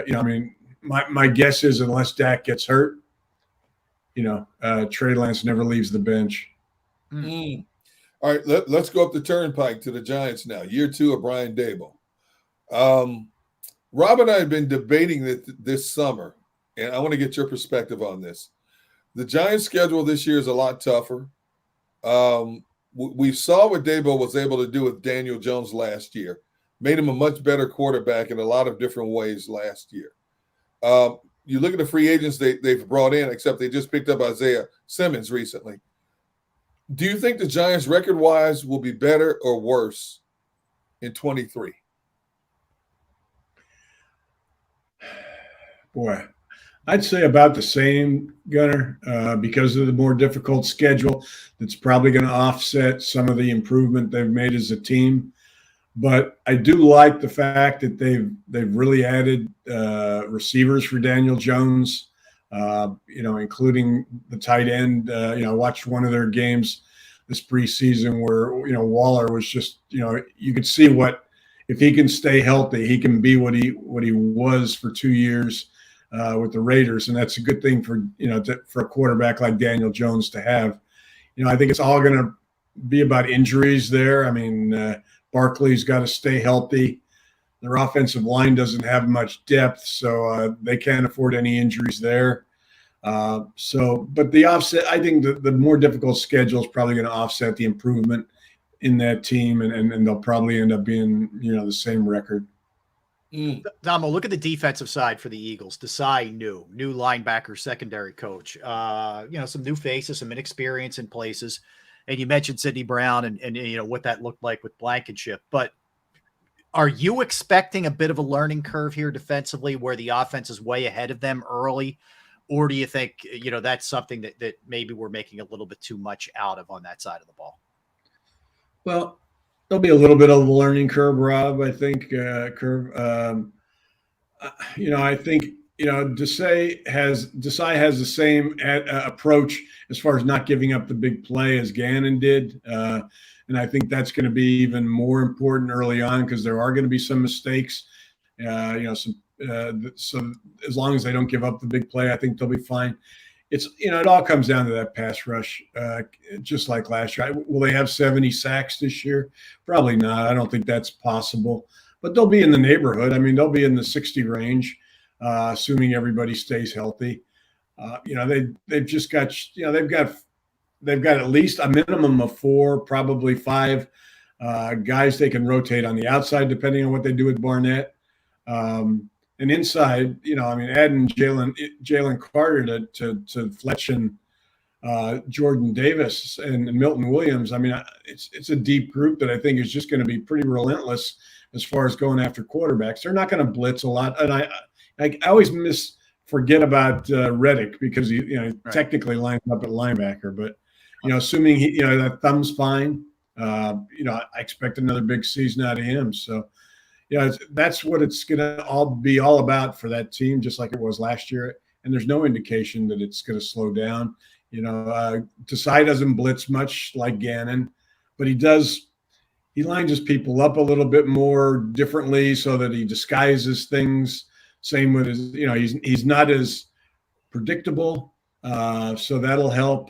my guess is unless Dak gets hurt, Trey Lance never leaves the bench. Mm. All right, let's go up the turnpike to the Giants now. Year 2 of Brian Daboll. Rob and I have been debating this summer, and I want to get your perspective on this. The Giants' schedule this year is a lot tougher. We saw what Daboll was able to do with Daniel Jones last year. Made him a much better quarterback in a lot of different ways last year. You look at the free agents they've brought in, except they just picked up Isaiah Simmons recently. Do you think the Giants, record-wise, will be better or worse in 23? Boy, I'd say about the same, Gunner, because of the more difficult schedule. That's probably going to offset some of the improvement they've made as a team. But I do like the fact that they've really added receivers for Daniel Jones, including the tight end. I watched one of their games this preseason where, Waller was just, you could see if he can stay healthy, he can be what he was for 2 years with the Raiders. And that's a good thing for a quarterback like Daniel Jones to have. I think it's all going to be about injuries there. I mean, Barkley's got to stay healthy. Their offensive line doesn't have much depth, so they can't afford any injuries there. But the offset, I think the more difficult schedule is probably going to offset the improvement in that team, and they'll probably end up being, the same record. Damo, look at the defensive side for the Eagles. Desai, new linebacker, secondary coach. Some new faces, some inexperience in places. And you mentioned Sidney Brown and what that looked like with Blankenship. But are you expecting a bit of a learning curve here defensively where the offense is way ahead of them early? Or do you think, that's something that maybe we're making a little bit too much out of on that side of the ball? Well, there'll be a little bit of a learning curve, Rob, I think. I think, Desai has the same approach as far as not giving up the big play as Gannon did. And I think that's going to be even more important early on because there are going to be some mistakes. So as long as they don't give up the big play, I think they'll be fine. It's, it all comes down to that pass rush, just like last year. Will they have 70 sacks this year? Probably not. I don't think that's possible. But they'll be in the neighborhood. I mean, they'll be in the 60 range, assuming everybody stays healthy. They've just got, they've got at least a minimum of 4, probably 5 guys they can rotate on the outside, depending on what they do with Barnett. And inside, adding Jalen Carter to Fletch and Jordan Davis and Milton Williams. I mean, it's a deep group that I think is just going to be pretty relentless as far as going after quarterbacks. They're not going to blitz a lot, and I always forget about Reddick because he right. Technically lines up at linebacker, but assuming that thumb's fine, I expect another big season out of him. So that's what it's going to be all about for that team, just like it was last year. And there's no indication that it's going to slow down. Desai doesn't blitz much like Gannon, but he lines his people up a little bit more differently so that he disguises things. Same with his, he's not as predictable. So that'll help.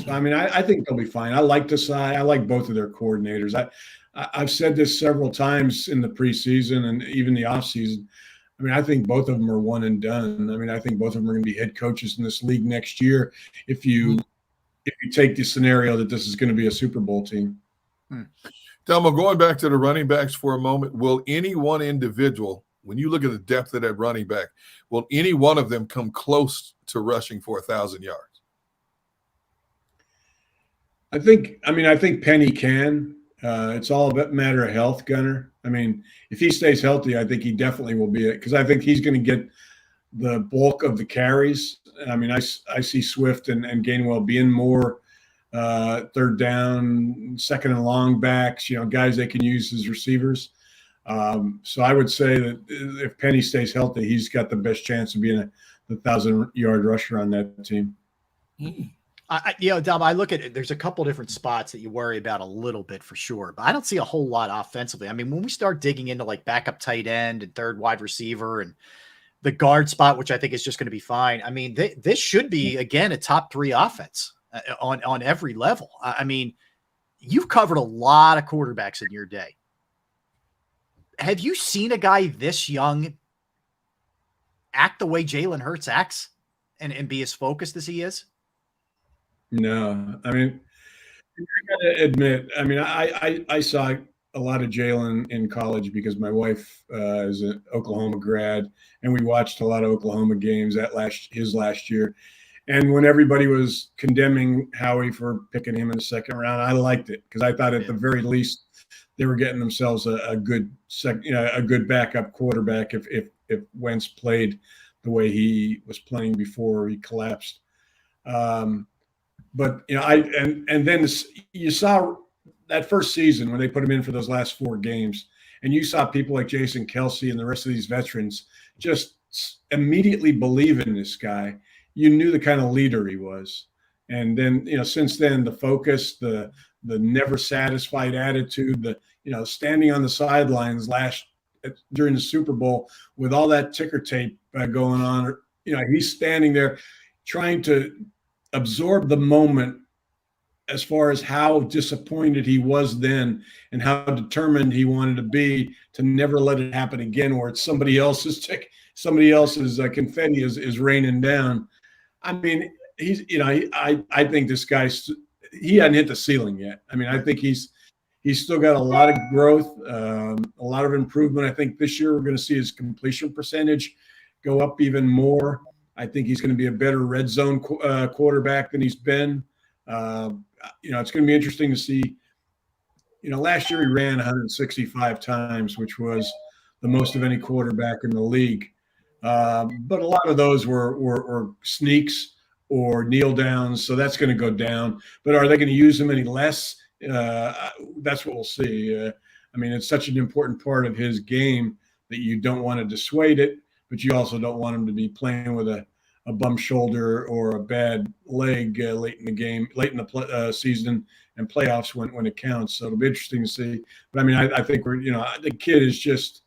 I mean, I think they'll be fine. I like Desai. I like both of their coordinators. I've said this several times in the preseason and even the offseason. I mean, I think both of them are one and done. I mean, I think both of them are going to be head coaches in this league next year if you take the scenario that this is going to be a Super Bowl team. Delmo, going back to the running backs for a moment, will any one individual, when you look at the depth of that running back, will any one of them come close to rushing for 1,000 yards? I think Penny can. It's all a matter of health, Gunner. I mean, if he stays healthy, I think he definitely will be it because I think he's going to get the bulk of the carries. I mean, I see Swift and Gainwell being more third down, second and long backs, guys they can use as receivers. So I would say that if Penny stays healthy, he's got the best chance of being a 1,000-yard rusher on that team. Dom, I look at it. There's a couple different spots that you worry about a little bit for sure, but I don't see a whole lot offensively. I mean, when we start digging into like backup tight end and third wide receiver and the guard spot, which I think is just going to be fine. I mean, this should be, again, a top 3 offense on every level. I mean, you've covered a lot of quarterbacks in your day. Have you seen a guy this young act the way Jalen Hurts acts and be as focused as he is? No, I mean, I gotta admit, I mean, I saw a lot of Jalen in college because my wife is an Oklahoma grad, and we watched a lot of Oklahoma games his last year. And when everybody was condemning Howie for picking him in the second round, I liked it because I thought at the very least they were getting themselves a good backup quarterback if Wentz played the way he was playing before he collapsed. But then you saw that first season when they put him in for those last 4 games, and you saw people like Jason Kelsey and the rest of these veterans just immediately believe in this guy. You knew the kind of leader he was, and then since then the focus, the never satisfied attitude, standing on the sidelines during the Super Bowl with all that ticker tape going on. He's standing there trying to absorb the moment as far as how disappointed he was then and how determined he wanted to be to never let it happen again where it's somebody else's confetti is raining down. I mean, I think this guy's he hasn't hit the ceiling yet. I mean, I think he's still got a lot of growth, a lot of improvement. I think this year we're going to see his completion percentage go up even more. I think he's going to be a better red zone quarterback than he's been. It's going to be interesting to see. Last year he ran 165 times, which was the most of any quarterback in the league. But a lot of those were sneaks or kneel downs, so that's going to go down. But are they going to use them any less? That's what we'll see. I mean, it's such an important part of his game that you don't want to dissuade it, but you also don't want him to be playing with a bum shoulder or a bad leg late in the season and playoffs when it counts. So it'll be interesting to see. But I mean, I think the kid is just,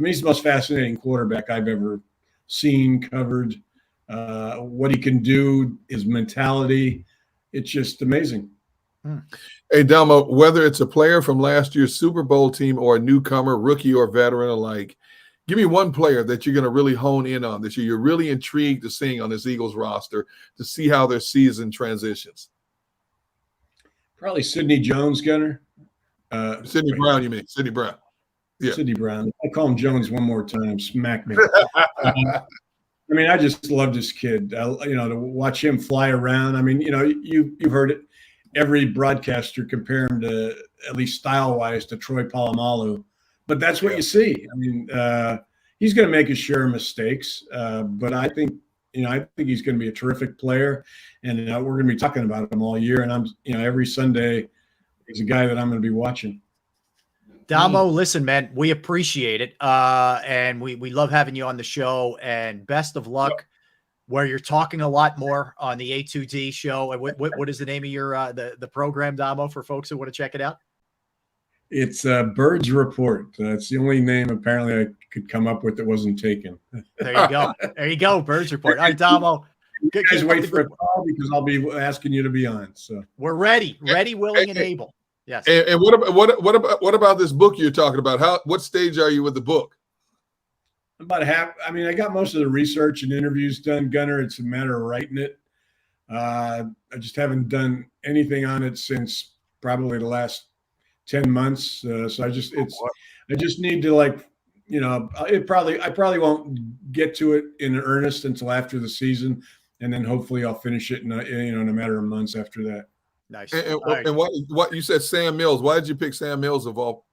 he's the most fascinating quarterback I've ever seen, covered. What he can do, his mentality, it's just amazing. Hey, Delmo, whether it's a player from last year's Super Bowl team or a newcomer, rookie or veteran alike, give me one player that you're going to really hone in on this year. You're really intrigued to seeing on this Eagles roster to see how their season transitions. Probably Sidney Jones, Gunner. Sidney Brown, you mean? Sidney Brown. Yeah. Sidney Brown. I call him Jones one more time. Smack me. I mean, I just love this kid. To watch him fly around. I mean, you've heard it. Every broadcaster compare him to, at least style-wise, to Troy Polamalu, but that's what you see. I mean, he's going to make his share of mistakes, but I think he's going to be a terrific player, and we're going to be talking about him all year. And every Sunday, he's a guy that I'm going to be watching. Damo, listen, man, we appreciate it. And we love having you on the show, and best of luck where you're talking a lot more on the A2D show. And what is the name of your, the program, Damo, for folks who want to check it out? It's Birds Report. It's the only name apparently I could come up with that wasn't taken. There you go. There you go. Birds Report. All right, Damo. You guys wait for a call because I'll be asking you to be on. So we're ready, willing, and able. Yes. And what about this book you're talking about? What stage are you with the book? About half. I mean, I got most of the research and interviews done, Gunner. It's a matter of writing it. I just haven't done anything on it since probably the last 10 months. So I just need to I probably won't get to it in earnest until after the season, and then hopefully I'll finish it in a matter of months after that. Nice. And what you said, Sam Mills. Why did you pick Sam Mills of all?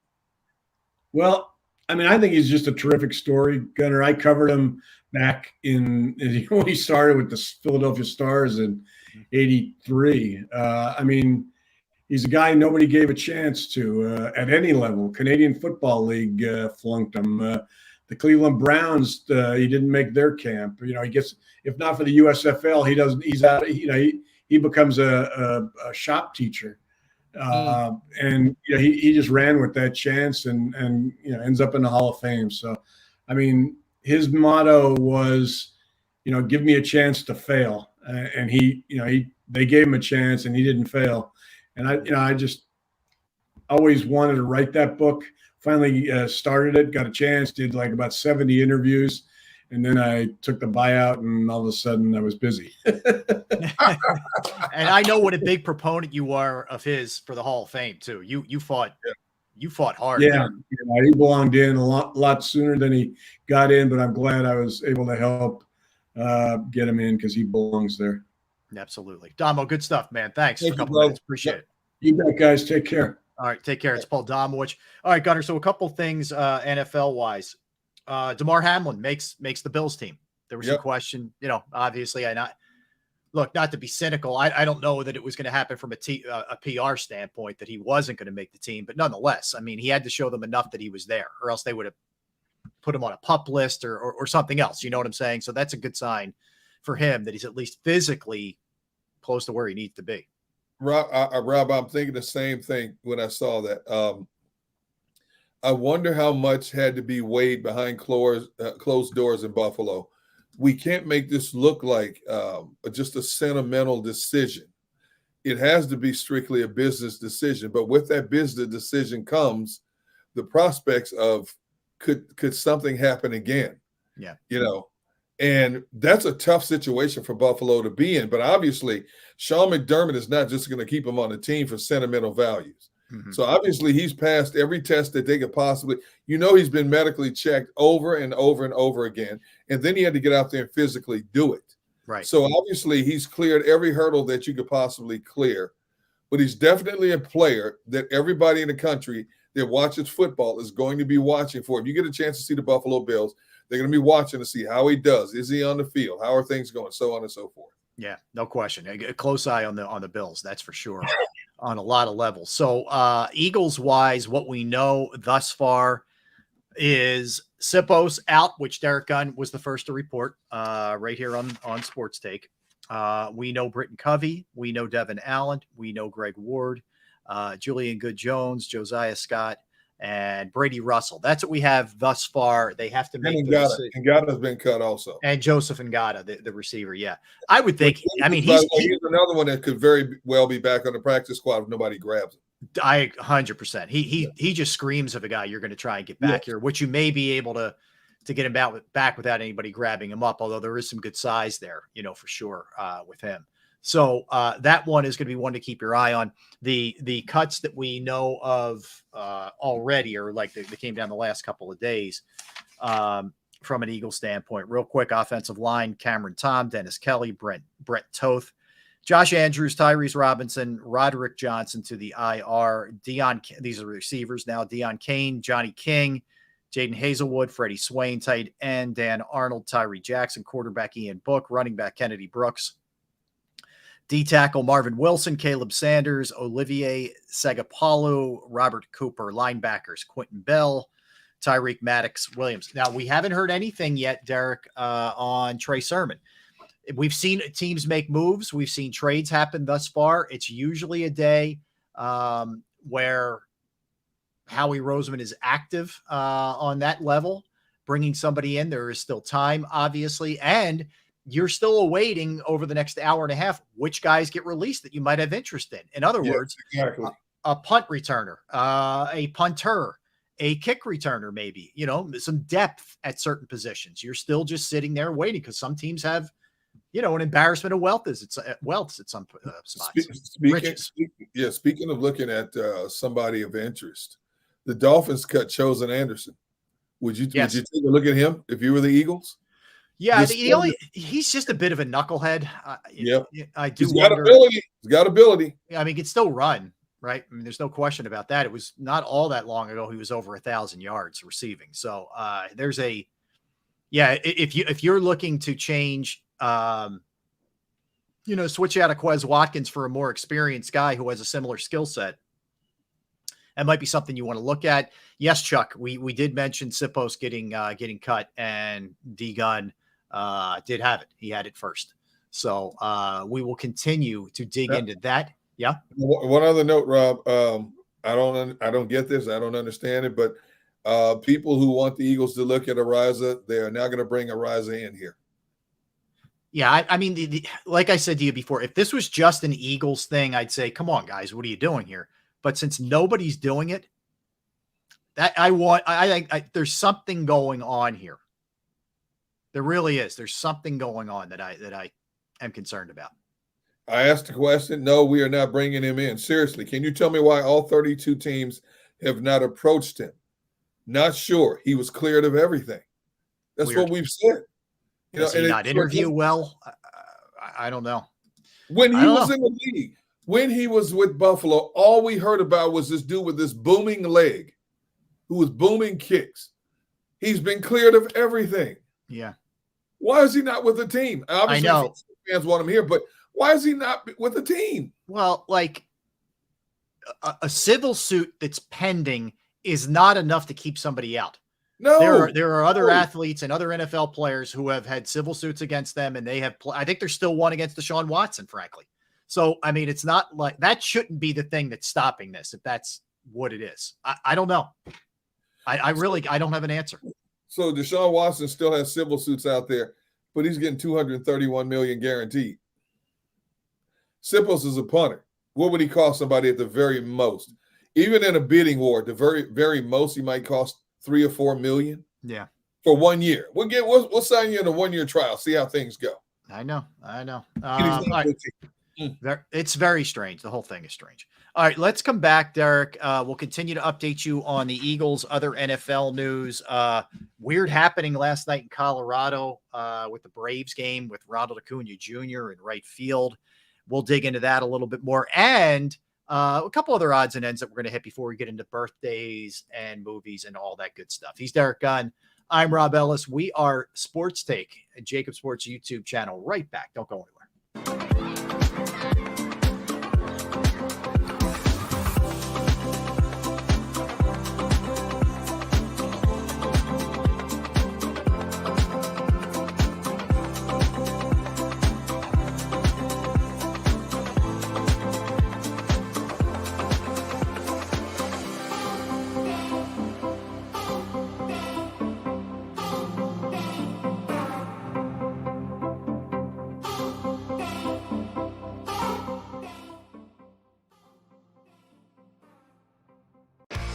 Well, I mean, I think he's just a terrific story, Gunner. I covered him back when he started with the Philadelphia Stars in '83. I mean, he's a guy nobody gave a chance to at any level. Canadian Football League flunked him. The Cleveland Browns, he didn't make their camp. He gets, if not for the USFL, he doesn't. He's out. He becomes a shop teacher, and he just ran with that chance and ends up in the Hall of Fame. So, I mean, his motto was, give me a chance to fail, and they gave him a chance and he didn't fail. And I just always wanted to write that book. Finally started it, got a chance, did like about 70 interviews. And then I took the buyout, and all of a sudden I was busy. And I know what a big proponent you are of his for the Hall of Fame too. You fought hard. Yeah, he belonged in a lot sooner than he got in, but I'm glad I was able to help get him in because he belongs there. Absolutely, Damo. Good stuff, man. Thanks for a couple minutes. Appreciate it. You bet, guys. Take care. All right, take care. It's Paul Domowitch. All right, Gunner. So a couple things NFL wise. DeMar Hamlin makes the Bills team. There was a question, obviously not to be cynical. I don't know that it was going to happen from a PR standpoint that he wasn't going to make the team, but nonetheless, I mean, he had to show them enough that he was there, or else they would have put him on a PUP list or something else. You know what I'm saying? So that's a good sign for him that he's at least physically close to where he needs to be. Rob, I'm thinking the same thing when I saw that. I wonder how much had to be weighed behind closed doors in Buffalo. We can't make this look like just a sentimental decision. It has to be strictly a business decision. But with that business decision comes the prospects of could something happen again? Yeah. And that's a tough situation for Buffalo to be in. But obviously, Sean McDermott is not just going to keep him on the team for sentimental values. So obviously he's passed every test that they could possibly, he's been medically checked over and over and over again. And then he had to get out there and physically do it. Right. So obviously he's cleared every hurdle that you could possibly clear, but he's definitely a player that everybody in the country that watches football is going to be watching for. If you get a chance to see the Buffalo Bills, they're going to be watching to see how he does. Is he on the field? How are things going? So on and so forth. Yeah, no question. A close eye on the Bills, that's for sure, on a lot of levels. So Eagles wise, what we know thus far is Sipo's out, which Derek Gunn was the first to report right here on Sports Take. We know Britton Covey, we know Devin Allen, we know Greg Ward, Julian Good-Jones, Josiah Scott, and Brady Russell. That's what we have thus far. They have to make Ngata's been cut also. And Joseph Ngata, the receiver. Yeah. I would think, he's another one that could very well be back on the practice squad if nobody grabs him. 100%. He just screams of a guy you're going to try and get back here, which you may be able to get him back without anybody grabbing him up, although there is some good size there, for sure with him. So that one is going to be one to keep your eye on. The cuts that we know of already, or like they came down the last couple of days. from an Eagle standpoint. Real quick, offensive line, Cameron Tom, Dennis Kelly, Brett Toth, Josh Andrews, Tyrese Robinson, Roderick Johnson to the IR. These are receivers now. Deion Kane, Johnny King, Jaden Hazelwood, Freddie Swain, tight end, Dan Arnold, Tyree Jackson, quarterback Ian Book, running back Kennedy Brooks, D-tackle Marvin Wilson, Caleb Sanders, Olivier Segapolu, Robert Cooper, linebackers Quentin Bell, Tyreek Maddox Williams. Now, we haven't heard anything yet, Derek, on Trey Sermon. We've seen teams make moves. We've seen trades happen thus far. It's usually a day where Howie Roseman is active on that level, bringing somebody in. There is still time, obviously, and you're still awaiting over the next hour and a half which guys get released that you might have interest in. In other words, exactly. A punt returner, a punter, a kick returner, maybe, some depth at certain positions. You're still just sitting there waiting because some teams have, an embarrassment of wealth at some spots. Speaking of looking at somebody of interest, the Dolphins cut Chosen Anderson. Would you take a look at him if you were the Eagles? Yeah, he's just a bit of a knucklehead. I do. He's got ability. He's got ability. I mean, he can still run, right? I mean, there's no question about that. It was not all that long ago he was over 1,000 yards receiving. So there's if you're looking to change, switch out of Quez Watkins for a more experienced guy who has a similar skill set, that might be something you want to look at. Yes, Chuck, we did mention Sipos getting cut, and D-Gun did have it. He had it first. So we will continue to dig into that. Yeah. One other note, Rob. I don't get this. I don't understand it. But people who want the Eagles to look at Ariza, they are now going to bring Ariza in here. Yeah, I mean, like I said to you before, if this was just an Eagles thing, I'd say, come on, guys, what are you doing here? But since nobody's doing it, there's something going on here. There really is. There's something going on that I am concerned about. I asked the question. No, we are not bringing him in. Seriously, can you tell me why all 32 teams have not approached him? Not sure. He was cleared of everything. That's Weird. what we've said. Does he not interview well? I don't know. When he was in the league, when he was with Buffalo, all we heard about was this dude with this booming leg who was booming kicks. He's been cleared of everything. Yeah. Why is he not with the team? Obviously, I know. fans want him here, but why is he not with the team? Well, like a civil suit that's pending is not enough to keep somebody out. No, there are other athletes and other NFL players who have had civil suits against them, and they have. I think there's still one against Deshaun Watson, frankly. So, I mean, it's not like that shouldn't be the thing that's stopping this. If that's what it is, I don't know. I don't have an answer. So Deshaun Watson still has civil suits out there, but he's getting $231 million guaranteed. Sipos is a punter. What would he cost somebody at the very most? Even in a bidding war, the very, very most, he might cost $3 or $4 million. Yeah. For 1 year. We'll sign you in a 1-year trial, see how things go. I know. It's very strange. The whole thing is strange. All right, let's come back, Derek. We'll continue to update you on the Eagles, other NFL news. Weird happening last night in Colorado with the Braves game with Ronald Acuna Jr. in right field. We'll dig into that a little bit more. And a couple other odds and ends that we're going to hit before we get into birthdays and movies and all that good stuff. He's Derek Gunn. I'm Rob Ellis. We are Sports Take at JAKIB Sports YouTube channel. Right back. Don't go anywhere.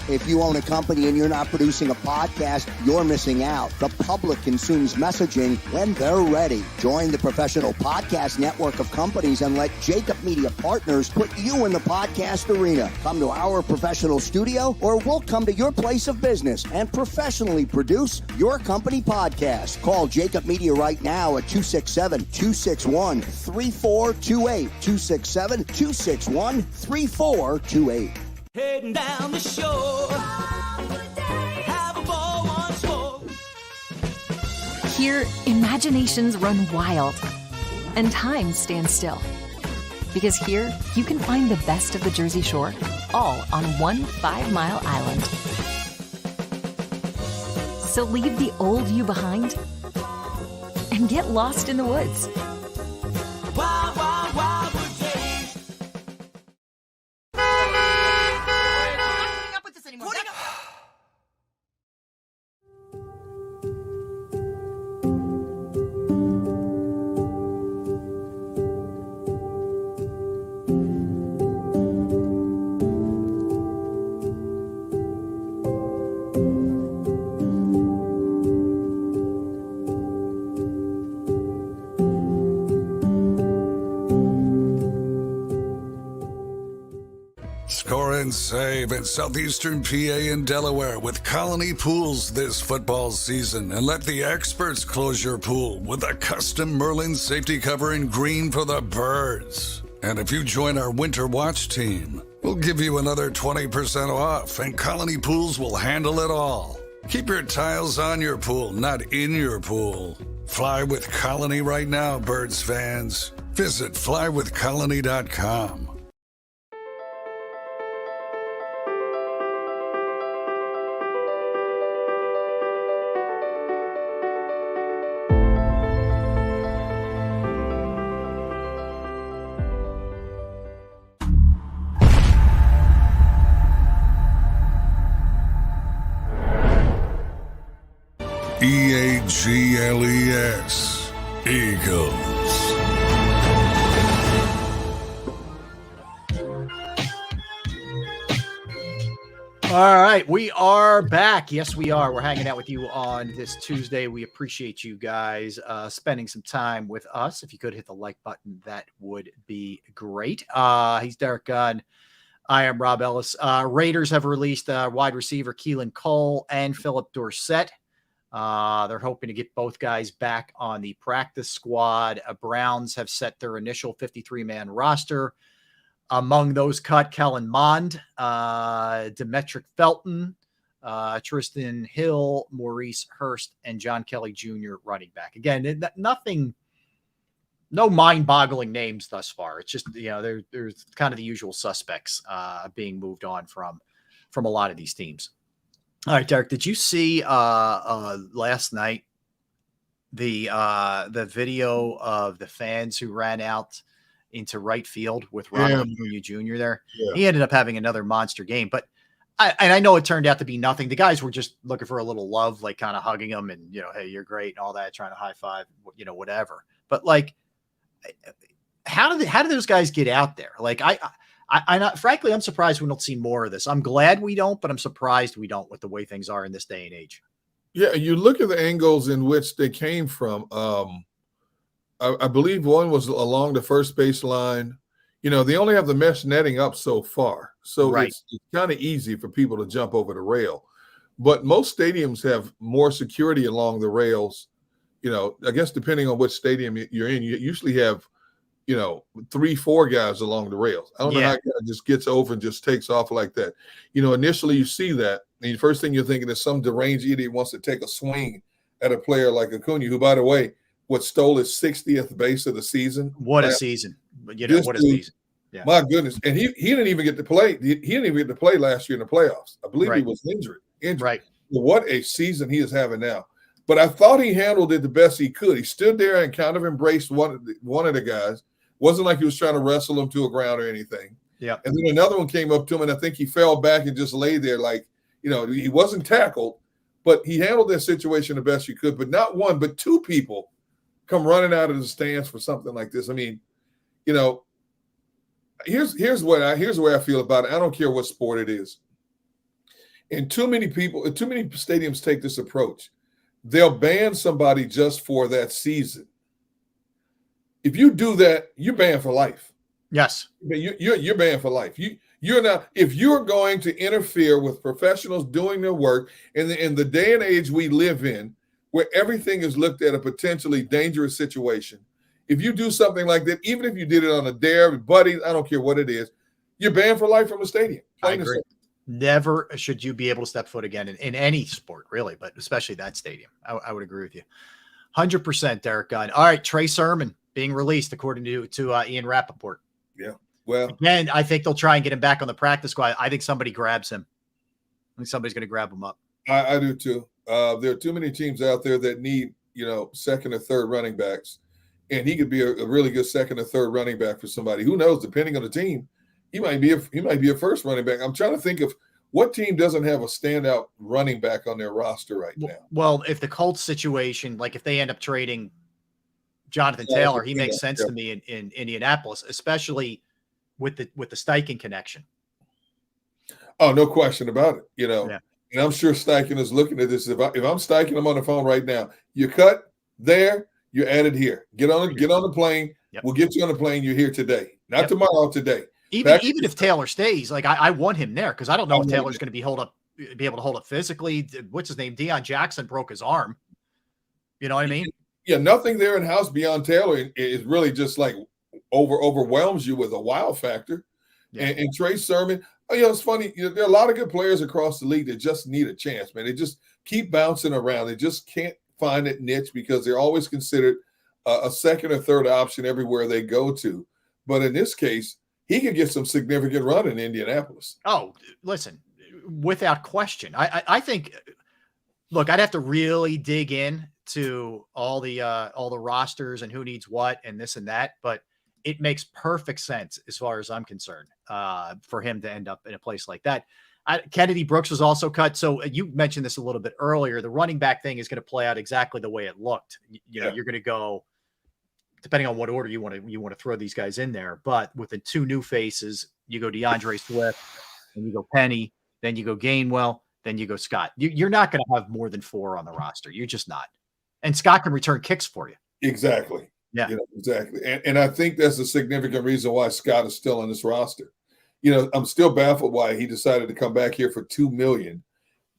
If you own a company and you're not producing a podcast, you're missing out. The public consumes messaging when they're ready. Join the professional podcast network of companies and let JAKIB Media Partners put you in the podcast arena. Come to our professional studio, or we'll come to your place of business and professionally produce your company podcast. Call JAKIB Media right now at 267-261-3428. 267-261-3428. Heading down the shore. Have a ball once more. Here, imaginations run wild and time stands still. Because here, you can find the best of the Jersey Shore, all on one 5-mile island. So leave the old you behind and get lost in the woods. Wild, wild, wild wood days. Score and save in southeastern PA and Delaware with Colony Pools this football season, and let the experts close your pool with a custom Merlin safety cover in green for the birds. And if you join our Winter Watch team, we'll give you another 20% off, and Colony Pools will handle it all. Keep your tiles on your pool, not in your pool. Fly with Colony right now, birds fans. Visit flywithcolony.com. EAGLES, Eagles. All right, we are back. Yes, we are. We're hanging out with you on this Tuesday. We appreciate you guys spending some time with us. If you could hit the like button, that would be great. He's Derek Gunn. I am Rob Ellis. Raiders have released wide receiver Keelan Cole and Philip Dorsett. They're hoping to get both guys back on the practice squad. Browns have set their initial 53-man roster. Among those cut, Kellen Mond, Demetric Felton, Tristan Hill, Maurice Hurst, and John Kelly Jr. running back. Again, no mind-boggling names thus far. It's just, there's kind of the usual suspects being moved on from a lot of these teams. All right, Derek, did you see last night the video of the fans who ran out into right field with Ronald Acuna Jr. there? Yeah. He ended up having another monster game, but I know it turned out to be nothing. The guys were just looking for a little love, like kind of hugging him and, hey, you're great and all that, trying to high five, whatever. But like, how did those guys get out there? Like, frankly, I'm surprised we don't see more of this. I'm glad we don't, but I'm surprised we don't with the way things are in this day and age. Yeah, you look at the angles in which they came from. I believe one was along the first baseline. They only have the mesh netting up so far. So right. It's kind of easy for people to jump over the rail. But most stadiums have more security along the rails. I guess depending on which stadium you're in, you usually have, 3-4 guys along the rails. I don't know how a guy just gets over and just takes off like that. Initially you see that, and the first thing you're thinking is some deranged idiot wants to take a swing at a player like Acuna, who, by the way, stole his 60th base of the season. What a season! What a season! Yeah. My goodness, and he didn't even get to play. He didn't even get to play last year in the playoffs. I believe he was injured. Right. What a season he is having now. But I thought he handled it the best he could. He stood there and kind of embraced one of the guys. Wasn't like he was trying to wrestle him to a ground or anything. Yeah. And then another one came up to him, and I think he fell back and just lay there like, he wasn't tackled, but he handled that situation the best he could. But not one, but two people come running out of the stands for something like this. I mean, here's the way I feel about it. I don't care what sport it is. And too many stadiums take this approach. They'll ban somebody just for that season. If you do that, you're banned for life. Yes. You're banned for life. You're not, if you're going to interfere with professionals doing their work in the day and age we live in, where everything is looked at a potentially dangerous situation. If you do something like that, even if you did it on a dare, buddies, I don't care what it is, you're banned for life from a stadium. I agree. Never should you be able to step foot again in any sport, really, but especially that stadium. I would agree with you. 100%, Derek Gunn. All right, Trey Sermon being released, according to Ian Rappaport. Yeah. Well, again, I think they'll try and get him back on the practice squad. I think somebody grabs him. I think somebody's going to grab him up. I do too. There are too many teams out there that need, second or third running backs, and he could be a really good second or third running back for somebody. Who knows? Depending on the team, he might be a first running back. I'm trying to think of what team doesn't have a standout running back on their roster right now. Well, if the Colts situation, like if they end up trading Jonathan Taylor, he makes sense to me in Indianapolis, especially with the Steichen connection. Oh, no question about it. And I'm sure Steichen is looking at this. If I'm Steichen, I'm on the phone right now. You cut there, you're added here. Get on the plane. Yep. We'll get you on the plane. You're here today, not tomorrow. Today. Even if Taylor stays, like I want him there because I don't know if Taylor's going to be able to hold up physically. What's his name? Deion Jackson broke his arm. You know what I mean? Yeah, nothing there in house beyond Taylor is really just like overwhelms you with a wow factor. Yeah. And Trey Sermon, it's funny. There are a lot of good players across the league that just need a chance, man. They just keep bouncing around. They just can't find that niche because they're always considered a second or third option everywhere they go to. But in this case, he could get some significant run in Indianapolis. Oh, listen, without question. I think, look, I'd have to really dig in to all the rosters and who needs what and this and that, but it makes perfect sense as far as I'm concerned for him to end up in a place like that. Kennedy Brooks was also cut. So you mentioned this a little bit earlier. The running back thing is going to play out exactly the way it looked. You're going to go, depending on what order you want to throw these guys in there. But with the two new faces, you go DeAndre Swift, and you go Penny, then you go Gainwell, then you go Scott. You're not going to have more than 4 on the roster. You're just not. And Scott can return kicks for you. Exactly. Yeah. Exactly. And I think that's a significant reason why Scott is still on this roster. I'm still baffled why he decided to come back here for $2 million.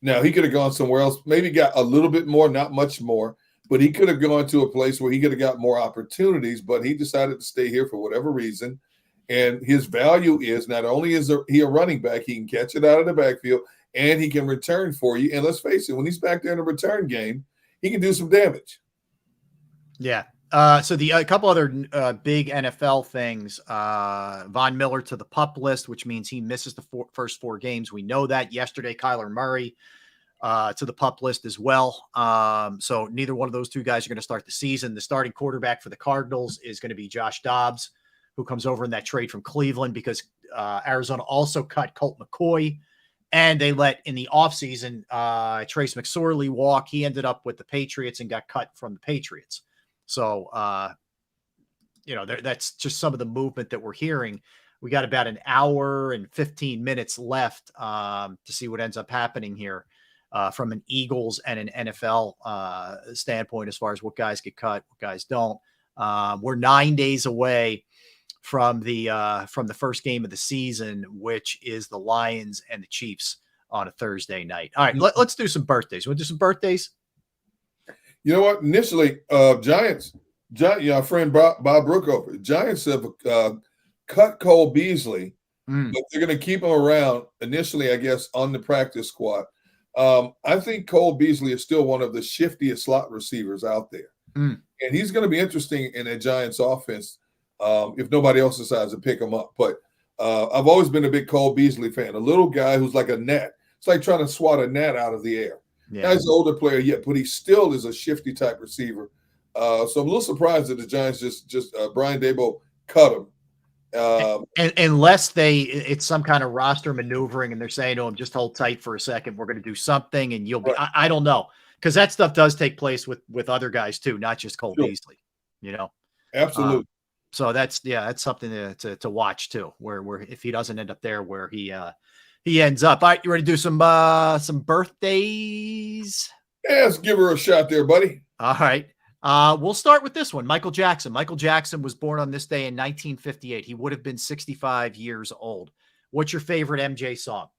Now, he could have gone somewhere else, maybe got a little bit more, not much more, but he could have gone to a place where he could have got more opportunities, but he decided to stay here for whatever reason. And his value is not only is he a running back, he can catch it out of the backfield, and he can return for you. And let's face it, when he's back there in the return game, he can do some damage. Yeah. So a couple other big NFL things, Von Miller to the PUP list, which means he misses the first 4 games. We know that. Yesterday, Kyler Murray to the PUP list as well. So neither one of those two guys are going to start the season. The starting quarterback for the Cardinals is going to be Josh Dobbs, who comes over in that trade from Cleveland because Arizona also cut Colt McCoy. And they let in the offseason Trace McSorley walk. He ended up with the Patriots and got cut from the Patriots. So, that's just some of the movement that we're hearing. We got about an hour and 15 minutes left to see what ends up happening here from an Eagles and an NFL standpoint as far as what guys get cut, what guys don't. We're 9 days away from the first game of the season, which is the Lions and the Chiefs on a Thursday night. All right, let's do some birthdays. Want to do some birthdays? You know what? Initially, Giants, our friend Bob Brookover, Giants have cut Cole Beasley, but they're going to keep him around initially, I guess, on the practice squad. I think Cole Beasley is still one of the shiftiest slot receivers out there. And he's going to be interesting in a Giants offense if nobody else decides to pick him up. But I've always been a big Cole Beasley fan, a little guy who's like a gnat. It's like trying to swat a gnat out of the air. Yeah. Now he's an older player yet, but he still is a shifty type receiver. So I'm a little surprised that the Giants just Brian Daboll cut him. And unless it's some kind of roster maneuvering and they're saying to him, just hold tight for a second, we're going to do something and you'll be, I don't know. Because that stuff does take place with other guys too, not just Cole Beasley, Absolutely. So that's something to watch too, where if he doesn't end up there where he he ends up. All right, you ready to do some birthdays? Yeah, let's give her a shot there, buddy. All right. We'll start with this one. Michael Jackson. Michael Jackson was born on this day in 1958. He would have been 65 years old. What's your favorite MJ song?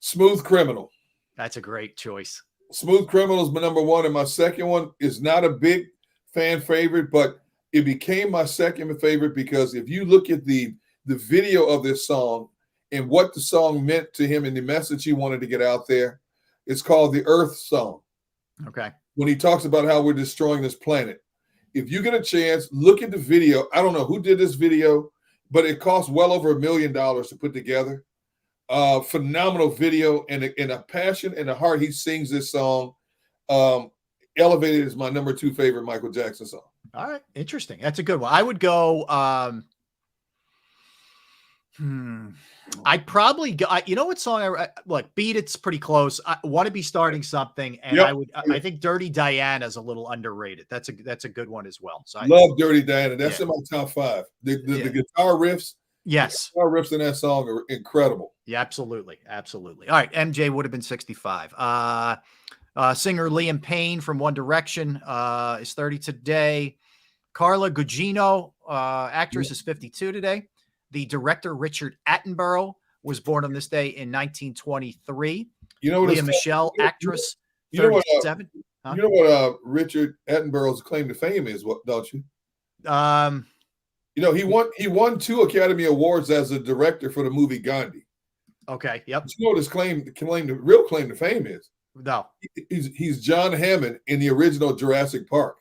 Smooth Criminal. That's a great choice. Smooth Criminal is my number one, and my second one is not a big fan favorite, but it became my second favorite because if you look at the video of this song and what the song meant to him and the message he wanted to get out there, it's called the Earth Song. Okay. When he talks about how we're destroying this planet. If you get a chance, look at the video. I don't know who did this video, but it cost well over $1 million to put together. Phenomenal video and a passion and a heart. He sings this song. Elevated is my number 2 favorite Michael Jackson song. All right. Interesting. That's a good one. I would go, I'd probably go, you know what song look, Beat It's pretty close. I want to be starting something. And Yep. I think Dirty Diana is a little underrated. That's a good one as well. So Love Dirty Diana. That's in my top 5. The guitar riffs. Yes. The guitar riffs in that song are incredible. Yeah, absolutely. Absolutely. All right. MJ would have been 65. Singer Liam Payne from One Direction is 30 today. Carla Gugino, actress, is 52 today. The director Richard Attenborough was born on this day in 1923. You know what? Leah Michelle, actress, you know 37. You know what Richard Attenborough's claim to fame is, what don't you? You know, he won 2 Academy Awards as a director for the movie Gandhi. Okay. Yep. But you know what his real claim to fame is? No. He's John Hammond in the original Jurassic Park.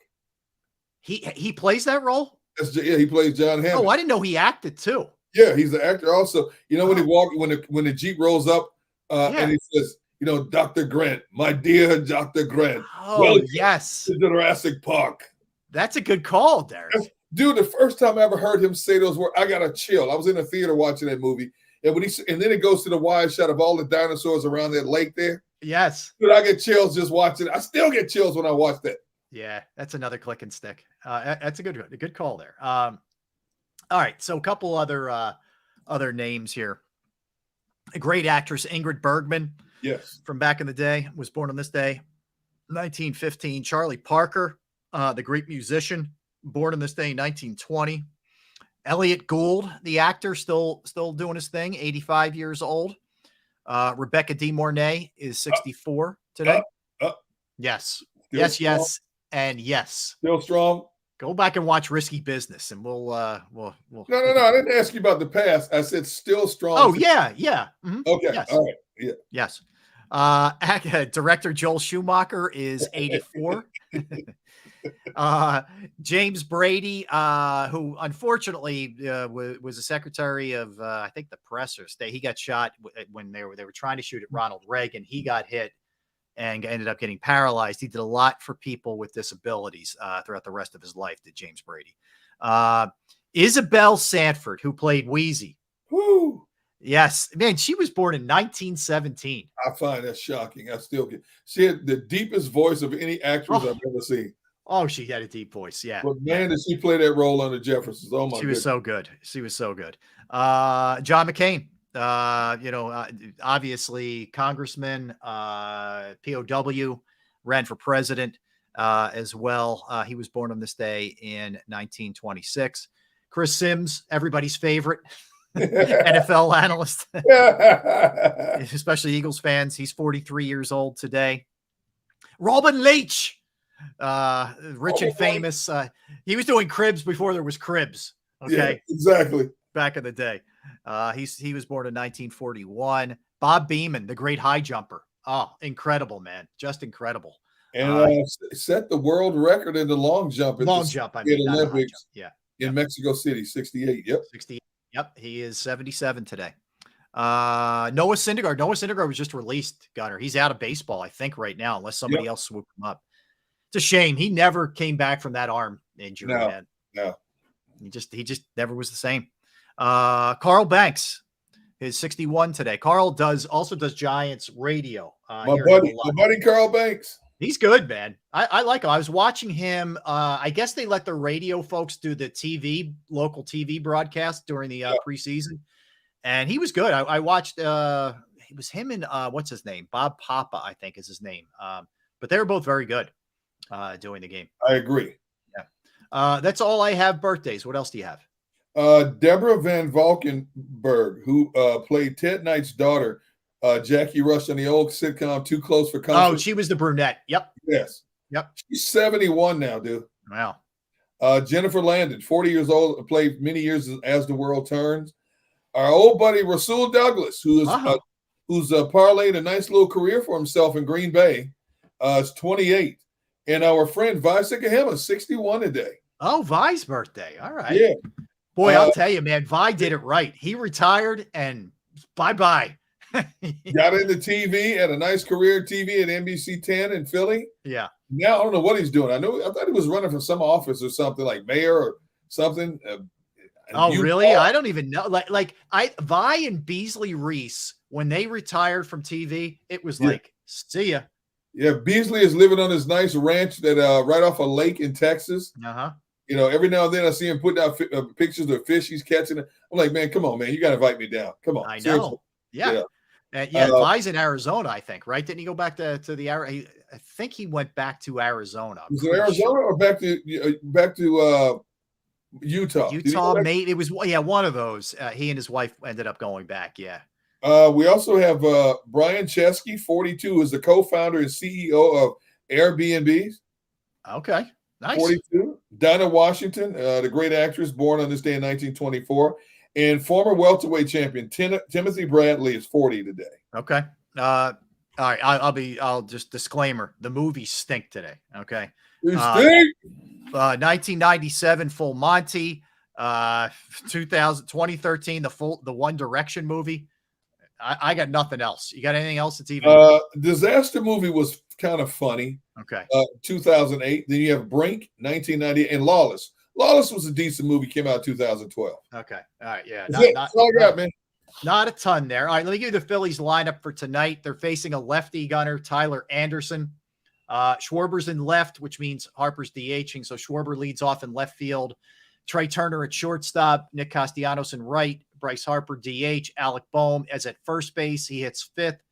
He plays that role? Yeah, he plays John Hammond. Oh, I didn't know he acted too. Yeah, he's the actor also. You know, when he walked, when the Jeep rolls up and he says, you know, Dr. Grant, my dear Dr. Grant. Oh, yes. To Jurassic Park. That's a good call, Derek. Dude, the first time I ever heard him say those words, I got a chill. I was in the theater watching that movie. And then it goes to the wide shot of all the dinosaurs around that lake there. Yes. Dude, I get chills just watching it. I still get chills when I watch that. Yeah, that's another click and stick. That's a good call there. All right, so a couple other names here. A great actress, Ingrid Bergman. Yes. From back in the day, was born on this day, 1915. Charlie Parker, the great musician, born on this day, 1920. Elliot Gould, the actor, still doing his thing, 85 years old. Rebecca De Mornay is 64 today. Yes. Still yes, strong. yes, and yes. Still strong. Go back and watch Risky Business, and we'll. No. I didn't ask you about the past. I said still strong. Oh yeah. Mm-hmm. Okay. Yes. All right. Yeah. Yes. Director Joel Schumacher is 84. James Brady, who unfortunately was a secretary of I think the press or state. He got shot when they were trying to shoot at Ronald Reagan. He got hit and ended up getting paralyzed. He did a lot for people with disabilities throughout the rest of his life, did James Brady. Isabel Sanford, who played Wheezy. Woo. Yes, man, she was born in 1917. I find that shocking. I still get. She had the deepest voice of any actress I've ever seen. Oh, she had a deep voice. Yeah. But man, did she play that role on the Jeffersons? Oh my! She was so good. She was so good. John McCain. Obviously congressman, POW, ran for president as well. He was born on this day in 1926. Chris Sims, everybody's favorite NFL analyst, especially Eagles fans. He's 43 years old today. Robin Leach, rich and famous. He was doing Cribs before there was Cribs. Okay. Yeah, exactly. Back in the day. He was born in 1941. Bob Beamon, the great high jumper. Oh, incredible, man. Just incredible. And set the world record in the long jump. I mean, Olympics. Yeah. In Mexico City, 68. Yep. 68. Yep. He is 77 today. Noah Syndergaard. Noah Syndergaard was just released, Gunner. He's out of baseball, I think, right now, unless somebody else swooped him up. It's a shame. He never came back from that arm injury, man. No. He just never was the same. Carl Banks is 61 today. Carl also does Giants radio. My buddy Carl Banks. He's good, man. I like him. I was watching him. I guess they let the radio folks do the local TV broadcast during the preseason, and he was good. I watched it was him and what's his name? Bob Papa, I think is his name. But they were both very good doing the game. I agree. Yeah. That's all I have. Birthdays. What else do you have? Deborah Van Valkenburg, who played Ted Knight's daughter, Jackie Rush, on the old sitcom Too Close for Comfort. Oh, she was the brunette. Yep. Yes. Yep. She's 71 now, dude. Wow. Jennifer Landon, 40 years old, played many years as The World Turns. Our old buddy Rasul Douglas, who's parlayed a nice little career for himself in Green Bay, is 28. And our friend Vi Sikahema, 61 today. Oh, Vi's birthday. All right. Yeah. Boy, I'll tell you, man, Vi did it right. He retired and bye-bye. Got into TV, had a nice career in TV at NBC 10 in Philly. Yeah. Now I don't know what he's doing. I thought he was running for some office or something, like mayor or something. Oh, really? I don't even know. Vi and Beasley Reese, when they retired from TV, it was like, see ya. Yeah, Beasley is living on his nice ranch that right off a lake in Texas. You know, every now and then I see him putting out pictures of fish he's catching. I'm like, man, come on, man, you got to invite me down. Come on, I know. seriously. Yeah. Vi's in Arizona, I think, right? Didn't he go back to the I think he went back to Arizona. Was it Arizona or back to Utah? Utah, mate. It was one of those. He and his wife ended up going back. Yeah. We also have Brian Chesky, 42, is the co-founder and CEO of Airbnbs. Okay, nice. 42. Dinah Washington, the great actress, born on this day in 1924, and former welterweight champion Timothy Bradley is 40 today. Okay. All right. I'll just disclaimer. The movies stink today. Okay. They stink. 1997 Full Monty. 2013 the One Direction movie. I got nothing else. You got anything else that's even? Disaster movie was kind of funny. Okay. 2008. Then you have Brink, 1990, and Lawless. Lawless was a decent movie. Came out in 2012. Okay. All right. Yeah. That's all I got, man. Not a ton there. All right. Let me give you the Phillies lineup for tonight. They're facing a lefty gunner, Tyler Anderson. Schwarber's in left, which means Harper's DHing. So Schwarber leads off in left field. Trey Turner at shortstop. Nick Castellanos in right. Bryce Harper, DH. Alec Boehm as at first base. He hits fifth.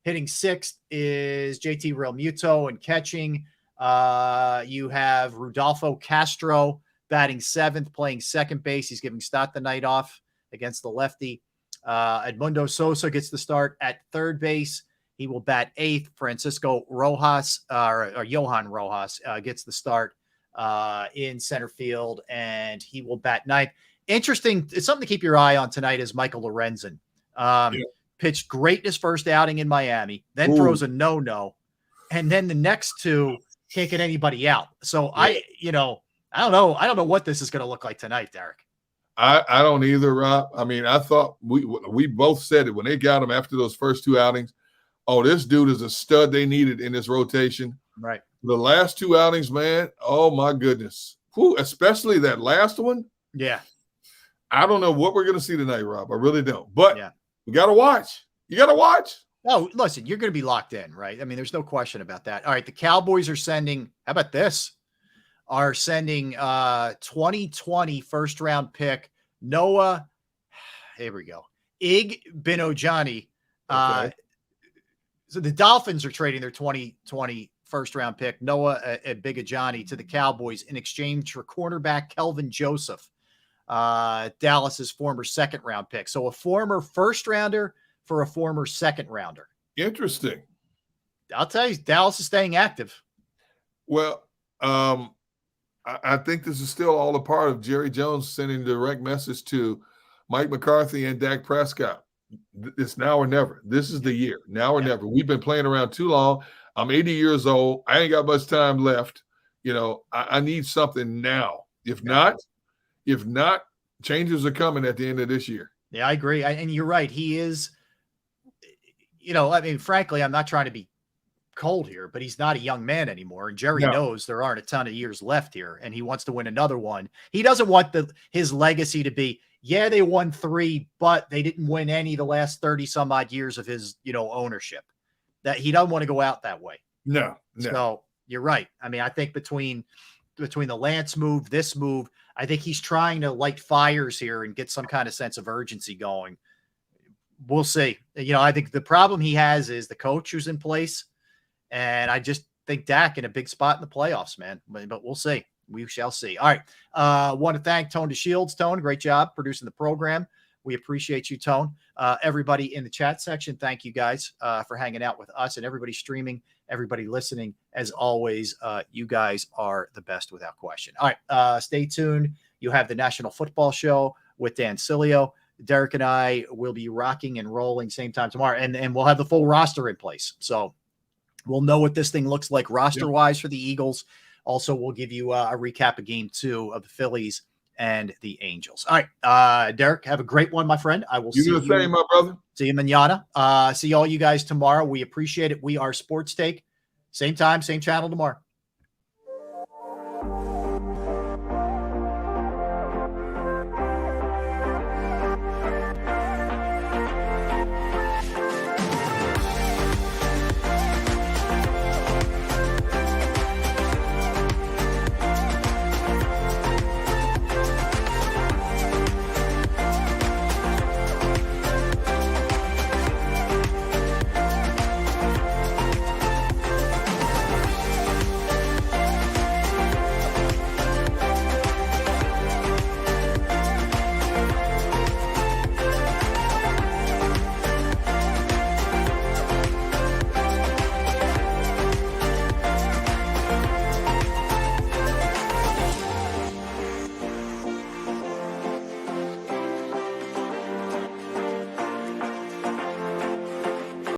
Hitting sixth is JT Realmuto, and catching. You have Rudolfo Castro batting seventh, playing second base. He's giving Stott the night off against the lefty. Edmundo Sosa gets the start at third base. He will bat eighth. Francisco Rojas, or Johan Rojas, gets the start in center field, and he will bat ninth. Interesting. It's something to keep your eye on tonight is Michael Lorenzen. Pitched great in his first outing in Miami, then throws a no-no, and then the next two can't get anybody out. So I don't know what this is going to look like tonight, Derek. I don't either, Rob. I mean, I thought we both said it when they got him after those first two outings. Oh, this dude is a stud they needed in this rotation. Right. The last two outings, man, oh my goodness. Especially that last one. Yeah. I don't know what we're going to see tonight, Rob. I really don't. But we got to watch. You got to watch. Oh, listen, you're going to be locked in, right? I mean, there's no question about that. All right, the Cowboys are sending, how about this? Are sending 2020 first-round pick Noah, here we go, Igbinoghene. Okay. So the Dolphins are trading their 2020 first-round pick Noah Igbinoghene to the Cowboys in exchange for cornerback Kelvin Joseph, Dallas's former second-round pick. So a former first-rounder for a former second-rounder. Interesting. I'll tell you, Dallas is staying active. Well, I think this is still all a part of Jerry Jones sending a direct message to Mike McCarthy and Dak Prescott. It's now or never. This is the year. Now or never. We've been playing around too long. I'm 80 years old. I ain't got much time left. You know, I need something now. If not, changes are coming at the end of this year. Yeah, I agree. And you're right. He is, I mean, frankly, I'm not trying to be cold here, but he's not a young man anymore. And Jerry knows there aren't a ton of years left here, and he wants to win another one. He doesn't want his legacy to be, they won 3, but they didn't win any the last 30 some odd years of his, ownership. That he doesn't want to go out that way. No. So you're right. I mean, I think between the Lance move, this move, I think he's trying to light fires here and get some kind of sense of urgency going we'll see. You know, I think the problem he has is the coach who's in place. And I just think Dak in a big spot in the playoffs, man. But we'll see. We shall see. All right. Want to thank Tone DeShields. Tone, great job producing the program. We appreciate you, Tone. Everybody in the chat section, thank you guys for hanging out with us, and everybody streaming, everybody listening. As always, you guys are the best without question. All right. Stay tuned. You have the National Football Show with Dan Cilio. Derek and I will be rocking and rolling same time tomorrow, and we'll have the full roster in place. So we'll know what this thing looks like roster-wise for the Eagles. Also, we'll give you a recap of Game 2 of the Phillies and the Angels. All right, Derek, have a great one, my friend. I will see you. You the same, my brother. See you mañana. See all you guys tomorrow. We appreciate it. We are Sports Take. Same time, same channel tomorrow.